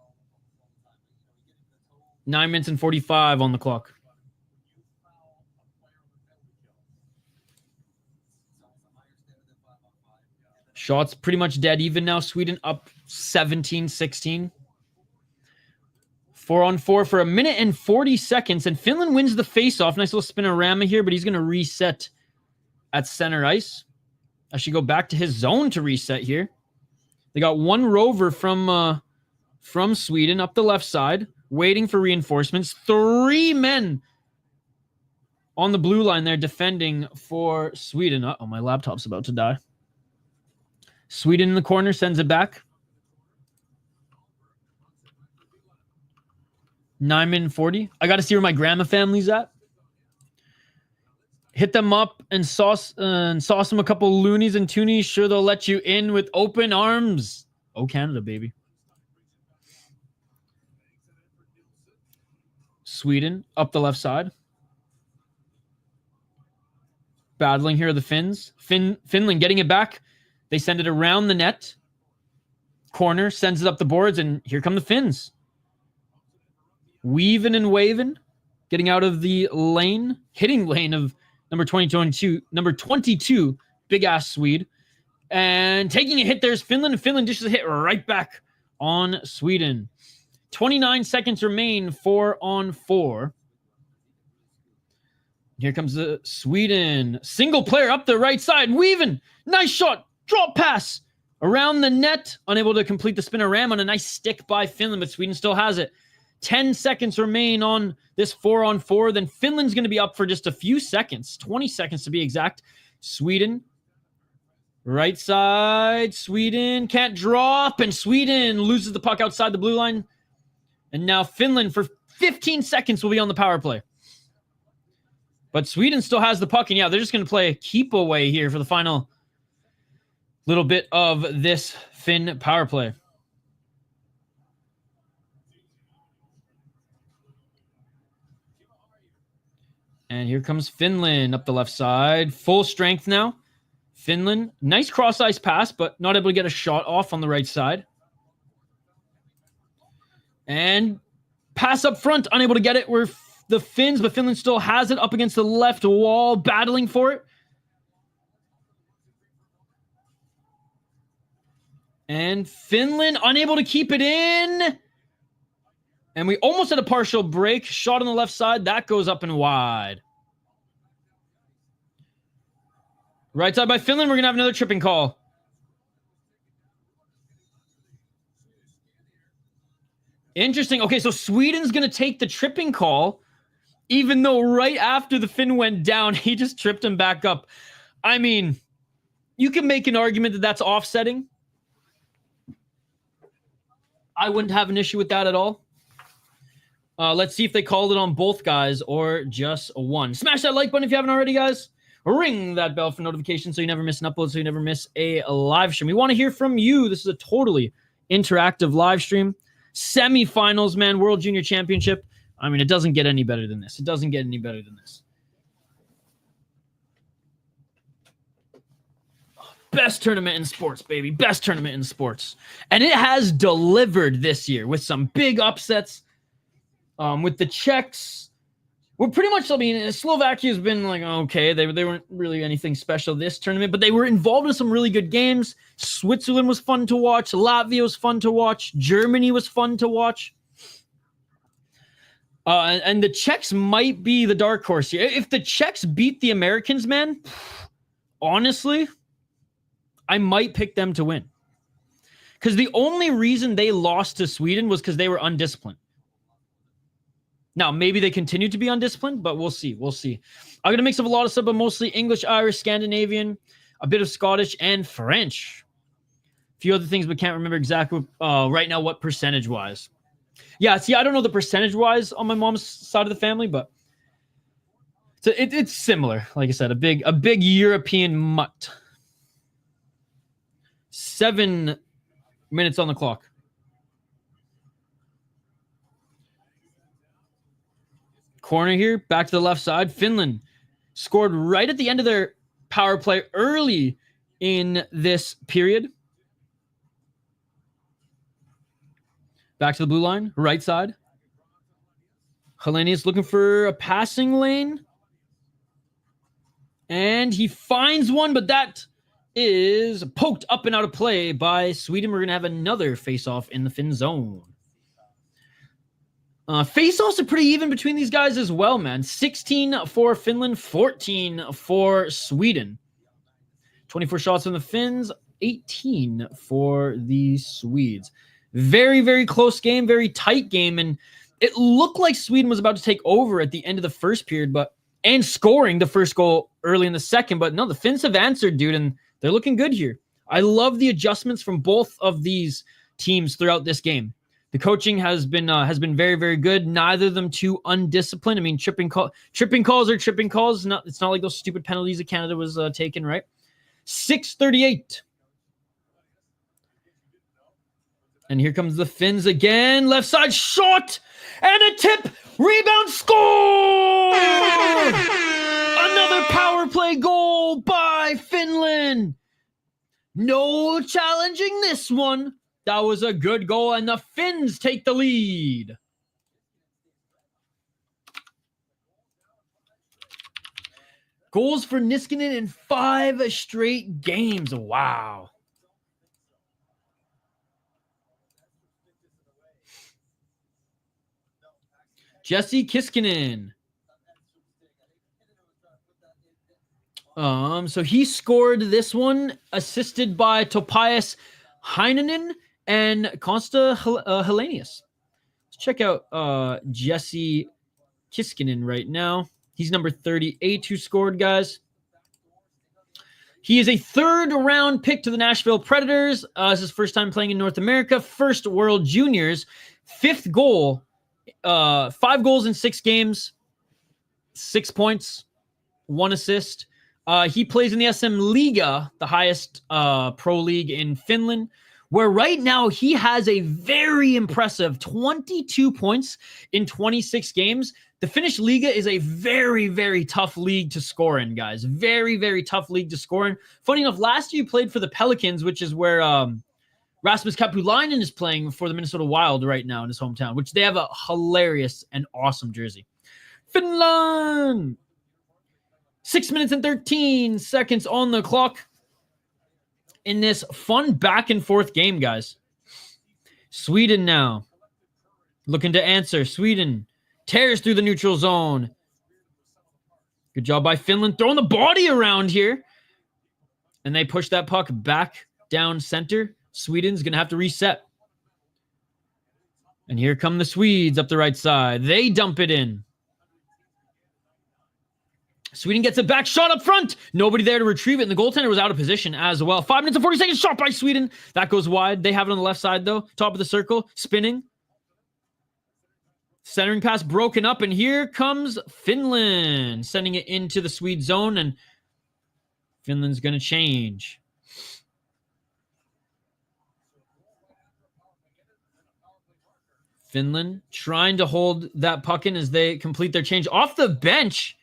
9 minutes and 45 on the clock. Shots pretty much dead even now. Sweden up 17-16. 4-on-4 for 1 minute and 40 seconds. And Finland wins the face-off. Nice little spinorama here, but he's going to reset at center ice. I should go back to his zone to reset here. They got one rover from Sweden up the left side, waiting for reinforcements. 3 men on the blue line there defending for Sweden. Uh-oh, my laptop's about to die. Sweden in the corner sends it back. 9 minutes 40. I got to see where my grandma family's at. Hit them up and sauce them a couple loonies and toonies. Sure, they'll let you in with open arms. Oh, Canada, baby. Sweden up the left side. Battling here are the Finns. Finland getting it back. They send it around the net. Corner sends it up the boards, and here come the Finns. Weaving and waving. Getting out of the lane. Hitting lane of number 22, big-ass Swede. And taking a hit, there's Finland. Finland dishes a hit right back on Sweden. 29 seconds remain, 4-on-4. Here comes the Sweden. Single player up the right side. Weaving. Nice shot. Drop pass. Around the net. Unable to complete the spinorama on a nice stick by Finland, but Sweden still has it. 10 seconds remain on this 4-on-4. Then Finland's going to be up for just a few seconds. 20 seconds to be exact. Sweden. Right side. Sweden can't drop. And Sweden loses the puck outside the blue line. And now Finland for 15 seconds will be on the power play. But Sweden still has the puck. And yeah, they're just going to play keep away here for the final little bit of this Finn power play. And here comes Finland up the left side. Full strength now. Finland, nice cross-ice pass, but not able to get a shot off on the right side. And pass up front, unable to get it. We're the Finns, but Finland still has it up against the left wall, battling for it. And Finland unable to keep it in. And we almost had a partial break. Shot on the left side. That goes up and wide. Right side by Finland. We're going to have another tripping call. Interesting. Okay, so Sweden's going to take the tripping call, even though right after the Finn went down, he just tripped him back up. I mean, you can make an argument that that's offsetting. I wouldn't have an issue with that at all. Let's see if they called it on both guys or just one. Smash that like button if you haven't already, guys. Ring that bell for notifications so you never miss an upload, so you never miss a live stream. We want to hear from you. This is a totally interactive live stream. Semifinals, man. World Junior Championship. I mean, it doesn't get any better than this. It doesn't get any better than this. Best tournament in sports, baby. Best tournament in sports. And it has delivered this year with some big upsets. With the Czechs, we're pretty much, I mean, Slovakia has been like, okay, they weren't really anything special this tournament, but they were involved in some really good games. Switzerland was fun to watch. Latvia was fun to watch. Germany was fun to watch. And the Czechs might be the dark horse here. If the Czechs beat the Americans, man, honestly, I might pick them to win. Because the only reason they lost to Sweden was because they were undisciplined. Now, maybe they continue to be undisciplined, but we'll see. We'll see. I'm going to mix up a lot of stuff, but mostly English, Irish, Scandinavian, a bit of Scottish, and French. A few other things, but can't remember exactly right now what percentage-wise. Yeah, see, I don't know the percentage-wise on my mom's side of the family, but it's similar. Like I said, a big European mutt. 7 minutes on the clock. Corner here, back to the left side. Finland scored right at the end of their power play early in this period. Back to the blue line, right side. Helenius looking for a passing lane. And he finds one, but that is poked up and out of play by Sweden. We're going to have another face-off in the Finn zone. Face-offs are pretty even between these guys as well, man. 16 for Finland, 14 for Sweden. 24 shots from the Finns, 18 for the Swedes. Very, very close game, very tight game, and it looked like Sweden was about to take over at the end of the first period, and scoring the first goal early in the second, but no, the Finns have answered, dude, and they're looking good here. I love the adjustments from both of these teams throughout this game. The coaching has been very, very good. Neither of them too undisciplined. I mean, tripping calls are tripping calls. It's not like those stupid penalties that Canada was taking, right? 6:38. And here comes the Finns again. Left side shot and a tip. Rebound score! Another power play goal by Finland. No challenging this one. That was a good goal, and the Finns take the lead. Goals for Niskanen in 5 straight games. Wow. Jesse Kiskinen. So he scored this one, assisted by Topias Heinonen and Konsta Helenius. Let's check out Jesse Kiskinen right now. He's number 38 who scored, guys. He is a third-round pick to the Nashville Predators. This is his first time playing in North America. First World Juniors. 5th goal. 5 goals in 6 games. 6 points. 1 assist. He plays in the SM Liiga, the highest pro league in Finland, where right now he has a very impressive 22 points in 26 games. The Finnish Liiga is a very, very tough league to score in, guys. Very, very tough league to score in. Funny enough, last year you played for the Pelicans, which is where Rasmus Kapulainen is playing for the Minnesota Wild right now in his hometown, which they have a hilarious and awesome jersey. Finland! 6 minutes and 13 seconds on the clock in this fun back and forth game, guys. Sweden now looking to answer. Sweden tears through the neutral zone. Good job by Finland throwing the body around here. And they push that puck back down center. Sweden's going to have to reset. And here come the Swedes up the right side. They dump it in. Sweden gets it back, shot up front. Nobody there to retrieve it, and the goaltender was out of position as well. 5 minutes and 40 seconds, shot by Sweden. That goes wide. They have it on the left side, though. Top of the circle, spinning. Centering pass broken up, and here comes Finland, sending it into the Swede zone, and Finland's going to change. Finland trying to hold that puck in as they complete their change. Off the bench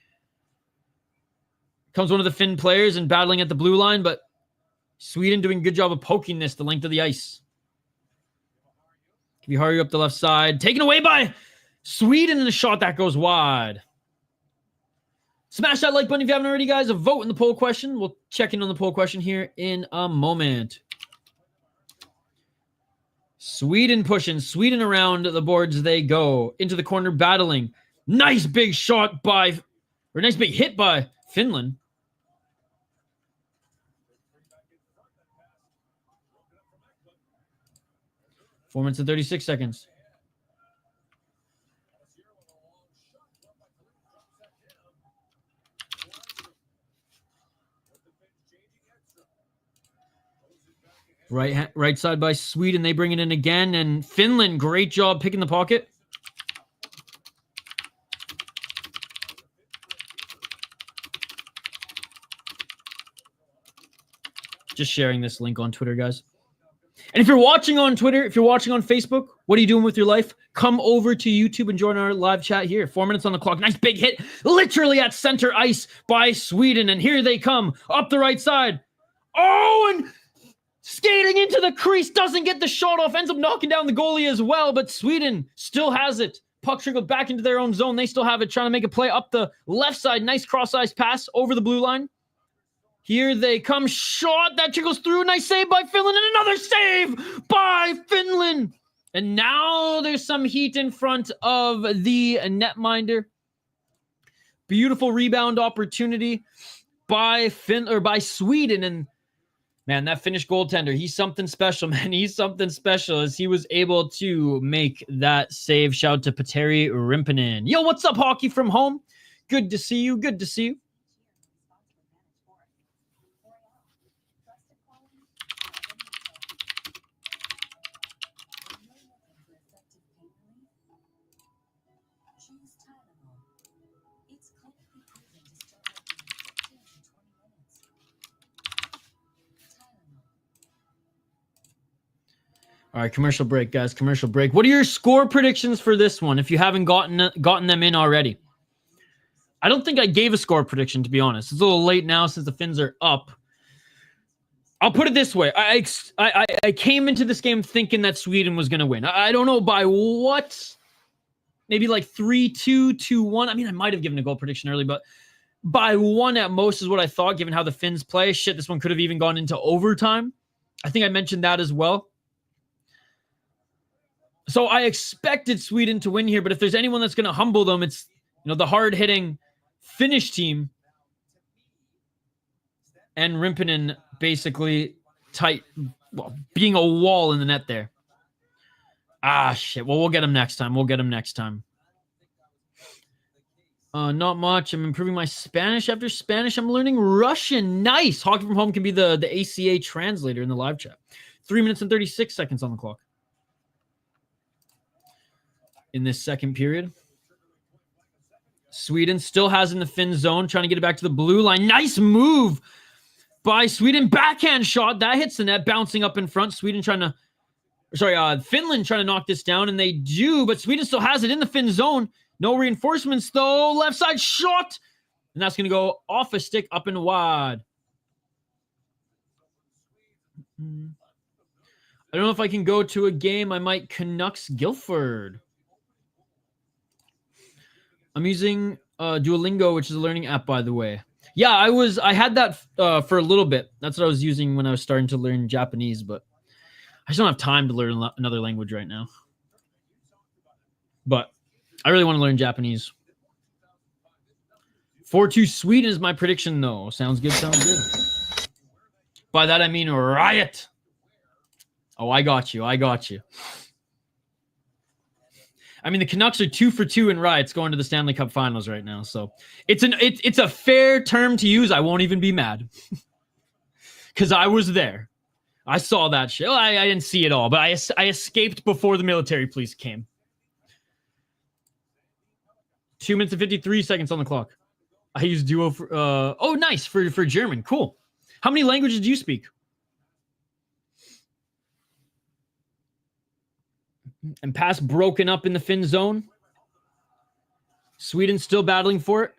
comes one of the Finn players and battling at the blue line, but Sweden doing a good job of poking this the length of the ice. Can you hurry up the left side? Taken away by Sweden, and a shot that goes wide. Smash that like button if you haven't already, guys. A vote in the poll question. We'll check in on the poll question here in a moment. Sweden pushing. Sweden around the boards they go. Into the corner battling. Nice big shot by, or nice big hit by Finland. 4 minutes and 36 seconds. Right side by Sweden. They bring it in again. And Finland, great job picking the pocket. Just sharing this link on Twitter, guys. And if you're watching on Twitter, if you're watching on Facebook, what are you doing with your life? Come over to YouTube and join our live chat here. 4 minutes on the clock. Nice big hit, literally at center ice by Sweden. And here they come up the right side. Oh, and skating into the crease, doesn't get the shot off, ends up knocking down the goalie as well. But Sweden still has it. Puck trickled back into their own zone. They still have it, trying to make a play up the left side. Nice cross-ice pass over the blue line. Here they come. Shot that trickles through. Nice save by Finland. And another save by Finland. And now there's some heat in front of the netminder. Beautiful rebound opportunity by Sweden. And man, that Finnish goaltender, he's something special, man. He's something special as he was able to make that save. Shout out to Petteri Rimpinen. Yo, what's up, hockey from home? Good to see you. Good to see you. All right, commercial break, guys. Commercial break. What are your score predictions for this one, if you haven't gotten them in already? I don't think I gave a score prediction, to be honest. It's a little late now since the Finns are up. I'll put it this way. I came into this game thinking that Sweden was going to win. I don't know by what. Maybe like 3-2, 2-1. I mean, I might have given a goal prediction early, but by one at most is what I thought, given how the Finns play. Shit, this one could have even gone into overtime. I think I mentioned that as well. So I expected Sweden to win here, but if there's anyone that's going to humble them, it's, you know, the hard-hitting Finnish team. And Rimpinen basically being a wall in the net there. Ah, shit. Well, we'll get him next time. Not much. I'm improving my Spanish. After Spanish, I'm learning Russian. Nice. Hockey from Home can be the ACA translator in the live chat. 3 minutes and 36 seconds on the clock. In this second period. Sweden still has in the Finn zone, trying to get it back to the blue line. Nice move by Sweden. Backhand shot. That hits the net, bouncing up in front. Finland trying to knock this down, and they do, but Sweden still has it in the Finn zone. No reinforcements, though. Left side shot. And that's going to go off a stick up and wide. I don't know if I can go to a game. I might Canucks Guildford. I'm using Duolingo, which is a learning app, by the way. Yeah, I had that for a little bit. That's what I was using when I was starting to learn Japanese, but I just don't have time to learn another language right now. But I really want to learn Japanese. 4-2 Sweden is my prediction, though. Sounds good, sounds good. By that, I mean riot. Oh, I got you. I mean, the Canucks are 2 for 2 in riots going to the Stanley Cup Finals right now. So it's a fair term to use. I won't even be mad. Because I was there. I saw that shit. Well, I didn't see it all, but I escaped before the military police came. 2 minutes and 53 seconds on the clock. I use Duo for... oh, nice. For German. Cool. How many languages do you speak? And pass broken up in the Finn zone. Sweden still battling for it.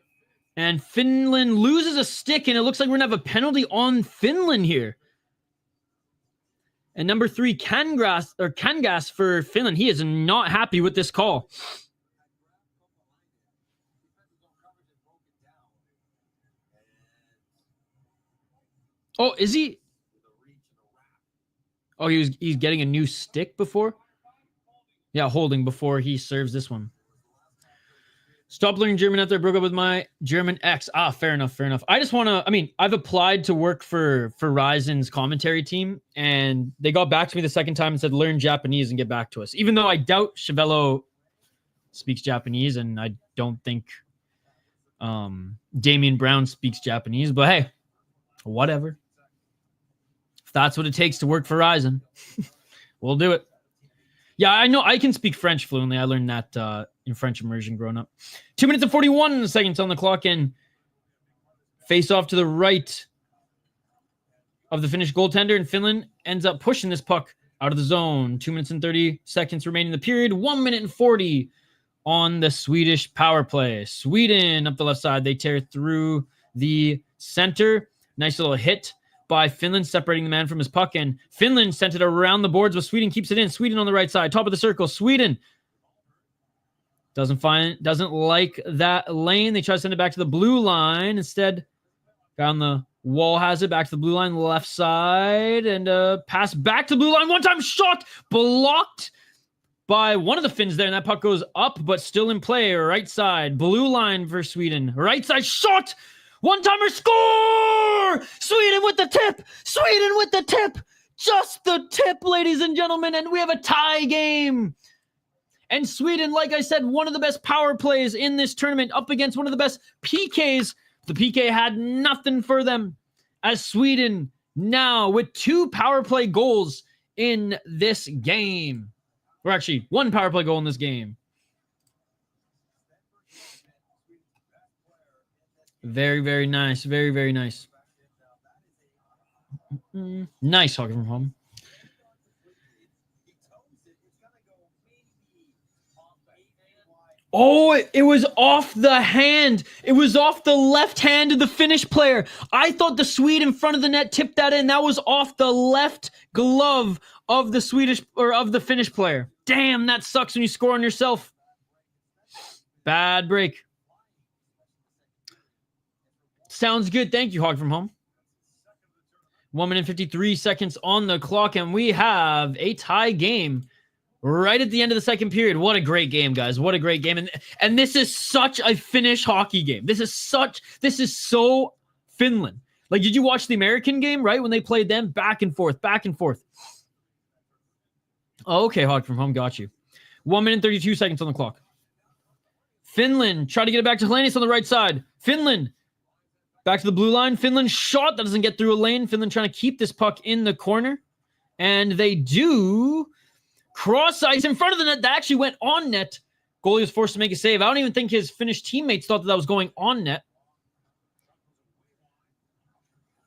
And Finland loses a stick, and it looks like we're going to have a penalty on Finland here. And number 3, Kangas for Finland. He is not happy with this call. Oh, is he? Oh, he's getting a new stick before? Yeah, holding before he serves this one. Stop learning German after I broke up with my German ex. Ah, fair enough. I just want to, I've applied to work for Ryzen's commentary team, and they got back to me the second time and said, learn Japanese and get back to us. Even though I doubt Chevello speaks Japanese, and I don't think Damian Brown speaks Japanese, but hey, whatever. If that's what it takes to work for Ryzen, we'll do it. Yeah, I know I can speak French fluently. I learned that in French immersion growing up. 2 minutes and 41 seconds on the clock, and face off to the right of the Finnish goaltender, and Finland ends up pushing this puck out of the zone. 2 minutes and 30 seconds remaining in the period. 1 minute and 40 on the Swedish power play. Sweden up the left side. They tear through the center. Nice little hit by Finland, separating the man from his puck, and Finland sent it around the boards, but Sweden keeps it in. Sweden on the right side, top of the circle. Sweden doesn't like that lane. They try to send it back to the blue line. Instead, guy on the wall has it back to the blue line, left side, and pass back to the blue line. One-time shot blocked by one of the Finns there, and that puck goes up, but still in play. Right side, blue line for Sweden. Right side shot. One-timer score! Sweden with the tip! Sweden with the tip! Just the tip, ladies and gentlemen, and we have a tie game. And Sweden, like I said, one of the best power plays in this tournament, up against one of the best PKs. The PK had nothing for them, as Sweden now with 2 power play goals in this game. Or actually, 1 power play goal in this game. Very, very nice. Very, very nice. Nice hockey from home. Oh, it was off the hand. It was off the left hand of the Finnish player. I thought the Swede in front of the net tipped that in. That was off the left glove of the Swedish or of the Finnish player. Damn, that sucks when you score on yourself. Bad break. Sounds good. Thank you, Hog from Home. 1 minute 53 seconds on the clock, and we have a tie game right at the end of the second period. What a great game, guys. What a great game. And this is such a Finnish hockey game. This is so Finland. Like, did you watch the American game, right? When they played them back and forth. Oh, okay, Hog from Home. Got you. 1 minute 32 seconds on the clock. Finland try to get it back to Hellenius on the right side. Finland back to the blue line. Finland shot. That doesn't get through a lane. Finland trying to keep this puck in the corner. And they do. Cross ice in front of the net. That actually went on net. Goalie was forced to make a save. I don't even think his Finnish teammates thought that was going on net.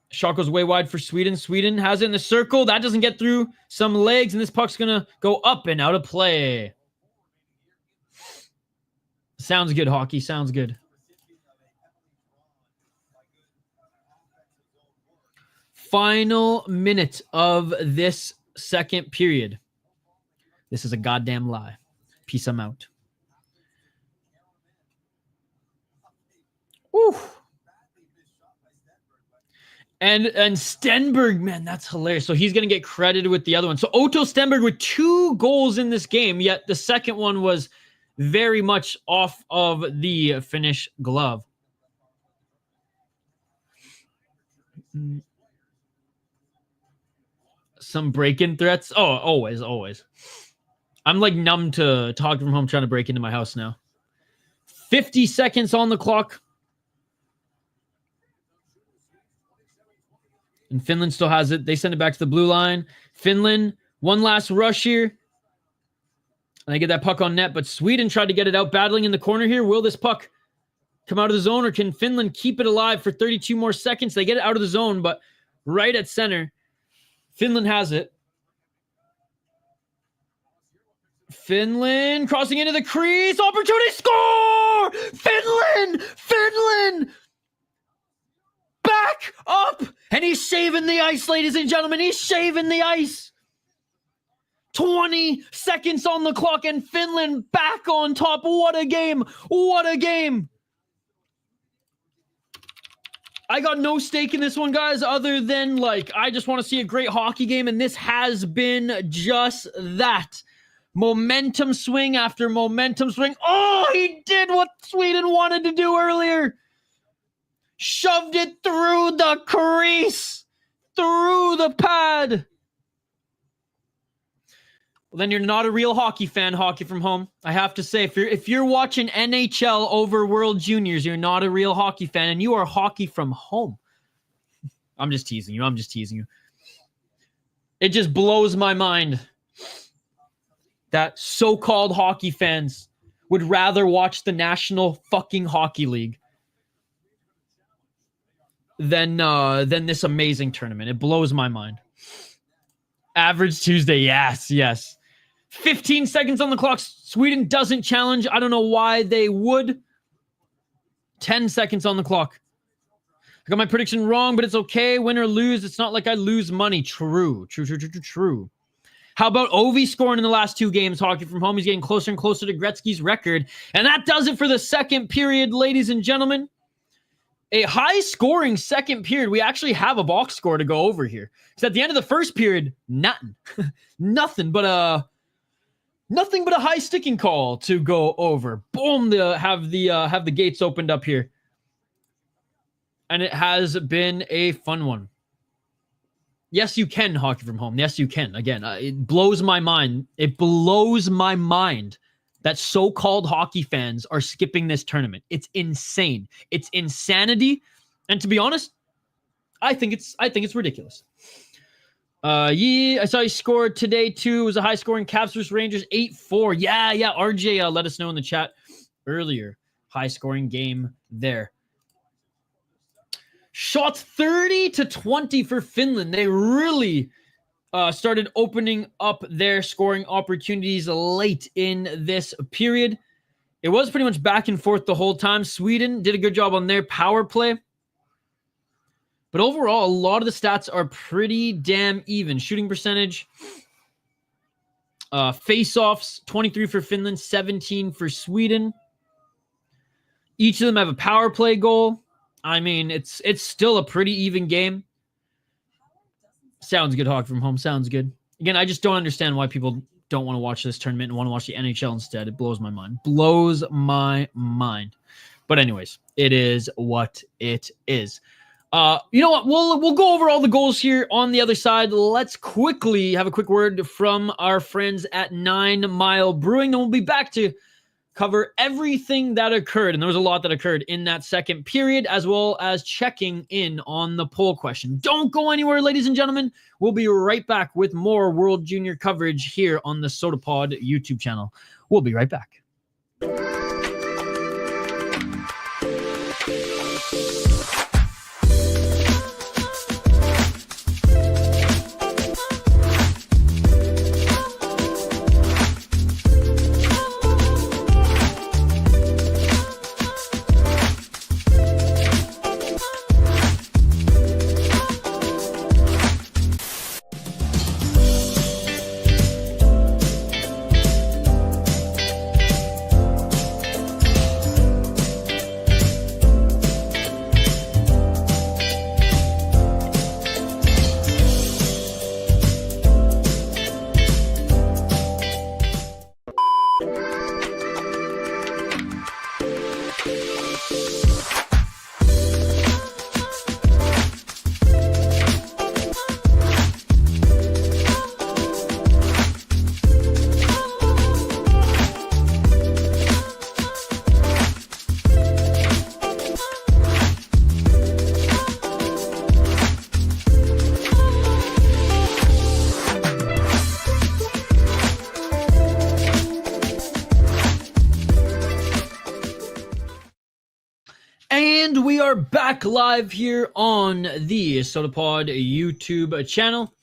Shot goes way wide for Sweden. Sweden has it in the circle. That doesn't get through some legs, and this puck's going to go up and out of play. Sounds good, hockey. Sounds good. Final minute of this second period. This is a goddamn lie. Peace, I'm out. Woo. And Stenberg, man, that's hilarious. So he's going to get credited with the other one. So Otto Stenberg with 2 goals in this game, yet the second one was very much off of the Finnish glove. Some break-in threats. Oh, always. I'm like numb to talking from home trying to break into my house now. 50 seconds on the clock. And Finland still has it. They send it back to the blue line. Finland, one last rush here. And they get that puck on net. But Sweden tried to get it out, battling in the corner here. Will this puck come out of the zone, or can Finland keep it alive for 32 more seconds? They get it out of the zone, but right at center. Finland has it. Finland crossing into the crease. Opportunity, score! Finland! Back up! And he's shaving the ice, ladies and gentlemen. He's shaving the ice. 20 seconds on the clock, and Finland back on top. What a game. What a game. I got no stake in this one, guys, other than, I just want to see a great hockey game, and this has been just that. Momentum swing after momentum swing. Oh, he did what Sweden wanted to do earlier. Shoved it through the crease, through the pad. Well, then you're not a real hockey fan, hockey from home. I have to say, if you're watching NHL over World Juniors, you're not a real hockey fan, and you are hockey from home. I'm just teasing you. It just blows my mind that so-called hockey fans would rather watch the National fucking Hockey League than this amazing tournament. It blows my mind. Average Tuesday, yes. 15 seconds on the clock. Sweden doesn't challenge. I don't know why they would. 10 seconds on the clock. I got my prediction wrong, but it's okay. Win or lose, it's not like I lose money. True. How about Ovi scoring in the last 2 games? Hockey from home. He's getting closer and closer to Gretzky's record. And that does it for the second period, ladies and gentlemen. A high-scoring second period. We actually have a box score to go over here. Because at the end of the first period, nothing. Nothing but a high sticking call to go over. Boom! Have the gates opened up here. And it has been a fun one. Yes, you can, hockey from home. Yes, you can. Again, it blows my mind. It blows my mind that so-called hockey fans are skipping this tournament. It's insane. It's insanity. And to be honest, I think it's ridiculous. I saw he scored today too. It was a high-scoring Caps vs Rangers 8-4. Yeah. RJ let us know in the chat earlier. High-scoring game there. Shot 30-20 for Finland. They really started opening up their scoring opportunities late in this period. It was pretty much back and forth the whole time. Sweden did a good job on their power play. But overall, a lot of the stats are pretty damn even. Shooting percentage, face-offs, 23 for Finland, 17 for Sweden. Each of them have a power play goal. I mean, it's still a pretty even game. Sounds good, hockey from home. Sounds good. Again, I just don't understand why people don't want to watch this tournament and want to watch the NHL instead. It blows my mind. Blows my mind. But anyways, it is what it is. You know what? We'll go over all the goals here on the other side. Let's quickly have a quick word from our friends at 9 Mile Brewing. Then we'll be back to cover everything that occurred, and there was a lot that occurred in that second period, as well as checking in on the poll question. Don't go anywhere, ladies and gentlemen. We'll be right back with more World Junior coverage here on the Sota Pod YouTube channel. We'll be right back. And we are back live here on the Sota Pod YouTube channel.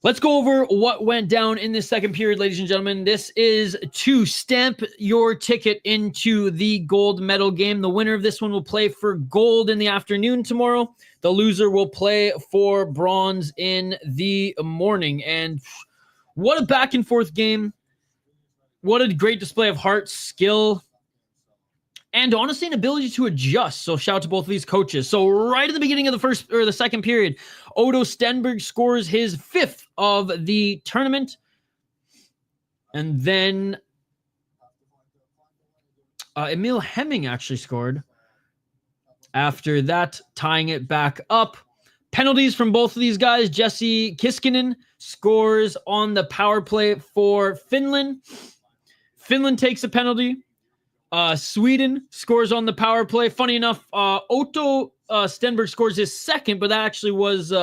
Let's go over what went down in this second period, ladies and gentlemen. This is to stamp your ticket into the gold medal game. The winner of this one will play for gold in the afternoon tomorrow. The loser will play for bronze in the morning. And what a back and forth game. What a great display of heart, skill, and honestly, an ability to adjust. So shout out to both of these coaches. So right at the beginning of the second period, Otto Stenberg scores his 5th of the tournament. And then Emil Hemming actually scored after that, tying it back up. Penalties from both of these guys. Jesse Kiskinen scores on the power play for Finland. Finland takes a penalty. Sweden scores on the power play. Funny enough, Otto Stenberg scores his 2nd, but that actually was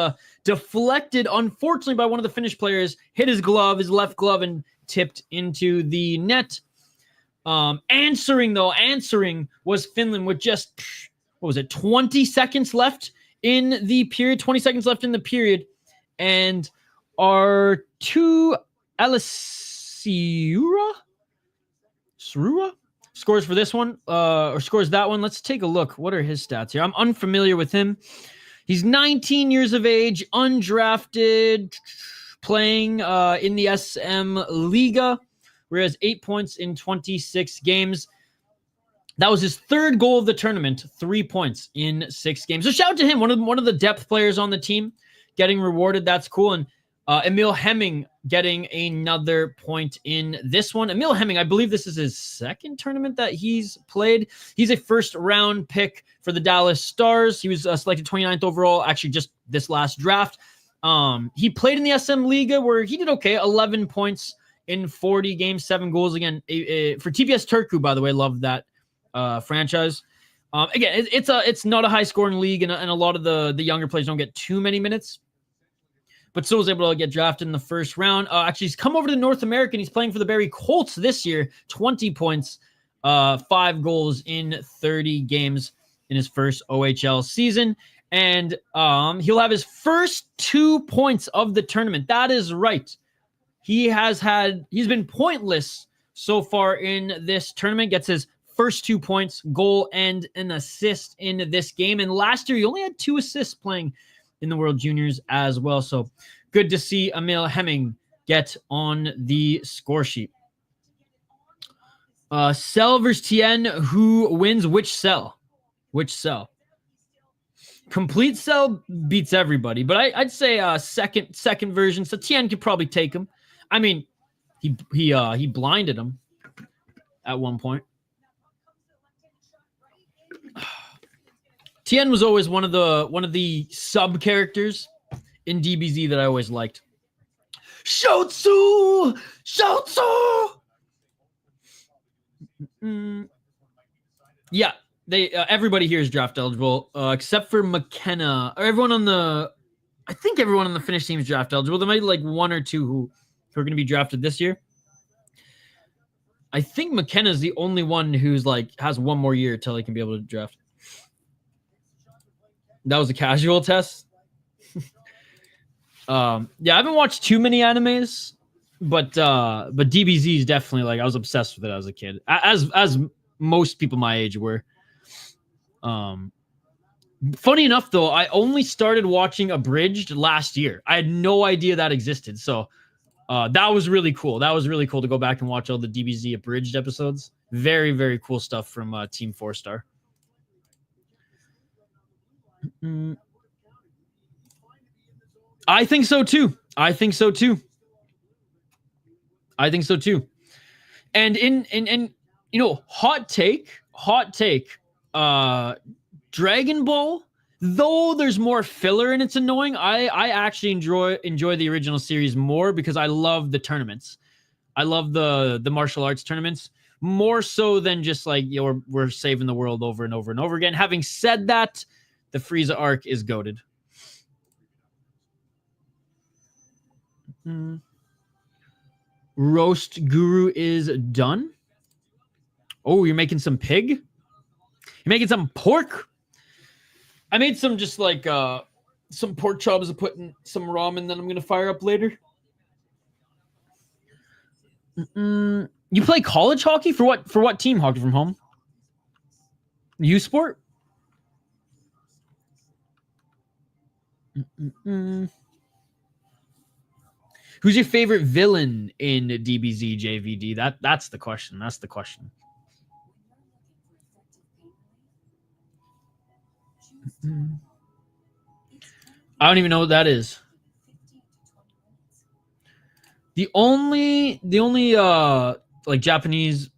deflected, unfortunately, by one of the Finnish players. Hit his glove, his left glove, and tipped into the net. Answering was Finland with just, 20 seconds left in the period. 20 seconds left in the period. And our two Alessura scores for this one, or scores that one. Let's take a look. What are his stats here? I'm unfamiliar with him. He's 19 years of age, undrafted, playing in the SM Liiga, where he has 8 points in 26 games. That was his 3rd goal of the tournament, 3 points in 6 games. So shout out to him, one of the depth players on the team, getting rewarded. That's cool. And Emil Hemming getting another point in this one. Emil Hemming, I believe this is his 2nd tournament that he's played. He's a first-round pick for the Dallas Stars. He was selected 29th overall, actually just this last draft. He played in the SM Liiga where he did okay, 11 points in 40 games, 7 goals. Again, for TPS Turku, by the way, love that franchise. Again, it's not a high-scoring league, and a lot of the younger players don't get too many minutes, but still was able to get drafted in the first round. Actually, he's come over to North America, and he's playing for the Barrie Colts this year. 20 points, 5 goals in 30 games in his first OHL season. And he'll have his first 2 points of the tournament. That is right. He's been pointless so far in this tournament. Gets his first 2 points, goal, and an assist in this game. And last year, he only had 2 assists playing in the World Juniors as well. So good to see Emil Hemming get on the score sheet. Cell versus Tien, who wins which cell? Which cell? Complete cell beats everybody, but I'd say second version. So Tien could probably take him. I mean, he blinded him at one point. Tien was always one of the sub characters in DBZ that I always liked. Shotsu! Yeah, they everybody here is draft eligible except for McKenna. Or I think everyone on the Finnish team is draft eligible. There might be like one or two who are going to be drafted this year. I think McKenna is the only one who's like has one more year till he can be able to draft. That was a casual test. Yeah, I haven't watched too many animes, but DBZ is definitely like I was obsessed with it as a kid, as most people my age were. Funny enough, though, I only started watching Abridged last year. I had no idea that existed, so that was really cool. That was really cool to go back and watch all the DBZ Abridged episodes. Very, very cool stuff from Team 4-Star. I think so too. And in you know, hot take. Dragon Ball, though there's more filler and it's annoying, I actually enjoy the original series more because I love the tournaments. I love the martial arts tournaments more so than just like, you know, we're saving the world over and over and over again. Having said that, the Frieza arc is goated. Roast Guru is done. Oh, you're making some pig? You're making some pork? I made some just like some pork chops to put in some ramen that I'm going to fire up later. You play college hockey? For what team? Hockey from home? U Sport? Who's your favorite villain in DBZ JVD? That's the question. That's the question. I don't even know what that is. The only like Japanese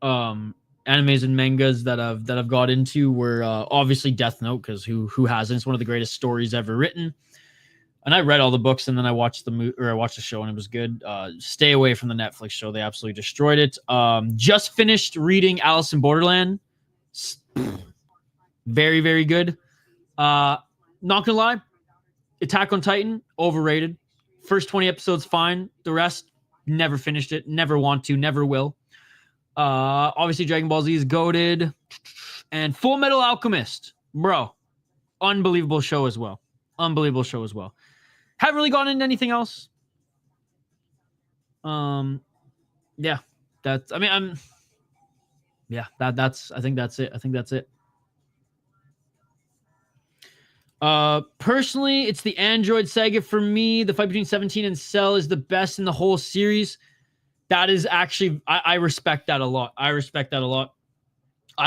animes and mangas that I've got into were obviously Death Note, because who hasn't? It's one of the greatest stories ever written. And I read all the books, and then I watched the show, and it was good. Stay away from the Netflix show; they absolutely destroyed it. Just finished reading Alice in Borderland. Very, very good. Not gonna lie, Attack on Titan overrated. First 20 episodes fine. The rest, never finished it. Never want to. Never will. Obviously, Dragon Ball Z is goated, and Full Metal Alchemist, bro, unbelievable show as well. Haven't really gotten into anything else. Yeah, that's. I mean, that's. I think that's it. Personally, it's the Android Saga for me. The fight between 17 and Cell is the best in the whole series. That is actually, I respect that a lot. I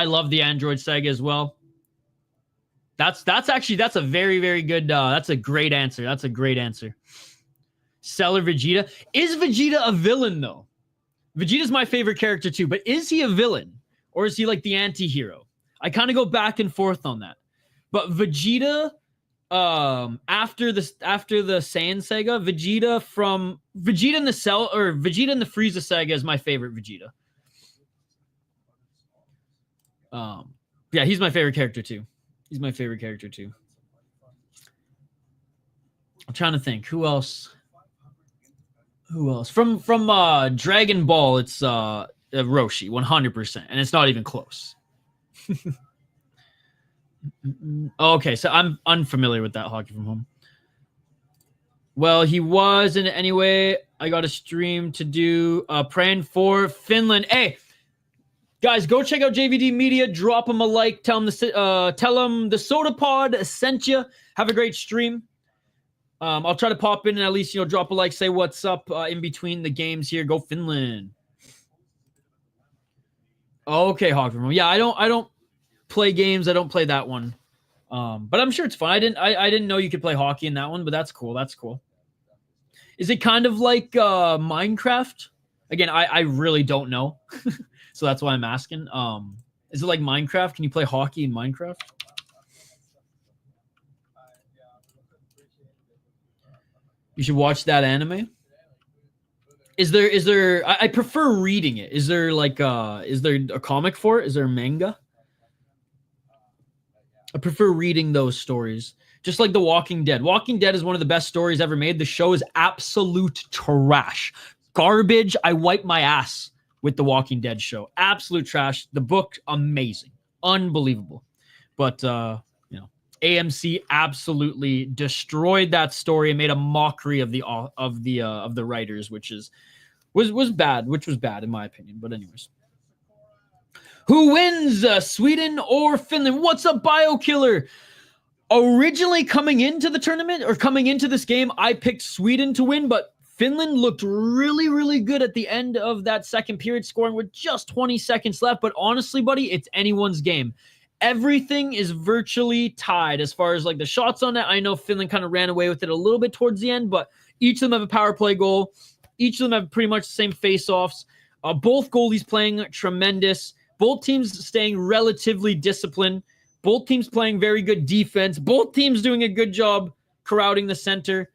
love the Android Saga as well. That's a very, very good, that's a great answer. Cell or Vegeta? Is Vegeta a villain, though? Vegeta's my favorite character, too, but is he a villain? Or is he like the anti-hero? I kind of go back and forth on that. But Vegeta, after the Saiyan saga, Vegeta in the Cell, or Vegeta in the Frieza saga is my favorite Vegeta. Yeah, he's my favorite character too. I'm trying to think who else. From Dragon Ball, it's Roshi 100%, and it's not even close. Okay, so I'm unfamiliar with that Hockey from Home. Well, he was in it anyway. I got a stream to do. Praying for Finland. Hey, guys, go check out JVD Media. Drop him a like. Tell him the Sota Pod sent you. Have a great stream. I'll try to pop in and at least drop a like, say what's up in between the games here. Go Finland. Okay, Hockey from Home. Yeah, I don't play games. I don't play that one. But I'm sure it's fun. I didn't know you could play hockey in that one, but that's cool. Is it kind of like Minecraft? Again, I really don't know. So that's why I'm asking. Is it like Minecraft? Can you play hockey in Minecraft? You should watch that anime. Is there I prefer reading it. Is there like is there a comic for it? Is there a manga? I prefer reading those stories. Just like The Walking Dead. Walking Dead is one of the best stories ever made. The show is absolute trash. Garbage. I wipe my ass with The Walking Dead show. Absolute trash. The book, amazing. Unbelievable. But AMC absolutely destroyed that story and made a mockery of the writers, which was bad, in my opinion. But anyways, who wins, Sweden or Finland? What's up, BioKiller? Originally coming into the tournament or coming into this game, I picked Sweden to win, but Finland looked really, really good at the end of that second period, scoring with just 20 seconds left. But honestly, buddy, it's anyone's game. Everything is virtually tied as far as like the shots on net. I know Finland kind of ran away with it a little bit towards the end, but each of them have a power play goal. Each of them have pretty much the same face-offs. Both goalies playing tremendous. Both teams staying relatively disciplined. Both teams playing very good defense. Both teams doing a good job crowding the center.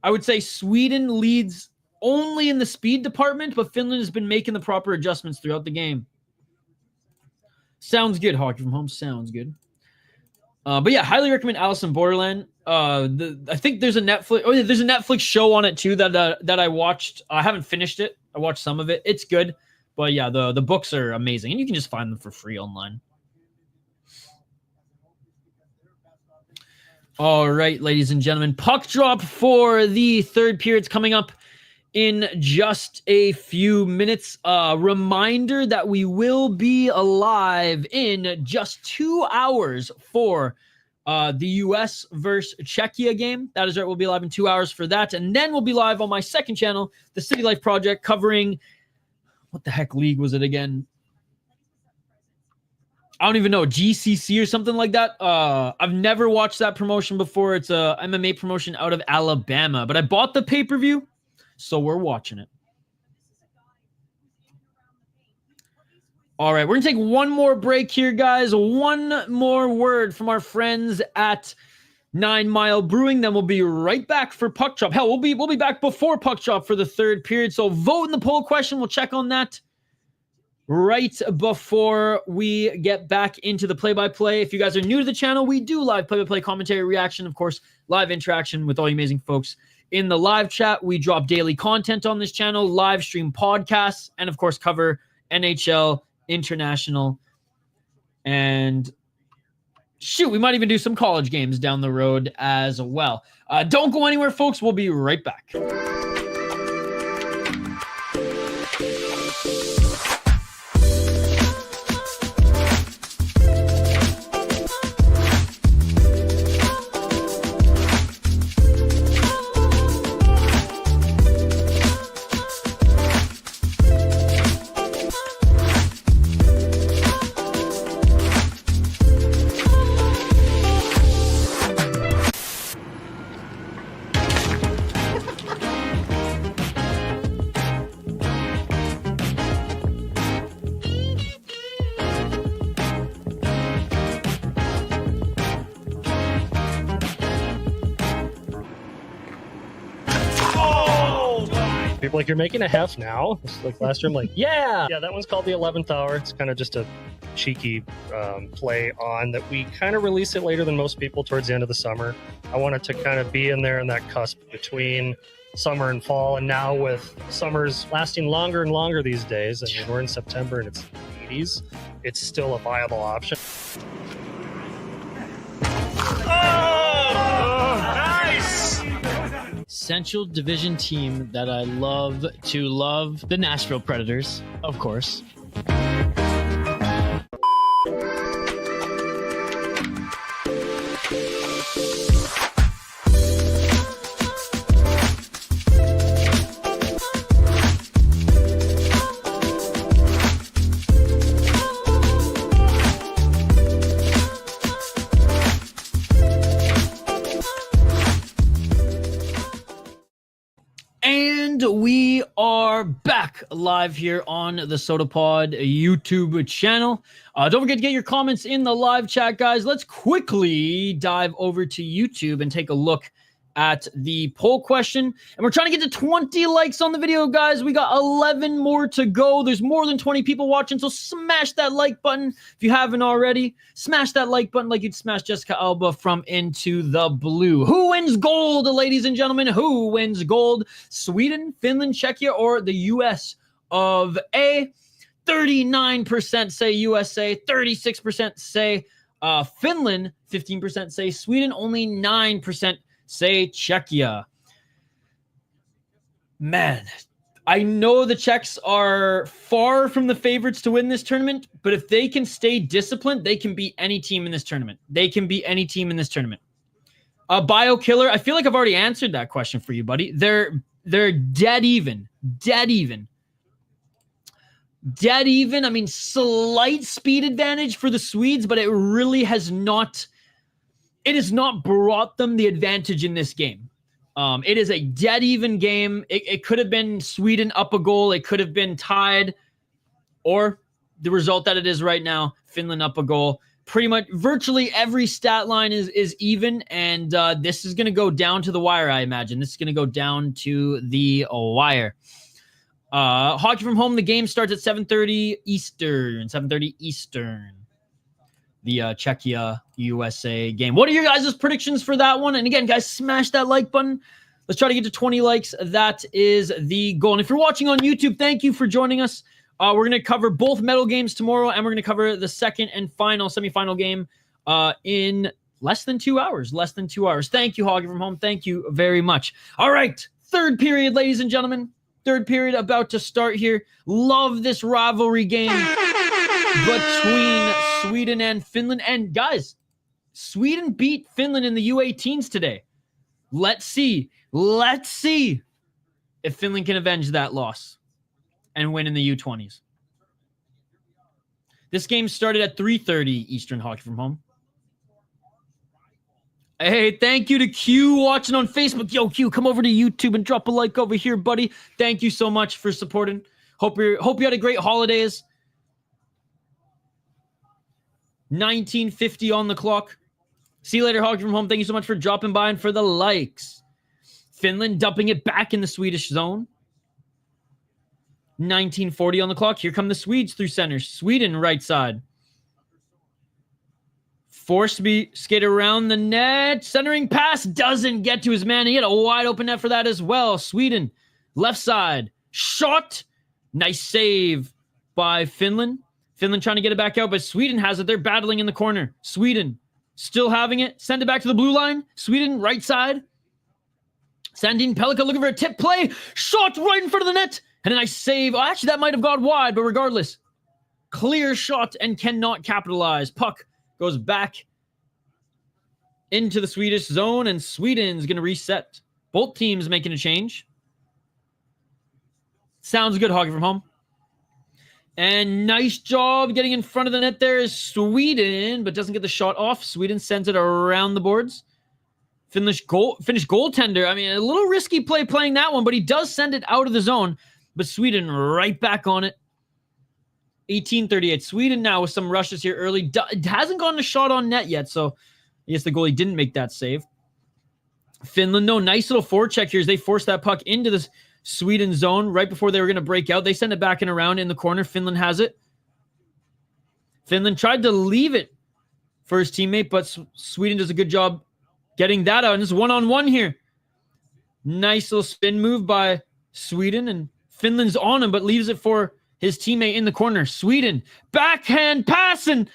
I would say Sweden leads only in the speed department, but Finland has been making the proper adjustments throughout the game. Sounds good, Hockey from Home. Sounds good. But yeah, highly recommend Alice in Borderland. I think there's a Netflix. Oh, yeah, there's a Netflix show on it too that I watched. I haven't finished it. I watched some of it. It's good, but yeah, the books are amazing, and you can just find them for free online. All right, ladies and gentlemen, puck drop for the third period's coming up in just a few minutes. Reminder that we will be alive in just 2 hours for the U.S. versus Czechia game. That is right. We'll be live in 2 hours for that. And then we'll be live on my second channel, the City Life Project, covering, what the heck league was it again? I don't even know, GCC or something like that. I've never watched that promotion before. It's a MMA promotion out of Alabama. But I bought the pay-per-view, so we're watching it. All right, we're going to take one more break here, guys. One more word from our friends at 9 Mile Brewing. Then we'll be right back for Puck Drop. Hell, we'll be back before Puck Drop for the third period. So vote in the poll question. We'll check on that right before we get back into the play-by-play. If you guys are new to the channel, we do live play-by-play commentary, reaction, of course, live interaction with all you amazing folks in the live chat. We drop daily content on this channel, live stream podcasts, and of course cover NHL, international, and shoot, we might even do some college games down the road as well. Don't go anywhere, folks. We'll be right back. People like, you're making a hef now? It's like last year, I'm like, yeah, that one's called the 11th hour. It's kind of just a cheeky play on that. We kind of release it later than most people towards the end of the summer. I wanted to kind of be in there in that cusp between summer and fall. And now with summers lasting longer and longer these days, I mean, we're in September and it's 80s, it's still a viable option. Central Division team that I love to love, the Nashville Predators, of course. We are back live here on the Sota Pod YouTube channel. Don't forget to get your comments in the live chat, guys. Let's quickly dive over to YouTube and take a look at the poll question. And we're trying to get to 20 likes on the video, guys. We got 11 more to go. There's more than 20 people watching, so smash that like button if you haven't already. Smash that like button like you'd smash Jessica Alba from Into the Blue. Who wins gold, ladies and gentlemen? Who wins gold? Sweden, Finland, Czechia, or the US of A? 39% say USA, 36% say Finland, 15% say Sweden, only 9% say Czechia. Man, I know the Czechs are far from the favorites to win this tournament, but if they can stay disciplined, they can beat any team in this tournament. Bio Killer, I feel like I've already answered that question for you, buddy. They're dead even. I mean, slight speed advantage for the Swedes, but it really has not brought them the advantage in this game. It is a dead even game. It could have been Sweden up a goal. It could have been tied, or the result that it is right now, Finland up a goal. Pretty much virtually every stat line is even, and this is going to go down to the wire, I imagine. This is going to go down to the wire. Hockey from home, the game starts at 7:30 Eastern. The Czechia USA game. What are your guys' predictions for that one? And again, guys, smash that like button. Let's try to get to 20 likes. That is the goal. And if you're watching on YouTube, thank you for joining us. We're going to cover both medal games tomorrow, and we're going to cover the second and final semifinal game in less than 2 hours. Thank you, Hockey from home. Thank you very much. All right, third period, ladies and gentlemen. Third period about to start here. Love this rivalry game between Sweden and Finland. And guys, Sweden beat Finland in the U18s today. Let's see if Finland can avenge that loss and win in the U20s. This game started at 3:30 Eastern. Hockey from home. Hey, thank you to Q watching on Facebook. Yo, Q, come over to YouTube and drop a like over here, buddy. Thank you so much for supporting. Hope you had a great holidays. 19:50 on the clock. See you later, Hockey from home. Thank you so much for dropping by and for the likes. Finland dumping it back in the Swedish zone. 19:40 on the clock. Here come the Swedes through center. Sweden right side. Forced to be skate around the net. Centering pass doesn't get to his man. He had a wide open net for that as well. Sweden, left side. Shot. Nice save by Finland. Finland trying to get it back out, but Sweden has it. They're battling in the corner. Sweden still having it. Send it back to the blue line. Sweden, right side. Sandin Pellikka looking for a tip play. Shot right in front of the net. And a nice save. Oh, actually, that might have gone wide, but regardless. Clear shot and cannot capitalize. Puck goes back into the Swedish zone, and Sweden's going to reset. Both teams making a change. Sounds good, Hockey from home. And nice job getting in front of the net there is Sweden, but doesn't get the shot off. Sweden sends it around the boards. Finnish goaltender. I mean, a little risky play playing that one, but he does send it out of the zone. But Sweden right back on it. 18:38. Sweden now with some rushes here early. It hasn't gotten a shot on net yet, so I guess the goalie didn't make that save. Finland, no, nice little forecheck here as they force that puck into the Sweden zone right before they were going to break out. They send it back and around in the corner. Finland has it. Finland tried to leave it for his teammate, but Sweden does a good job getting that out. And it's one-on-one here. Nice little spin move by Sweden, and Finland's on him, but leaves it for his teammate in the corner. Sweden, backhand pass, and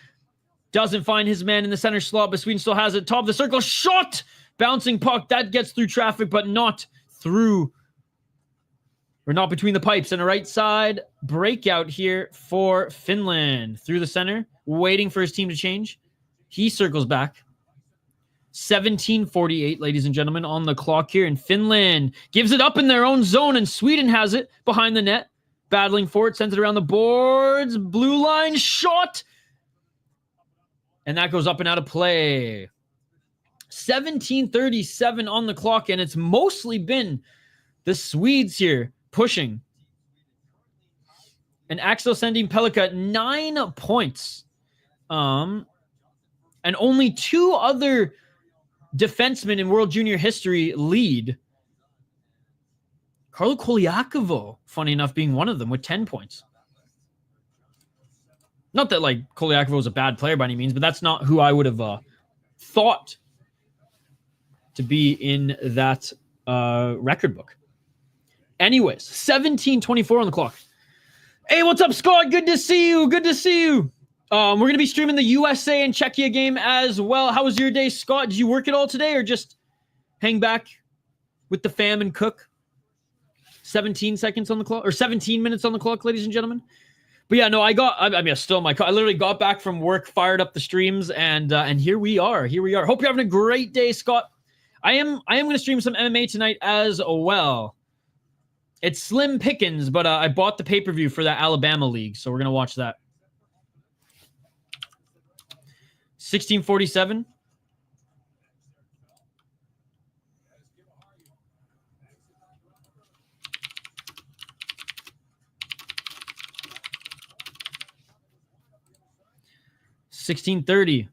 doesn't find his man in the center slot, but Sweden still has it. Top of the circle, shot! Bouncing puck, that gets through traffic, but not through, or not between the pipes. And a right side breakout here for Finland. Through the center, waiting for his team to change. He circles back. 17:48, ladies and gentlemen, on the clock here. And Finland gives it up in their own zone, and Sweden has it behind the net. Battling for it, sends it around the boards. Blue line shot. And that goes up and out of play. 17:37 on the clock, and it's mostly been the Swedes here pushing. And Axel sending Pellikka 9 points. And only 2 other defenseman in World Junior history lead. Carlo Koliakovo, funny enough, being one of them with 10 points. Not that, like, Koliakovo was a bad player by any means, but that's not who I would have thought to be in that record book. Anyways, 17:24 on the clock. Hey, what's up, Scott? Good to see you. Good to see you. We're going to be streaming the USA and Czechia game as well. How was your day, Scott? Did you work at all today or just hang back with the fam and cook? 17 seconds on the clock, or 17 minutes on the clock, ladies and gentlemen. But yeah, no, I'm still in my car. I literally got back from work, fired up the streams, and here we are. Here we are. Hope you're having a great day, Scott. I am going to stream some MMA tonight as well. It's slim pickings, but I bought the pay-per-view for that Alabama league, so we're going to watch that. 16:47. $16.30.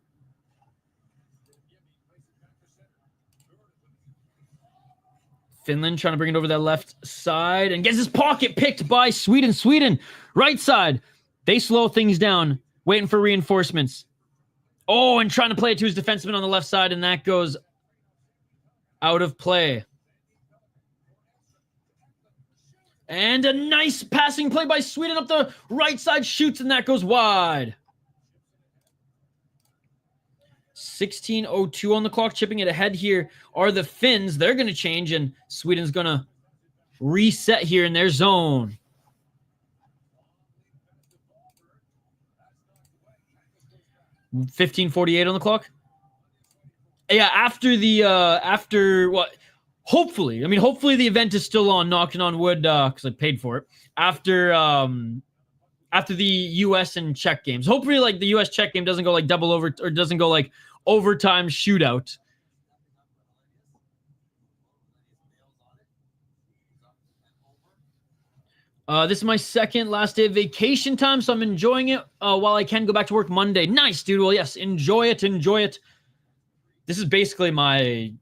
Finland trying to bring it over that left side and gets his pocket picked by Sweden. Sweden, right side. They slow things down, waiting for reinforcements. Oh, and trying to play it to his defenseman on the left side, and that goes out of play. And a nice passing play by Sweden up the right side, shoots, and that goes wide. 16:02 on the clock, chipping it ahead here are the Finns. They're going to change, and Sweden's going to reset here in their zone. $15:48 on the clock. Yeah, hopefully the event is still on, knocking on wood, because I paid for it. After the US and Czech games. Hopefully, like, the US Czech game doesn't go like double over, or doesn't go like overtime shootout. This is my second last day of vacation time, so I'm enjoying it while I can go back to work Monday. Nice, dude. Well, yes, enjoy it. Enjoy it. This is basically I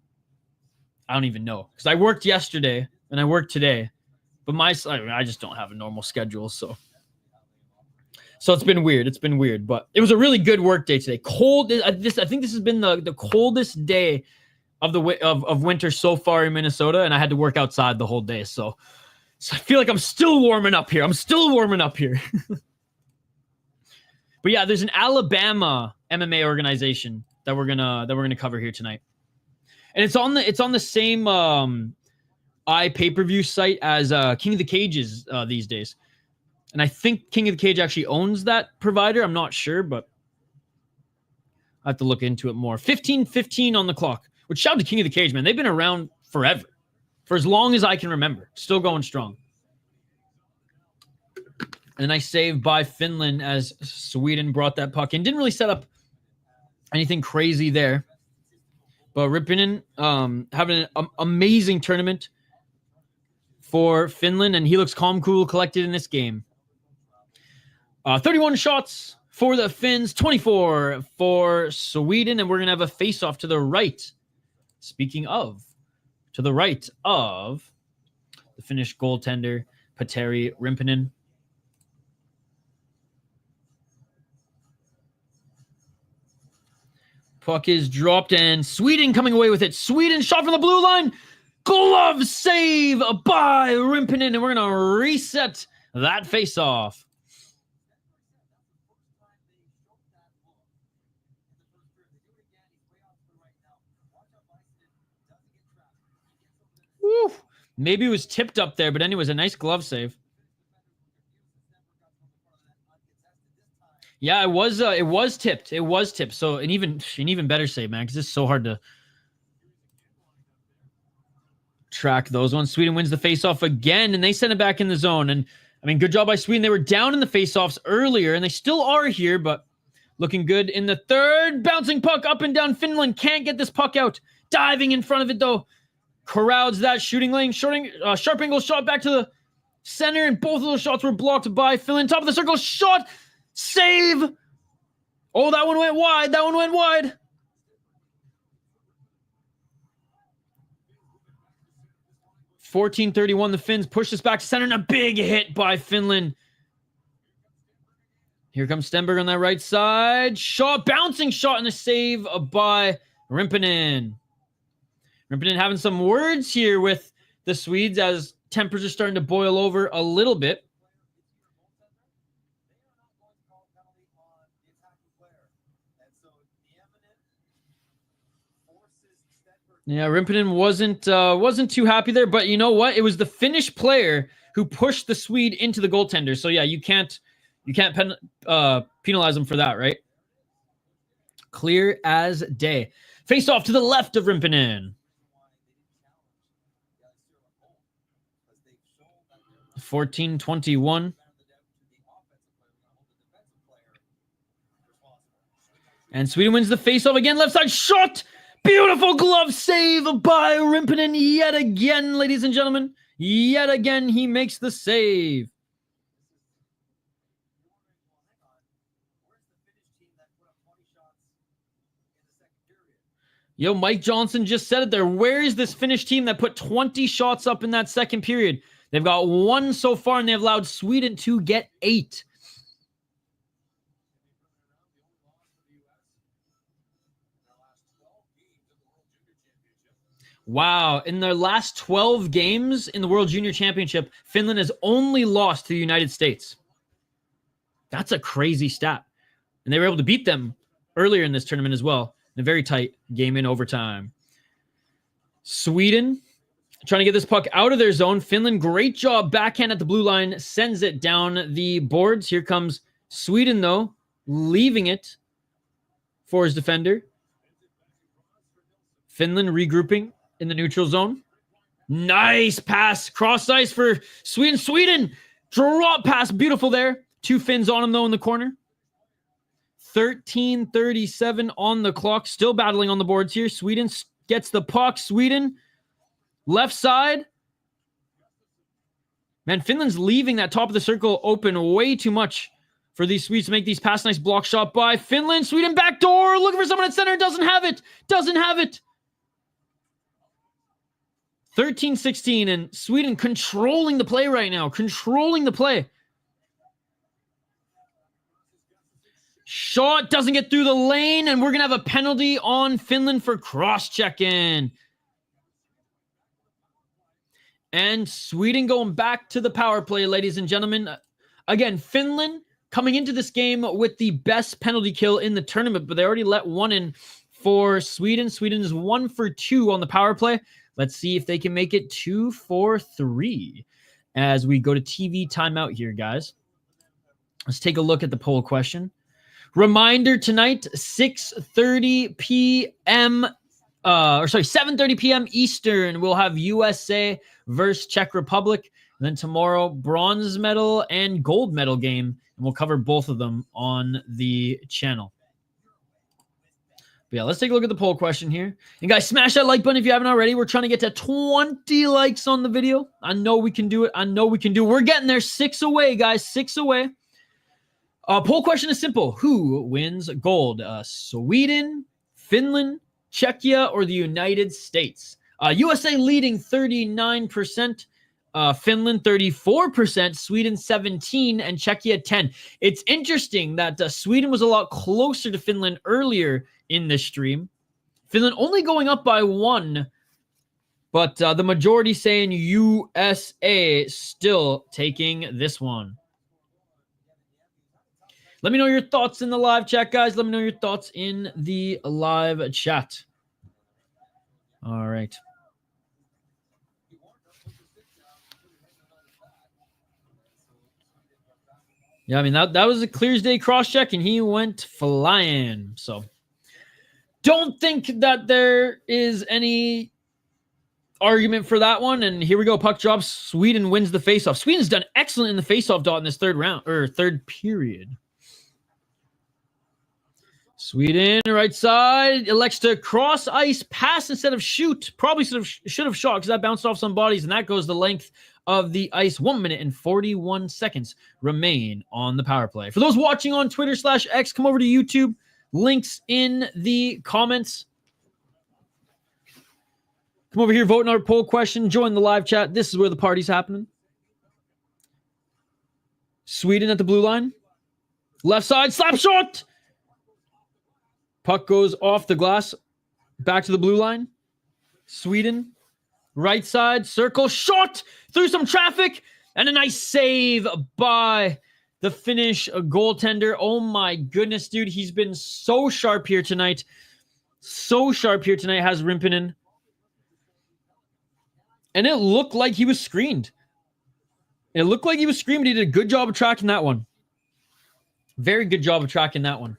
don't even know, because I worked yesterday and I worked today, but I just don't have a normal schedule, so it's been weird. It's been weird, but it was a really good work day today. Cold. I think this has been the coldest day of winter so far in Minnesota, and I had to work outside the whole day. So I feel like I'm still warming up here. But yeah, there's an Alabama MMA organization that we're gonna cover here tonight, and it's on the same pay-per-view site as King of the Cages these days. And I think King of the Cage actually owns that provider. I'm not sure, but I have to look into it more. 15:15 on the clock. Which, shout out to King of the Cage, man. They've been around forever. For as long as I can remember. Still going strong. And a nice save by Finland as Sweden brought that puck in. Didn't really set up anything crazy there. But Rippinen having an amazing tournament for Finland. And he looks calm, cool, collected in this game. 31 shots for the Finns, 24 for Sweden, and we're going to have a face-off to the right. Speaking of, to the right of the Finnish goaltender, Petteri Rimpinen. Puck is dropped, and Sweden coming away with it. Sweden shot from the blue line. Glove save by Rimpinen, and we're going to reset that face-off. Woo. Maybe it was tipped up there, but anyways, a nice glove save. Yeah, it was tipped. It was tipped. So an even better save, man, because it's so hard to track those ones. Sweden wins the faceoff again, and they send it back in the zone. And I mean, good job by Sweden. They were down in the faceoffs earlier, and they still are here, but looking good in the third. Bouncing puck up and down. Finland can't get this puck out. Diving in front of it, though. Crowds that shooting lane. Sharp angle shot back to the center, and both of those shots were blocked by Finland. Top of the circle shot. Save. Oh, that one went wide. That one went wide. 14-31, the Finns push this back to center, and a big hit by Finland. Here comes Stenberg on that right side. Shot, bouncing shot, and a save by Rimpinen. Rimpinen having some words here with the Swedes as tempers are starting to boil over a little bit. Yeah, Rimpinen wasn't too happy there, but you know what? It was the Finnish player who pushed the Swede into the goaltender. So yeah, you can't penalize him for that, right? Clear as day. Face off to the left of Rimpinen. 14-21. And Sweden wins the face-off again. Left side shot. Beautiful glove save by Rimpinen yet again, ladies and gentlemen. Yet again, he makes the save. Yo, Mike Johnson just said it there. Where is this Finnish team that put 20 shots up in that second period? They've got 1 so far, and they've allowed Sweden to get 8. Wow. In their last 12 games in the World Junior Championship, Finland has only lost to the United States. That's a crazy stat. And they were able to beat them earlier in this tournament as well. In a very tight game in overtime. Sweden trying to get this puck out of their zone. Finland, great job. Backhand at the blue line. Sends it down the boards. Here comes Sweden, though. Leaving it for his defender. Finland regrouping in the neutral zone. Nice pass. Cross ice for Sweden. Sweden. Drop pass. Beautiful there. 2 Finns on him, though, in the corner. 13:37 on the clock. Still battling on the boards here. Sweden gets the puck. Sweden. Left side. Man, Finland's leaving that top of the circle open way too much for these Swedes to make these pass. Nice block shot by Finland. Sweden backdoor. Looking for someone at center. Doesn't have it. Doesn't have it. 13-16, and Sweden controlling the play right now. Controlling the play. Shot doesn't get through the lane, and we're going to have a penalty on Finland for cross-checking. And Sweden going back to the power play, ladies and gentlemen. Again, Finland coming into this game with the best penalty kill in the tournament, but they already let one in for Sweden. Sweden is 1 for 2 on the power play. Let's see if they can make it 2 for 3 as we go to TV timeout here, guys. Let's take a look at the poll question. Reminder tonight, 7:30 p.m. Eastern. We'll have USA versus Czech Republic. And then tomorrow, bronze medal and gold medal game. And we'll cover both of them on the channel. But yeah, let's take a look at the poll question here. And guys, smash that like button if you haven't already. We're trying to get to 20 likes on the video. I know we can do it. I know we can do it. We're getting there. 6 away, guys. 6 away. Poll question is simple. Who wins gold? Sweden, Finland, Czechia, or the United States? USA leading 39%. Finland 34%, Sweden 17%, and Czechia 10%. It's interesting that Sweden was a lot closer to Finland earlier in this stream. Finland only going up by 1, but the majority saying USA still taking this one. Let me know your thoughts in the live chat, guys. Let me know your thoughts in the live chat. All right. Yeah, I mean, that was a clear as day cross-check, and he went flying. So, don't think that there is any argument for that one. And here we go. Puck drops. Sweden wins the faceoff. Sweden's done excellent in the faceoff dot in this third period. Sweden, right side, elects to cross ice pass instead of shoot. Probably should have shot because that bounced off some bodies, and that goes the length of the ice. 1 minute and 41 seconds remain on the power play. For those watching on Twitter/X, come over to YouTube. Links in the comments. Come over here, vote in our poll question. Join the live chat. This is where the party's happening. Sweden at the blue line. Left side, slap shot. Puck goes off the glass. Back to the blue line. Sweden. Right side, circle, shot through some traffic. And a nice save by the Finnish goaltender. Oh my goodness, dude. He's been so sharp here tonight. So sharp here tonight has Rimpinen. And it looked like he was screened. It looked like he was screened. He did a good job of tracking that one. Very good job of tracking that one.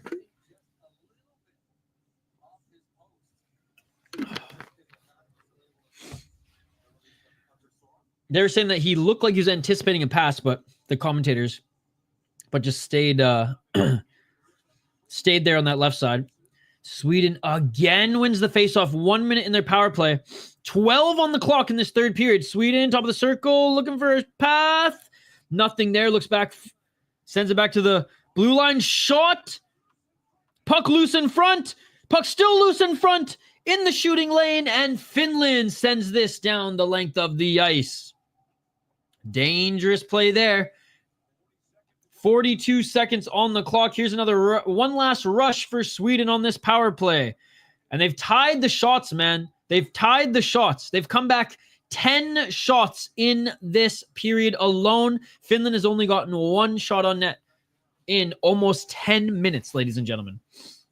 They were saying that he looked like he was anticipating a pass, but the commentators, just stayed stayed there on that left side. Sweden again wins the faceoff. 1 minute in their power play. 12 on the clock in this third period. Sweden, top of the circle, looking for a path. Nothing there. Looks back, sends it back to the blue line. Shot. Puck loose in front. Puck still loose in front in the shooting lane, and Finland sends this down the length of the ice. Dangerous play there. 42 seconds on the clock. Here's another one last rush for Sweden on this power play. And they've tied the shots, man. They've tied the shots. They've come back 10 shots in this period alone. Finland has only gotten one shot on net in almost 10 minutes, ladies and gentlemen.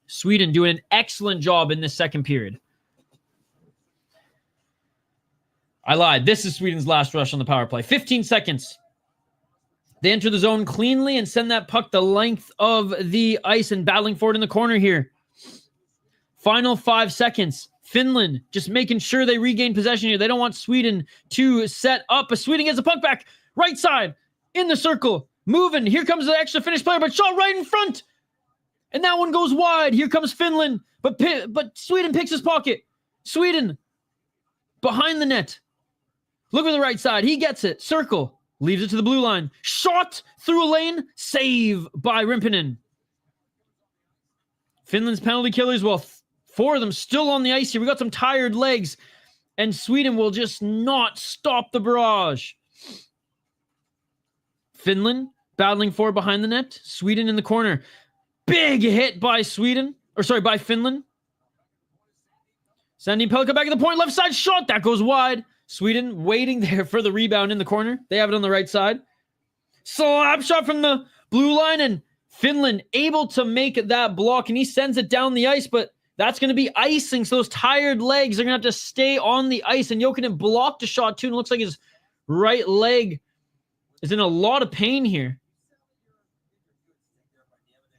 Sweden doing an excellent job in this second period. I lied. This is Sweden's last rush on the power play. 15 seconds. They enter the zone cleanly and send that puck the length of the ice and battling forward in the corner here. Final 5 seconds. Finland just making sure they regain possession here. They don't want Sweden to set up. But Sweden gets the puck back. Right side. In the circle. Moving. Here comes the extra Finnish player, but shot right in front. And that one goes wide. Here comes Finland. But Sweden picks his pocket. Sweden behind the net. Look at the right side. He gets it. Circle. Leaves it to the blue line. Shot through a lane. Save by Rimpinen. Finland's penalty killers. Well, 4 of them still on the ice here. We got some tired legs. And Sweden will just not stop the barrage. Finland battling for behind the net. Sweden in the corner. Big hit by by Finland. Sending Pelka back at the point. Left side shot. That goes wide. Sweden waiting there for the rebound in the corner. They have it on the right side. Slap shot from the blue line, and Finland able to make that block, and he sends it down the ice, but that's going to be icing, so those tired legs are going to have to stay on the ice, and Jokinen blocked a shot too, and it looks like his right leg is in a lot of pain here.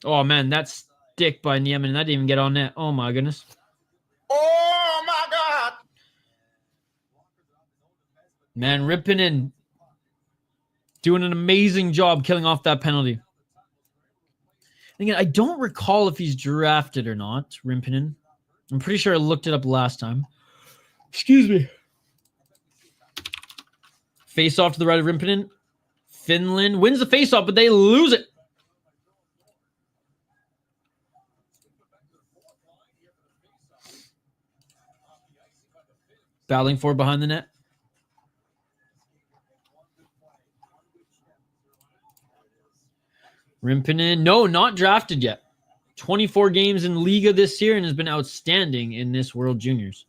Oh, man, that stick by Niemen. That didn't even get on net. Oh, my goodness. Oh, my God. Man, Rimpinen doing an amazing job killing off that penalty. Again, I don't recall if he's drafted or not, Rimpinen. I'm pretty sure I looked it up last time. Excuse me. Face off to the right of Rimpinen. Finland wins the face off, but they lose it. Battling for behind the net. Rimpinen, no, not drafted yet. 24 games in Liiga this year and has been outstanding in this World Juniors.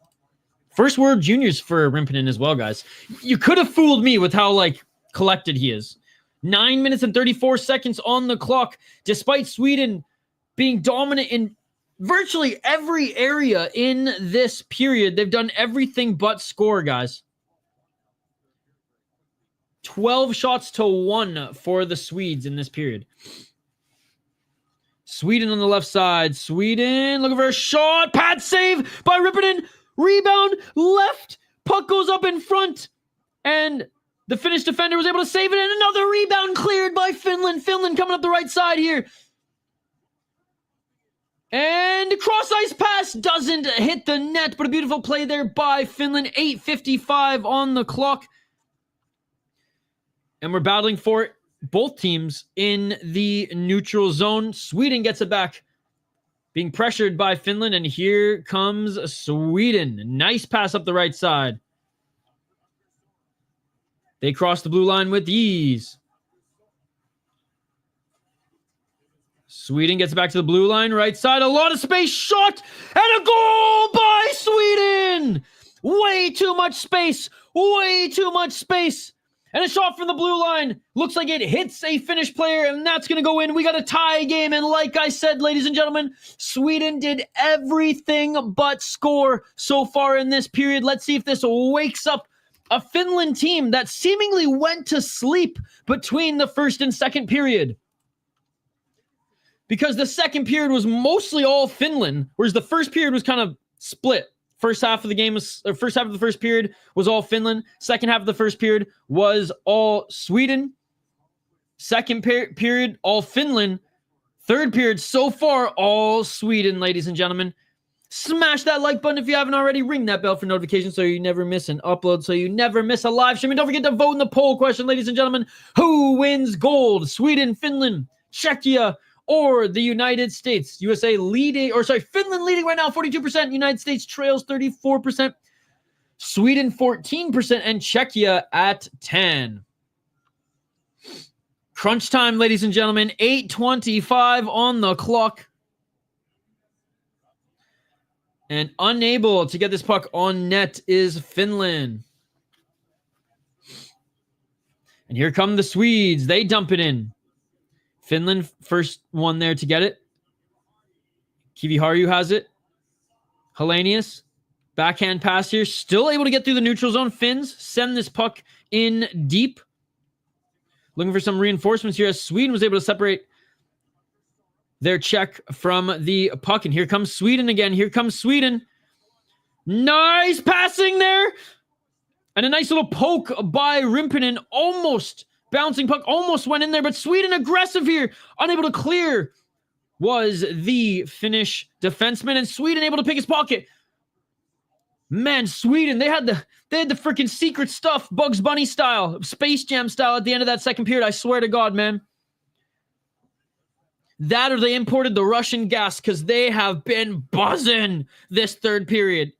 First World Juniors for Rimpinen as well, guys. You could have fooled me with how, collected he is. 9 minutes and 34 seconds on the clock. Despite Sweden being dominant in virtually every area in this period, they've done everything but score, guys. 12 shots to 1 for the Swedes in this period. Sweden on the left side. Sweden looking for a shot. Pad save by Rimpinen. Rebound left. Puck goes up in front. And the Finnish defender was able to save it. And another rebound cleared by Finland. Finland coming up the right side here. And cross ice pass doesn't hit the net. But a beautiful play there by Finland. 8:55 on the clock. And we're battling for it. Both teams in the neutral zone. Sweden gets it back. Being pressured by Finland. And here comes Sweden. Nice pass up the right side. They cross the blue line with ease. Sweden gets back to the blue line, right side, a lot of space, shot, and a goal by Sweden! Way too much space, and a shot from the blue line. Looks like it hits a Finnish player, and that's going to go in. We got a tie game, and like I said, ladies and gentlemen, Sweden did everything but score so far in this period. Let's see if this wakes up a Finland team that seemingly went to sleep between the first and second period. Because the second period was mostly all Finland, whereas the first period was kind of split. First half of the first period was all Finland. Second half of the first period was all Sweden. Second period, all Finland. Third period, so far, all Sweden, ladies and gentlemen. Smash that like button if you haven't already. Ring that bell for notifications so you never miss an upload, so you never miss a live stream. And don't forget to vote in the poll question, ladies and gentlemen. Who wins gold? Sweden, Finland, Czechia, or the United States? Finland leading right now, 42%. United States trails 34%. Sweden, 14%. And Czechia at 10%. Crunch time, ladies and gentlemen. 8:25 on the clock. And unable to get this puck on net is Finland. And here come the Swedes. They dump it in. Finland, first one there to get it. Kiviharju has it. Hellenius, backhand pass here. Still able to get through the neutral zone. Finns send this puck in deep. Looking for some reinforcements here as Sweden was able to separate their Czech from the puck. And here comes Sweden again. Here comes Sweden. Nice passing there. And a nice little poke by Rimpinen. Almost bouncing puck. Almost went in there. But Sweden aggressive here. Unable to clear was the Finnish defenseman. And Sweden able to pick his pocket. Man, Sweden, they had the freaking secret stuff. Bugs Bunny style. Space Jam style at the end of that second period. I swear to God, man. That or they imported the Russian gas because they have been buzzing this third period.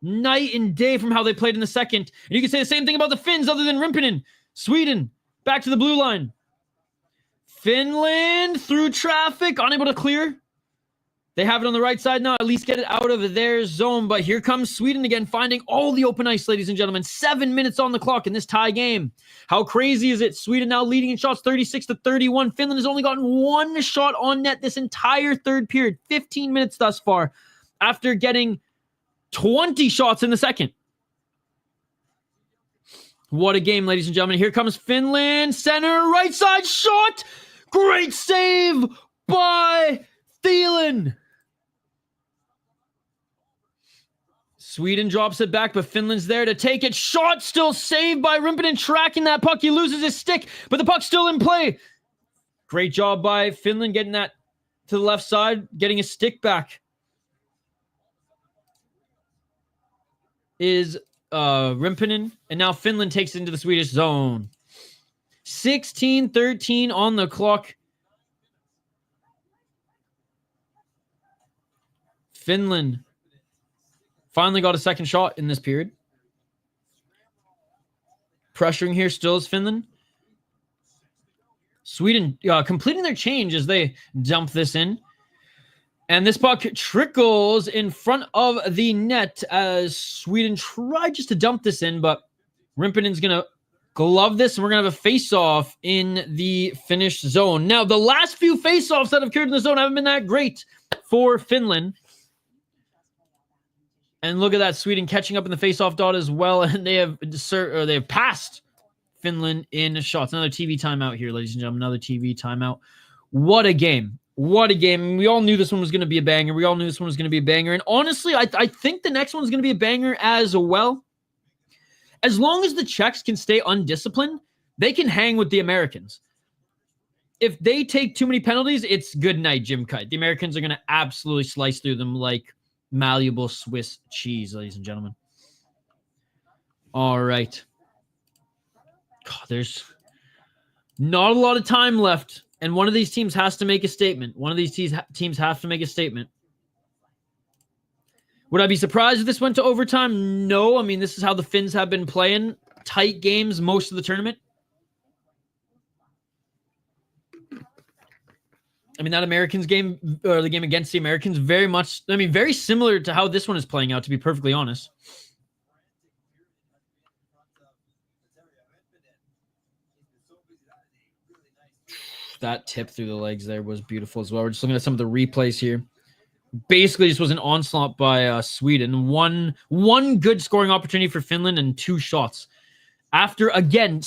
Night and day from how they played in the second. And you can say the same thing about the Finns other than Rimpinen. Sweden, back to the blue line. Finland through traffic, unable to clear. They have it on the right side now. At least get it out of their zone. But here comes Sweden again, finding all the open ice, ladies and gentlemen. 7 minutes on the clock in this tie game. How crazy is it? Sweden now leading in shots 36-31. Finland has only gotten one shot on net this entire third period. 15 minutes thus far after getting 20 shots in the second. What a game, ladies and gentlemen. Here comes Finland. Center, right side shot. Great save by Thielen. Sweden drops it back, but Finland's there to take it. Shot still saved by Rimpinen, tracking that puck. He loses his stick, but the puck's still in play. Great job by Finland getting that to the left side, getting his stick back. Is Rimpinen, and now Finland takes it into the Swedish zone. 16-13 on the clock. Finland finally got a second shot in this period. Pressuring here still is Finland. Sweden completing their change as they dump this in. And this puck trickles in front of the net as Sweden tried just to dump this in, but Rimpinen's going to glove this, and we're going to have a face-off in the Finnish zone. Now, the last few face-offs that have occurred in the zone haven't been that great for Finland. And look at that, Sweden catching up in the face-off dot as well, and they have passed Finland in shots. Another TV timeout here, ladies and gentlemen. Another TV timeout. What a game. What a game. We all knew this one was going to be a banger. And honestly, I think the next one's going to be a banger as well. As long as the Czechs can stay undisciplined, they can hang with the Americans. If they take too many penalties, it's good night, Jim Kite. The Americans are going to absolutely slice through them like malleable Swiss cheese, ladies and gentlemen. All right. God, there's not a lot of time left, and one of these teams has to make a statement. Teams have to make a statement. Would I be surprised if this went to overtime? No. I mean, this is how the Finns have been playing. tight games most of the tournament. I mean, that Americans game, or the game against the Americans, very similar to how this one is playing out, to be perfectly honest. That tip through the legs there was beautiful as well. We're just looking at some of the replays here. Basically, this was an onslaught by Sweden. One good scoring opportunity for Finland and 2 shots. After, again,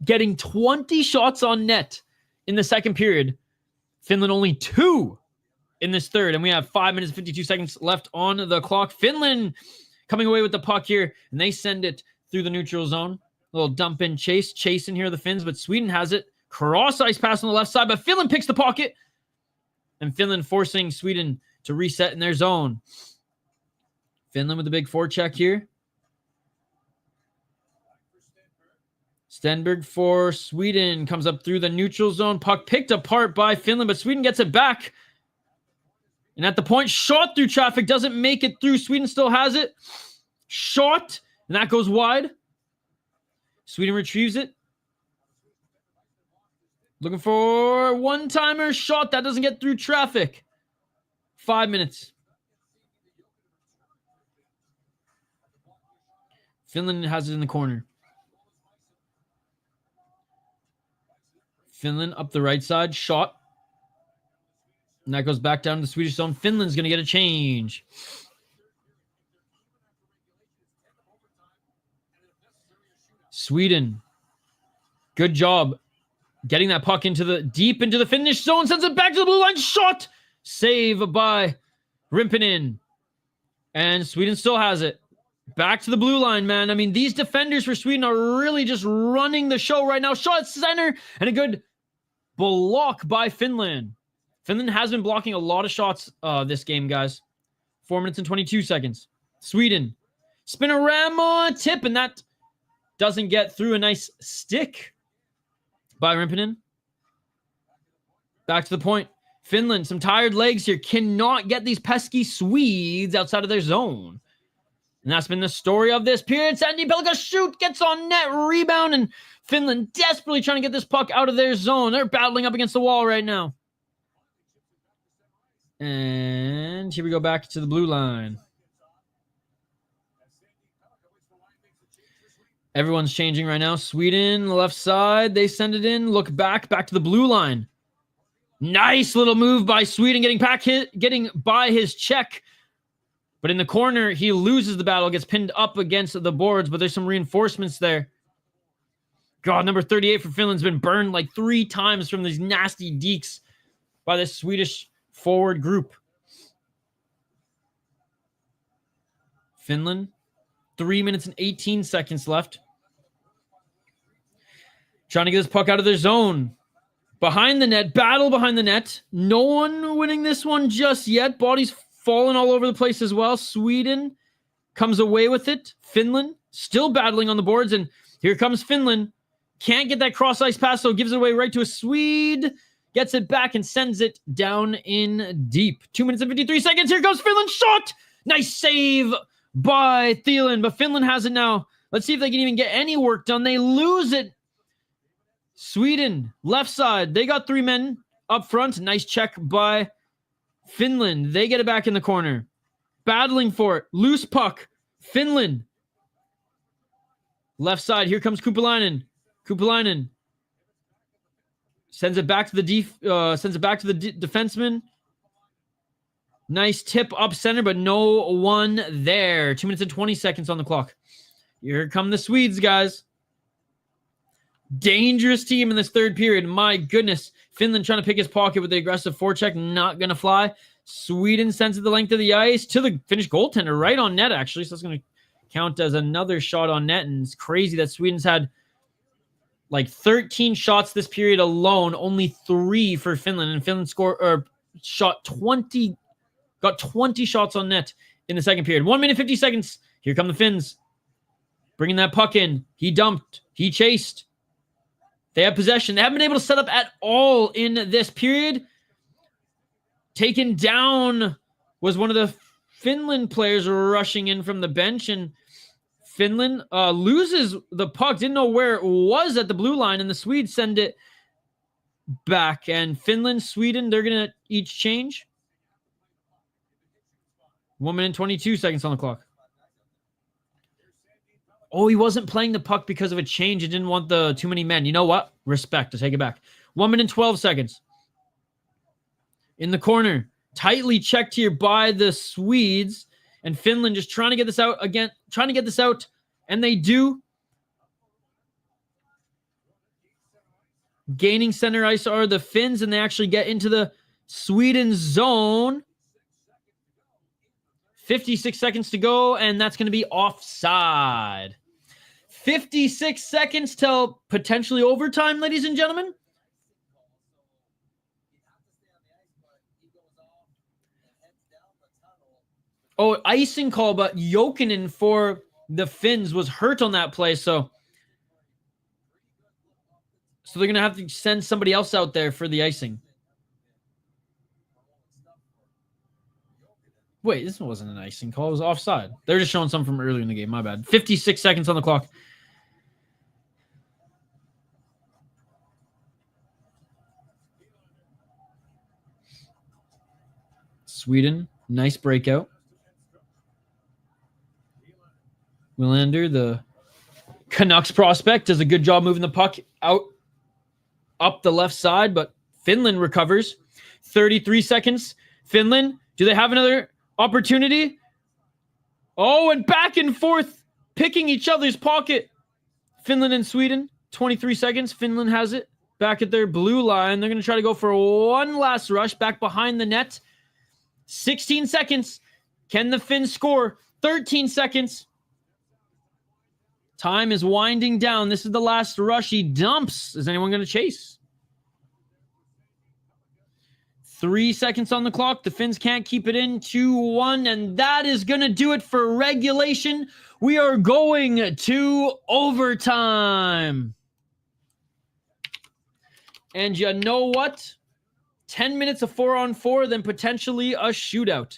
getting 20 shots on net in the second period, Finland only 2 in this third. And we have 5 minutes and 52 seconds left on the clock. Finland coming away with the puck here, and they send it through the neutral zone. A little dump in chasing here the Finns, but Sweden has it. Cross ice pass on the left side, but Finland picks the pocket. And Finland forcing Sweden to reset in their zone. Finland with the big forecheck here. Stenberg for Sweden comes up through the neutral zone. Puck picked apart by Finland, but Sweden gets it back. And at the point, shot through traffic, doesn't make it through. Sweden still has it. Shot, and that goes wide. Sweden retrieves it. Looking for one-timer shot. That doesn't get through traffic. 5 minutes. Finland has it in the corner. Finland up the right side. Shot. And that goes back down to the Swedish zone. Finland's going to get a change. Sweden. Good job. Getting that puck deep into the Finnish zone. Sends it back to the blue line. Shot. Save by Rimpinen. And Sweden still has it. Back to the blue line, man. I mean, these defenders for Sweden are really just running the show right now. Shot center. And a good block by Finland. Finland has been blocking a lot of shots this game, guys. 4 minutes and 22 seconds. Sweden. Spinorama tip. And that doesn't get through. A nice stick by Rimpinen. Back to the point. Finland, some tired legs here. Cannot get these pesky Swedes outside of their zone. And that's been the story of this period. Sandy Pelka shoot, gets on net, rebound, and Finland desperately trying to get this puck out of their zone. They're battling up against the wall right now. And here we go back to the blue line. Everyone's changing right now. Sweden, left side. They send it in. Look back to the blue line. Nice little move by Sweden, getting by his Czech. But in the corner, he loses the battle, gets pinned up against the boards, but there's some reinforcements there. God, number 38 for Finland's been burned like 3 times from these nasty deeks by this Swedish forward group. Finland, 3 minutes and 18 seconds left. Trying to get this puck out of their zone. Behind the net, battle behind the net. No one winning this one just yet. Bodies falling all over the place as well. Sweden comes away with it. Finland still battling on the boards. And here comes Finland. Can't get that cross-ice pass, so gives it away right to a Swede. Gets it back and sends it down in deep. 2 minutes and 53 seconds. Here goes Finland. Shot! Nice save by Thielen. But Finland has it now. Let's see if they can even get any work done. They lose it. Sweden, left side. They got 3 men up front. Nice check by Finland. They get it back in the corner. Battling for it. Loose puck. Finland. Left side. Here comes Kupalainen. Kupalainen sends it back to the defenseman. Nice tip up center, but no one there. 2 minutes and 20 seconds on the clock. Here come the Swedes, guys. Dangerous team in this third period. My goodness. Finland trying to pick his pocket with the aggressive forecheck. Not going to fly. Sweden sends it the length of the ice to the Finnish goaltender. Right on net, actually. So that's going to count as another shot on net. And it's crazy that Sweden's had like 13 shots this period alone. Only 3 for Finland. And Finland got 20 shots on net in the second period. 1 minute, 50 seconds. Here come the Finns. Bringing that puck in. He dumped. He chased. They have possession. They haven't been able to set up at all in this period. Taken down was one of the Finland players rushing in from the bench, and Finland loses the puck. Didn't know where it was at the blue line, and the Swedes send it back. And Finland, Sweden, they're going to each change. 1 minute and 22 seconds on the clock. Oh, he wasn't playing the puck because of a change. He didn't want too many men. You know what? Respect. I take it back. 1 minute and 12 seconds. In the corner. Tightly checked here by the Swedes. And Finland just trying to get this out again. Trying to get this out. And they do. Gaining center ice are the Finns. And they actually get into the Sweden zone. 56 seconds to go. And that's going to be offside. 56 seconds till potentially overtime, ladies and gentlemen. Oh, icing call, but Jokinen for the Finns was hurt on that play, so they're going to have to send somebody else out there for the icing. Wait, this wasn't an icing call. It was offside. They're just showing something from earlier in the game. My bad. 56 seconds on the clock. Sweden, nice breakout. Willander, the Canucks prospect, does a good job moving the puck out up the left side, but Finland recovers. 33 seconds. Finland, do they have another opportunity? Oh, and back and forth, picking each other's pocket. Finland and Sweden, 23 seconds. Finland has it back at their blue line. They're going to try to go for one last rush back behind the net. 16 seconds. Can the Finns score? 13 seconds. Time is winding down. This is the last rush. He dumps. Is anyone going to chase? 3 seconds on the clock. The Finns can't keep it in. 2-1. And that is going to do it for regulation. We are going to overtime. And you know what? 10 minutes of 4-on-4, then potentially a shootout.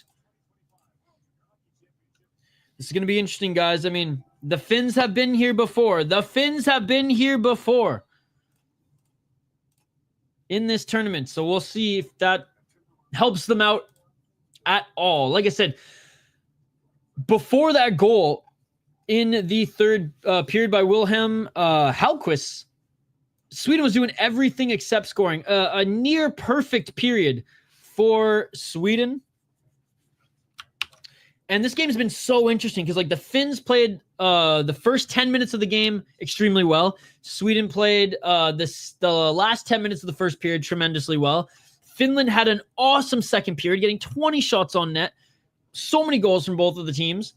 This is going to be interesting, guys. I mean, the Finns have been here before. The Finns have been here before in this tournament. So we'll see if that helps them out at all. Like I said, before that goal in the third period by Wilhelm Hellquist, Sweden was doing everything except scoring. A near perfect period for Sweden. And this game has been so interesting because, like, the Finns played the first 10 minutes of the game extremely well. Sweden played the last 10 minutes of the first period tremendously well. Finland had an awesome second period, getting 20 shots on net. So many goals from both of the teams.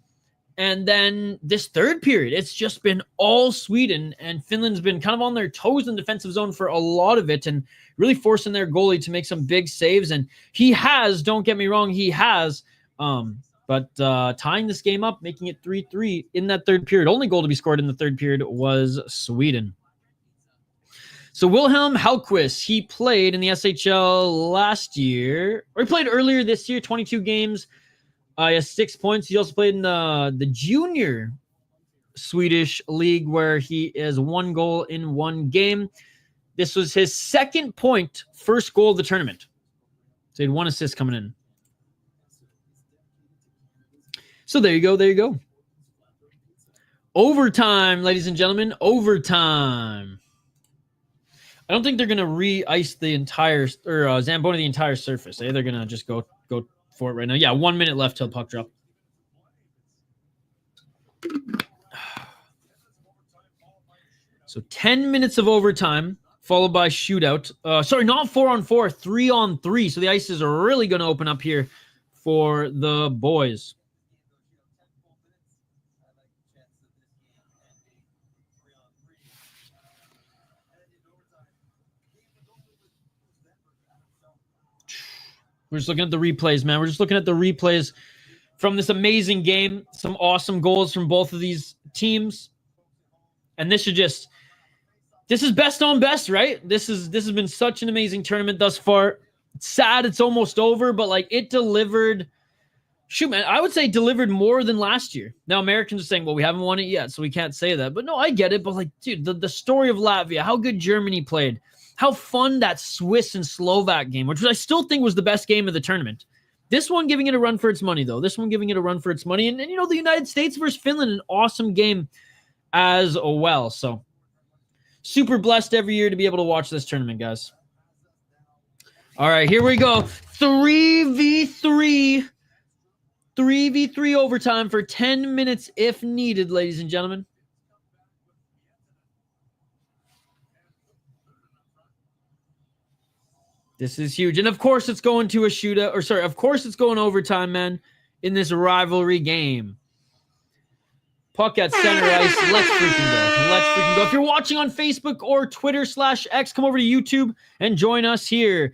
And then this third period, it's just been all Sweden, and Finland's been kind of on their toes in the defensive zone for a lot of it and really forcing their goalie to make some big saves. And he has, don't get me wrong, he has, but tying this game up, making it 3-3 in that third period. Only goal to be scored in the third period was Sweden. So Wilhelm Hellquist, he played in the SHL last year, or he played earlier this year, 22 games. He has 6 points. He also played in the junior Swedish league where he has 1 goal in 1 game. This was his second point, first goal of the tournament. So he had 1 assist coming in. So there you go. There you go. Overtime, ladies and gentlemen. Overtime. I don't think they're going to re-ice the entire, or Zamboni the entire surface. They're going to just go for it right now. Yeah, 1 minute left till puck drop. So 10 minutes of overtime, followed by shootout. Sorry, not 4-on-4, 3-on-3. So the ice is really going to open up here for the boys. We're just looking at the replays, man. We're just looking at the replays from this amazing game. Some awesome goals from both of these teams. And this is best on best, right? This has been such an amazing tournament thus far. It's sad it's almost over, but like it delivered shoot, man, I would say delivered more than last year. Now, Americans are saying, well, we haven't won it yet, so we can't say that. But no, I get it. But like, dude, the story of Latvia, how good Germany played, how fun that Swiss and Slovak game, which I still think was the best game of the tournament. This one giving it a run for its money, though. This one giving it a run for its money. And you know, the United States versus Finland, an awesome game as well. So super blessed every year to be able to watch this tournament, guys. All right, here we go. 3v3. 3v3 overtime for 10 minutes if needed, ladies and gentlemen. This is huge. And of course it's going to a shootout. Or sorry, of course it's going overtime, man, in this rivalry game. Puck at center ice. Let's freaking go. Let's freaking go. If you're watching on Facebook or Twitter/X, come over to YouTube and join us here.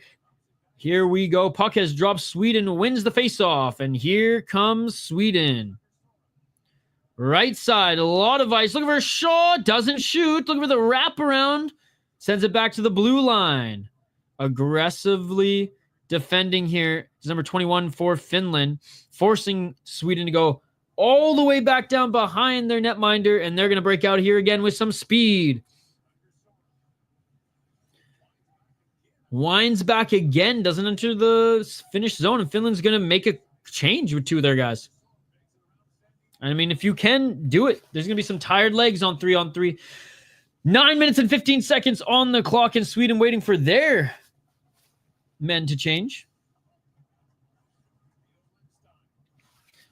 Here we go. Puck has dropped. Sweden wins the faceoff. And here comes Sweden. Right side. A lot of ice. Looking for a shot. Doesn't shoot. Looking for the wraparound. Sends it back to the blue line. Aggressively defending here is number 21 for Finland. Forcing Sweden to go all the way back down behind their netminder. And they're going to break out here again with some speed. Winds back again, doesn't enter the Finnish zone, and Finland's going to make a change with two of their guys. I mean, if you can do it, there's going to be some tired legs on 3-on-3. 9 minutes and 15 seconds on the clock in Sweden, waiting for their men to change.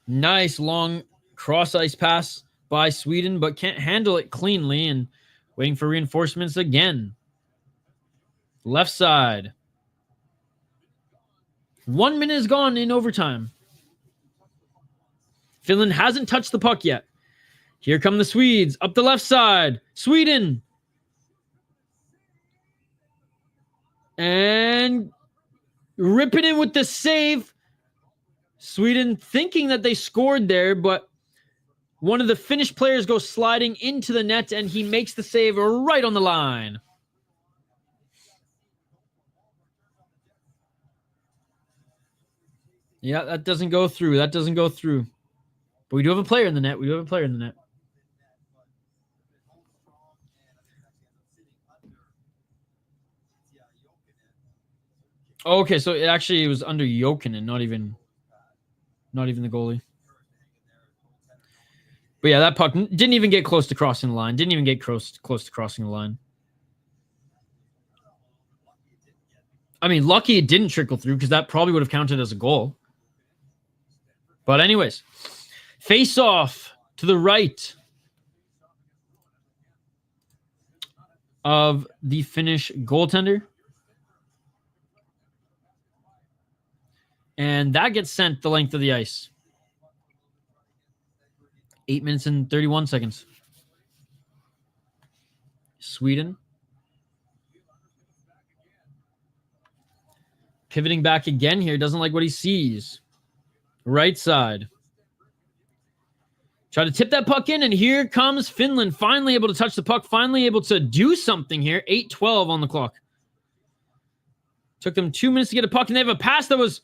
Nice long cross-ice pass by Sweden, but can't handle it cleanly, and waiting for reinforcements again. Left side. 1 minute is gone in overtime. Finland hasn't touched the puck yet. Here come the Swedes. Up the left side. Sweden. And ripping in with the save. Sweden thinking that they scored there, but one of the Finnish players goes sliding into the net, and he makes the save right on the line. Yeah, that doesn't go through. That doesn't go through. But we do have a player in the net. We do have a player in the net. Okay, so it was under Jokinen, not even the goalie. But yeah, that puck didn't even get close to crossing the line. Didn't even get close to crossing the line. I mean, lucky it didn't trickle through, because that probably would have counted as a goal. But anyways, face off to the right of the Finnish goaltender. And that gets sent the length of the ice. 8 minutes and 31 seconds. Sweden. Pivoting back again here. Doesn't like what he sees. Right side. Try to tip that puck in, and here comes Finland. Finally able to touch the puck. Finally able to do something here. 8:12 on the clock. Took them 2 minutes to get a puck, and they have a pass that was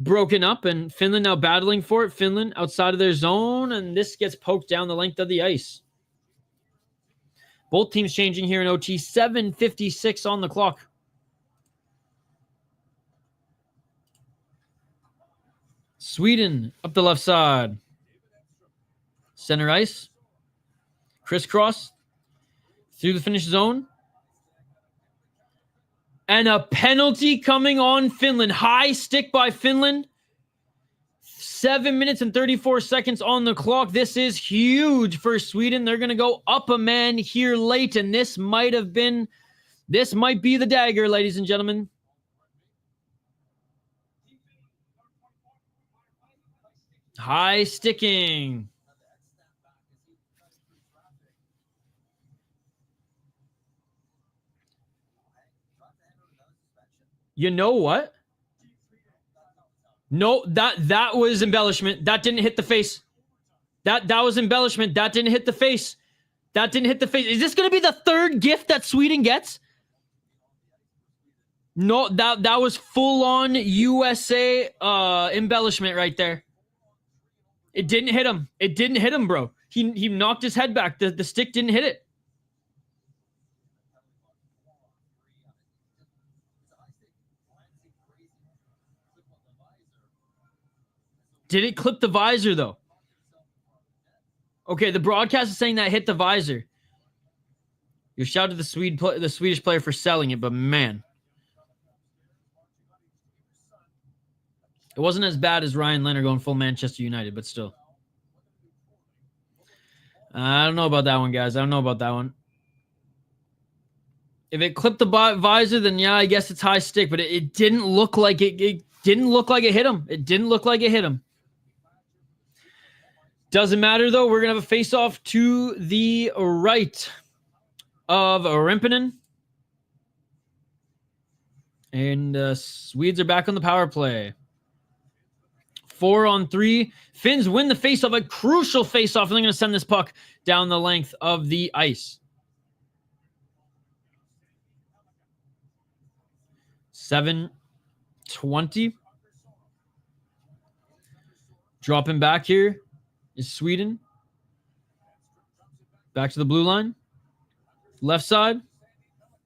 broken up, and Finland now battling for it. Finland outside of their zone, and this gets poked down the length of the ice. Both teams changing here in OT. 7:56 on the clock. Sweden up the left side. Center ice. Crisscross. Through the Finnish zone. And a penalty coming on Finland. High stick by Finland. 7 minutes and 34 seconds on the clock. This is huge for Sweden. They're going to go up a man here late, and this might be the dagger, ladies and gentlemen. High sticking. You know what? No, that was embellishment. That didn't hit the face. That was embellishment. That didn't hit the face. That didn't hit the face. Is this going to be the third gift that Sweden gets? No, that was full-on USA embellishment right there. It didn't hit him. It didn't hit him, bro. He knocked his head back. The stick didn't hit it. Did it clip the visor, though? Okay, the broadcast is saying that hit the visor. You shout to the Swedish player for selling it, but man. It wasn't as bad as Ryan Leonard going full Manchester United, but still. I don't know about that one, guys. I don't know about that one. If it clipped the visor, then yeah, I guess it's high stick, but it didn't look like it didn't look like it hit him. It didn't look like it hit him. Doesn't matter, though. We're going to have a face-off to the right of Rimpinen. And Swedes are back on the power play. 4-on-3. Finns win the face-off, a crucial face-off, and they're going to send this puck down the length of the ice. 7:20. Dropping back here is Sweden. Back to the blue line. Left side.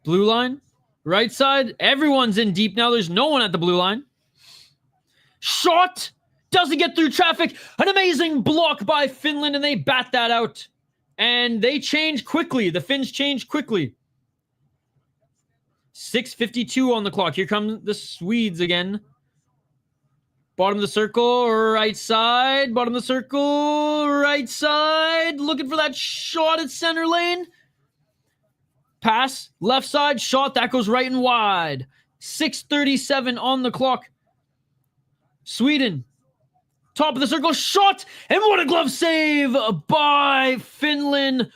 Blue line. Right side. Everyone's in deep now. There's no one at the blue line. Shot! Doesn't get through traffic. An amazing block by Finland, and they bat that out. And they change quickly. The Finns change quickly. 6:52 on the clock. Here come the Swedes again. Bottom of the circle, right side. Bottom of the circle, right side. Looking for that shot at center lane. Pass, left side, shot. That goes right and wide. 6:37 on the clock. Sweden. Top of the circle, shot. And what a glove save by Finland.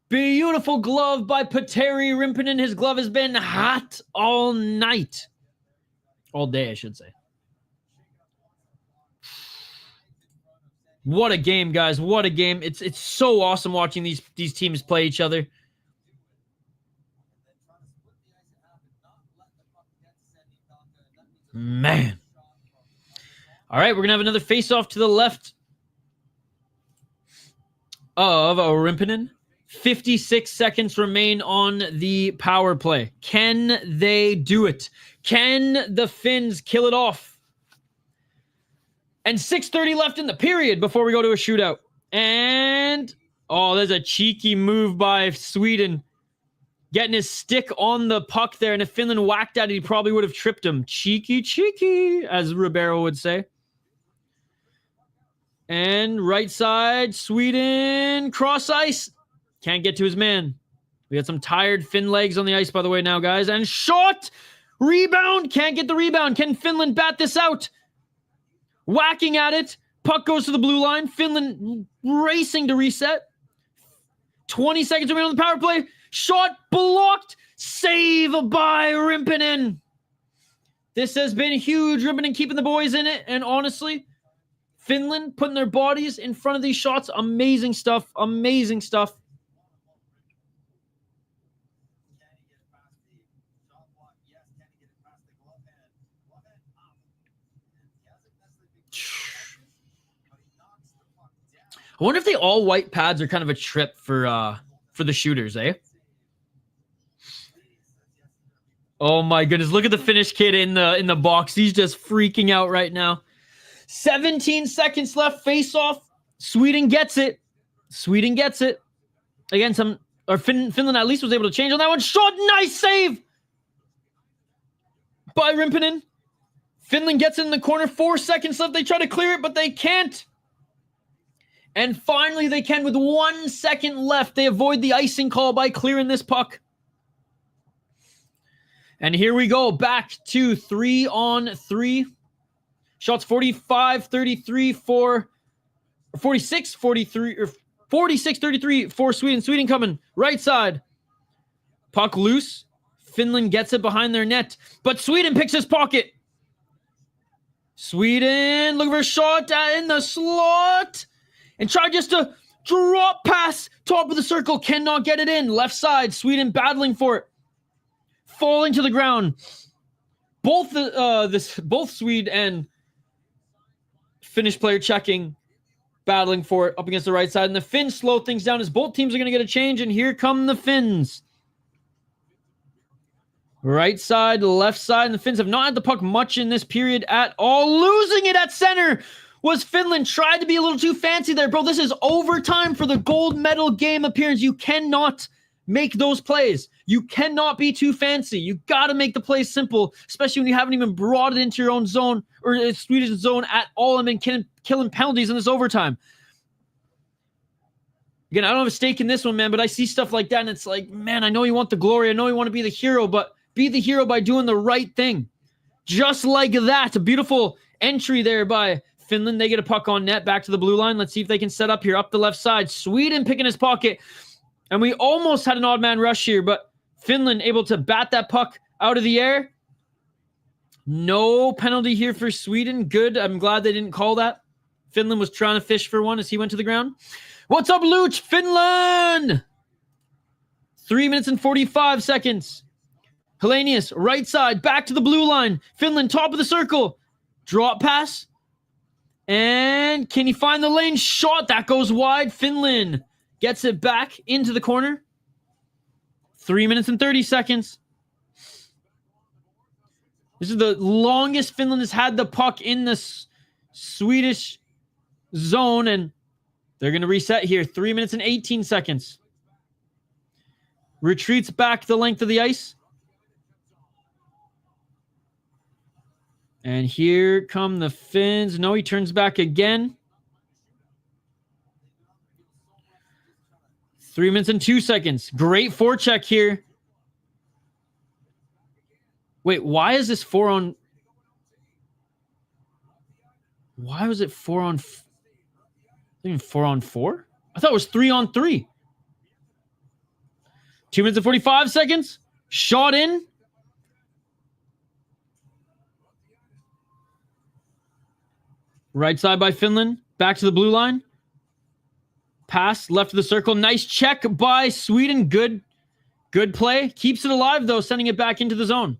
Beautiful glove by Petteri Rimpinen. His glove has been hot all night. All day, I should say. What a game, guys. What a game. It's so awesome watching these teams play each other. Man. All right, we're going to have another face-off to the left of Rimpinen. 56 seconds remain on the power play. Can they do it? Can the Finns kill it off? And 6:30 left in the period before we go to a shootout. And, oh, there's a cheeky move by Sweden. Getting his stick on the puck there. And if Finland whacked at it, he probably would have tripped him. Cheeky, cheeky, as Ribeiro would say. And right side, Sweden, cross ice. Can't get to his man. We got some tired Finn legs on the ice, by the way, now, guys. And shot! Rebound! Can't get the rebound. Can Finland bat this out? Whacking at it. Puck goes to the blue line. Finland racing to reset. 20 seconds remaining on the power play. Shot blocked. Save by Rimpinen. This has been huge. Rimpinen keeping the boys in it. And honestly, Finland putting their bodies in front of these shots. Amazing stuff. Amazing stuff. I wonder if the all-white pads are kind of a trip for the shooters, eh? Oh my goodness, look at the Finnish kid in the box. He's just freaking out right now. 17 seconds left, face-off. Sweden gets it. Sweden gets it. Again, Finland at least was able to change on that one. Shot, nice save by Rimpinen. Finland gets it in the corner. 4 seconds left. They try to clear it, but they can't. And finally, they can with 1 second left. They avoid the icing call by clearing this puck. And here we go. Back to 3-on-3. Shots 45-33 for 46-43 or 46-33 for Sweden. Sweden coming right side. Puck loose. Finland gets it behind their net. But Sweden picks his pocket. Sweden looking for a shot in the slot. And try just to drop pass. Top of the circle. Cannot get it in. Left side. Sweden battling for it. Falling to the ground. both Swede and Finnish player checking, battling for it up against the right side. And the Finns slow things down as both teams are going to get a change. And here come the Finns. Right side, left side. And the Finns have not had the puck much in this period at all. Losing it at center was Finland. Tried to be a little too fancy there. Bro, this is overtime for the gold medal game appearance. You cannot make those plays. You cannot be too fancy. You got to make the plays simple, especially when you haven't even brought it into your own zone or Swedish zone at all and been killing penalties in this overtime. Again, I don't have a stake in this one, man, but I see stuff like that, and it's like, man, I know you want the glory. I know you want to be the hero, but be the hero by doing the right thing. Just like that. A beautiful entry there by Finland. They get a puck on net, back to the blue line. Let's see if they can set up here, up the left side. Sweden picking his pocket. And we almost had an odd man rush here, but Finland able to bat that puck out of the air. No penalty here for Sweden. Good. I'm glad they didn't call that. Finland was trying to fish for one as he went to the ground. What's up, Luch? Finland! 3 minutes and 45 seconds. Hellenius, right side, back to the blue line. Finland, top of the circle. Drop pass. And can he find the lane? Shot. That goes wide. Finland gets it back into the corner. 3 minutes and 30 seconds. This is the longest Finland has had the puck in the Swedish zone, and they're going to reset here. 3 minutes and 18 seconds. Retreats back the length of the ice. And here come the Finns. No, he turns back again. 3 minutes and 2 seconds. Great forecheck here. Wait, why is this 4 on... Why was it 4 on... Even 4 on 4? I thought it was 3 on 3. 2 minutes and 45 seconds. Shot in. Right side by Finland. Back to the blue line. Pass left of the circle. Nice check by Sweden. Good play. Keeps it alive, though, sending it back into the zone.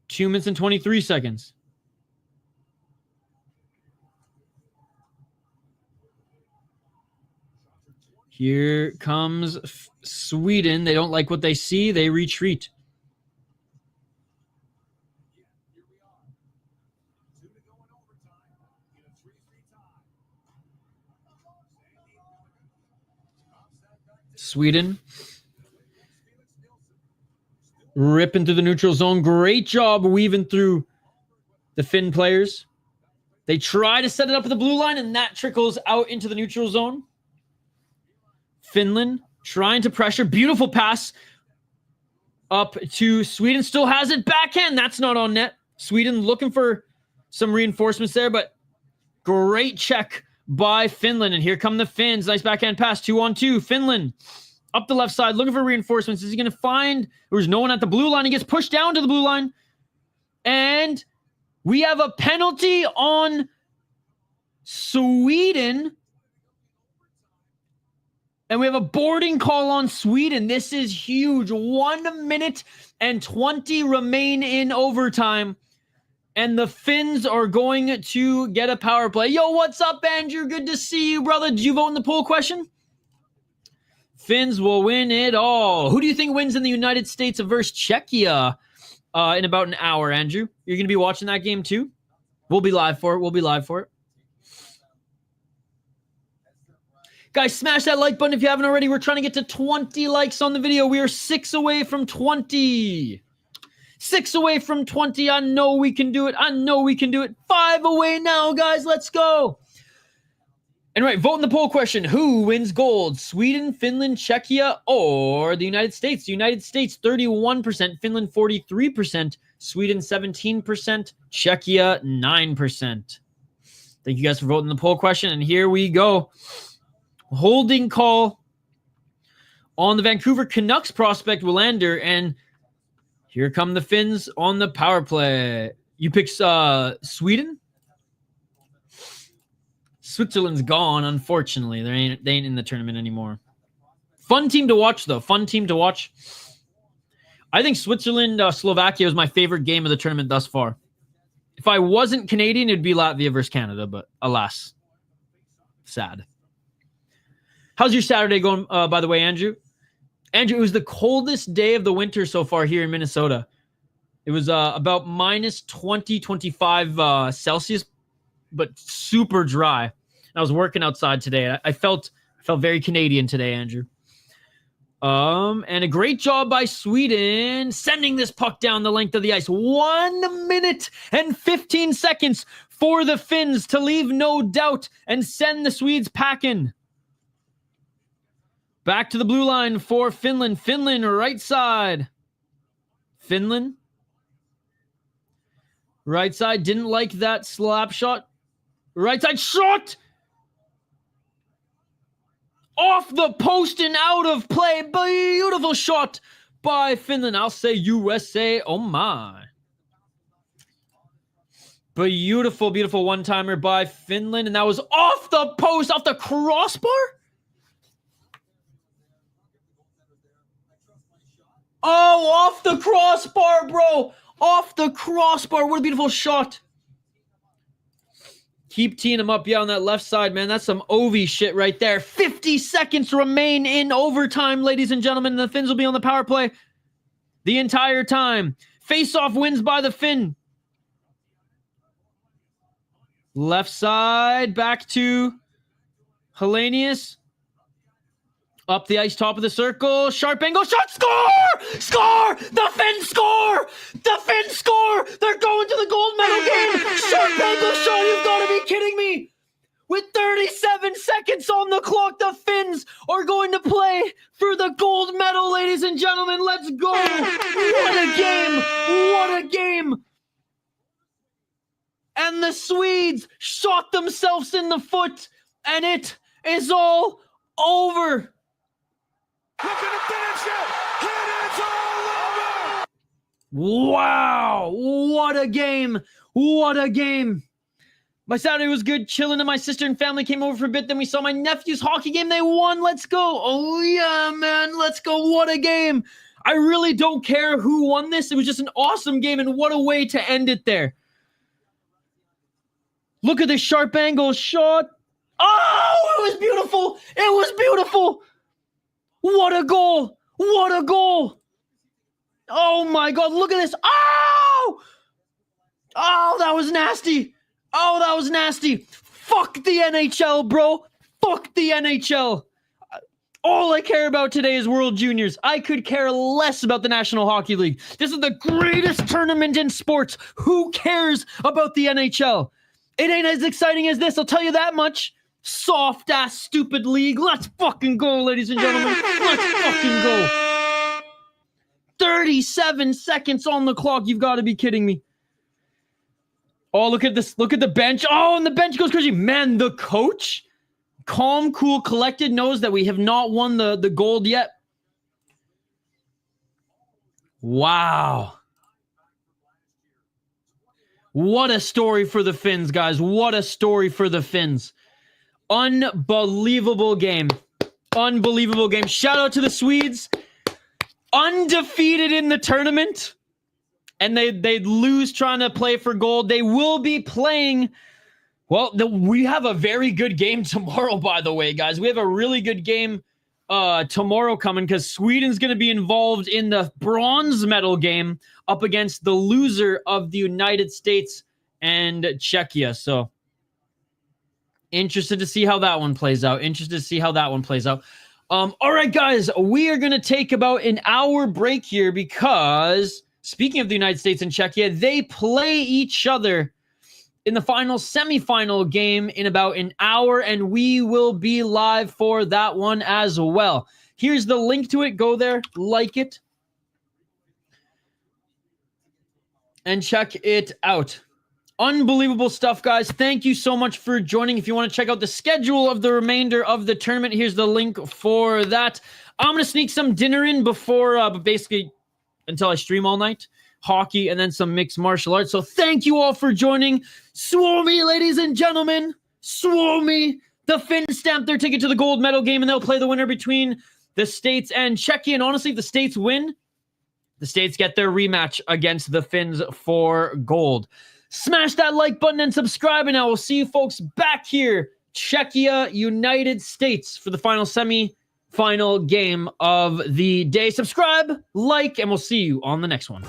2 minutes and 23 seconds. Here comes Sweden. They don't like what they see. They retreat. Sweden ripping through the neutral zone. Great job weaving through the Finn players. They try to set it up at the blue line, and that trickles out into the neutral zone. Finland trying to pressure. Beautiful pass up to Sweden. Still has it. Backhand. That's not on net. Sweden looking for some reinforcements there, but great check by Finland. And here come the Finns. Nice backhand pass. 2-on-2. Finland up the left side looking for reinforcements. Is he going to find... There's no one at the blue line. He gets pushed down to the blue line. And we have a penalty on Sweden. And we have a boarding call on Sweden. This is huge. 1 minute and 20 remain in overtime. And the Finns are going to get a power play. Yo, what's up, Andrew? Good to see you, brother. Did you vote in the poll question? Finns will win it all. Who do you think wins in the United States versus Czechia in about an hour, Andrew? You're going to be watching that game too? We'll be live for it. Guys, smash that like button if you haven't already. We're trying to get to 20 likes on the video. We are 6 away from 20. 6 away from 20. I know we can do it. 5 away now, guys. Let's go. And right, vote in the poll question. Who wins gold? Sweden, Finland, Czechia, or the United States? The United States, 31%. Finland, 43%. Sweden, 17%. Czechia, 9%. Thank you guys for voting the poll question. And here we go. Holding call on the Vancouver Canucks prospect, Willander. And here come the Finns on the power play. You pick Sweden? Switzerland's gone, unfortunately. They ain't in the tournament anymore. Fun team to watch, though. Fun team to watch. I think Switzerland, Slovakia was my favorite game of the tournament thus far. If I wasn't Canadian, it'd be Latvia versus Canada, but alas, sad. How's your Saturday going, by the way, Andrew? Andrew, it was the coldest day of the winter so far here in Minnesota. It was about minus 20, 25 Celsius, but super dry. I was working outside today. I felt very Canadian today, Andrew. And a great job by Sweden sending this puck down the length of the ice. 1 minute and 15 seconds for the Finns to leave no doubt and send the Swedes packing. Back to the blue line for Finland. Finland, right side. Finland. Right side, didn't like that slap shot. Right side shot! Off the post and out of play. Beautiful shot by Finland. I'll say USA. Oh my. Beautiful, beautiful one-timer by Finland. And that was off the post, off the crossbar? Oh, off the crossbar, bro. Off the crossbar. What a beautiful shot. Keep teeing him up, yeah, on that left side, man. That's some Ovi shit right there. 50 seconds remain in overtime, ladies and gentlemen. The Finns will be on the power play the entire time. Face-off wins by the Finn. Left side, back to Hellenius. Up the ice, top of the circle. Sharp angle shot. Score! Score! The Finns score! The Finns score! They're going to the gold medal game! Sharp angle shot! You've got to be kidding me! With 37 seconds on the clock, the Finns are going to play for the gold medal, ladies and gentlemen. Let's go! What a game! What a game! And the Swedes shot themselves in the foot, and it is all over. Looking to finish it. It is all over. Wow. What a game. What a game. My Saturday was good. Chilling, and my sister and family came over for a bit. Then we saw my nephew's hockey game. They won. Let's go. Oh, yeah, man. Let's go. What a game. I really don't care who won this. It was just an awesome game, and what a way to end it there. Look at this sharp angle shot. Oh, it was beautiful. It was beautiful. What a goal! What a goal! Oh my God, look at this. Oh! Oh, that was nasty. Oh, that was nasty. Fuck the NHL, bro. Fuck the NHL. All I care about today is World Juniors. I could care less about the National Hockey League. This is the greatest tournament in sports. Who cares about the NHL? It ain't as exciting as this, I'll tell you that much. Soft ass stupid league. Let's fucking go, ladies and gentlemen. Let's fucking go. 37 seconds on the clock. You've got to be kidding me. Oh, look at this. Look at the bench. Oh, and the bench goes crazy. Man, the coach, calm, cool, collected, knows that we have not won the gold yet. Wow. What a story for the Finns, guys. What a story for the Finns. Unbelievable game. Unbelievable game. Shout out to the Swedes. Undefeated in the tournament. And they'd lose trying to play for gold. They will be playing. Well, we have a very good game tomorrow, by the way, guys. We have a really good game tomorrow coming because Sweden's going to be involved in the bronze medal game up against the loser of the United States and Czechia. So interested to see how that one plays out. All right, guys, we are going to take about an hour break here because speaking of the United States and Czechia, they play each other in the final semifinal game in about an hour, and we will be live for that one as well. Here's the link to it. Go there, like it, and check it out. Unbelievable stuff, guys. Thank you so much for joining. If you want to check out the schedule of the remainder of the tournament, here's the link for that. I'm going to sneak some dinner in before, basically until I stream all night. Hockey and then some mixed martial arts. So thank you all for joining. Suomi, ladies and gentlemen. Suomi. The Finns stamped their ticket to the gold medal game, and they'll play the winner between the States and Czechia. And honestly, if the States win, The States get their rematch against the Finns for gold. Smash that like button and subscribe, and I will see you folks back here. Czechia, United States for the final semi-final game of the day. Subscribe, like, and we'll see you on the next one.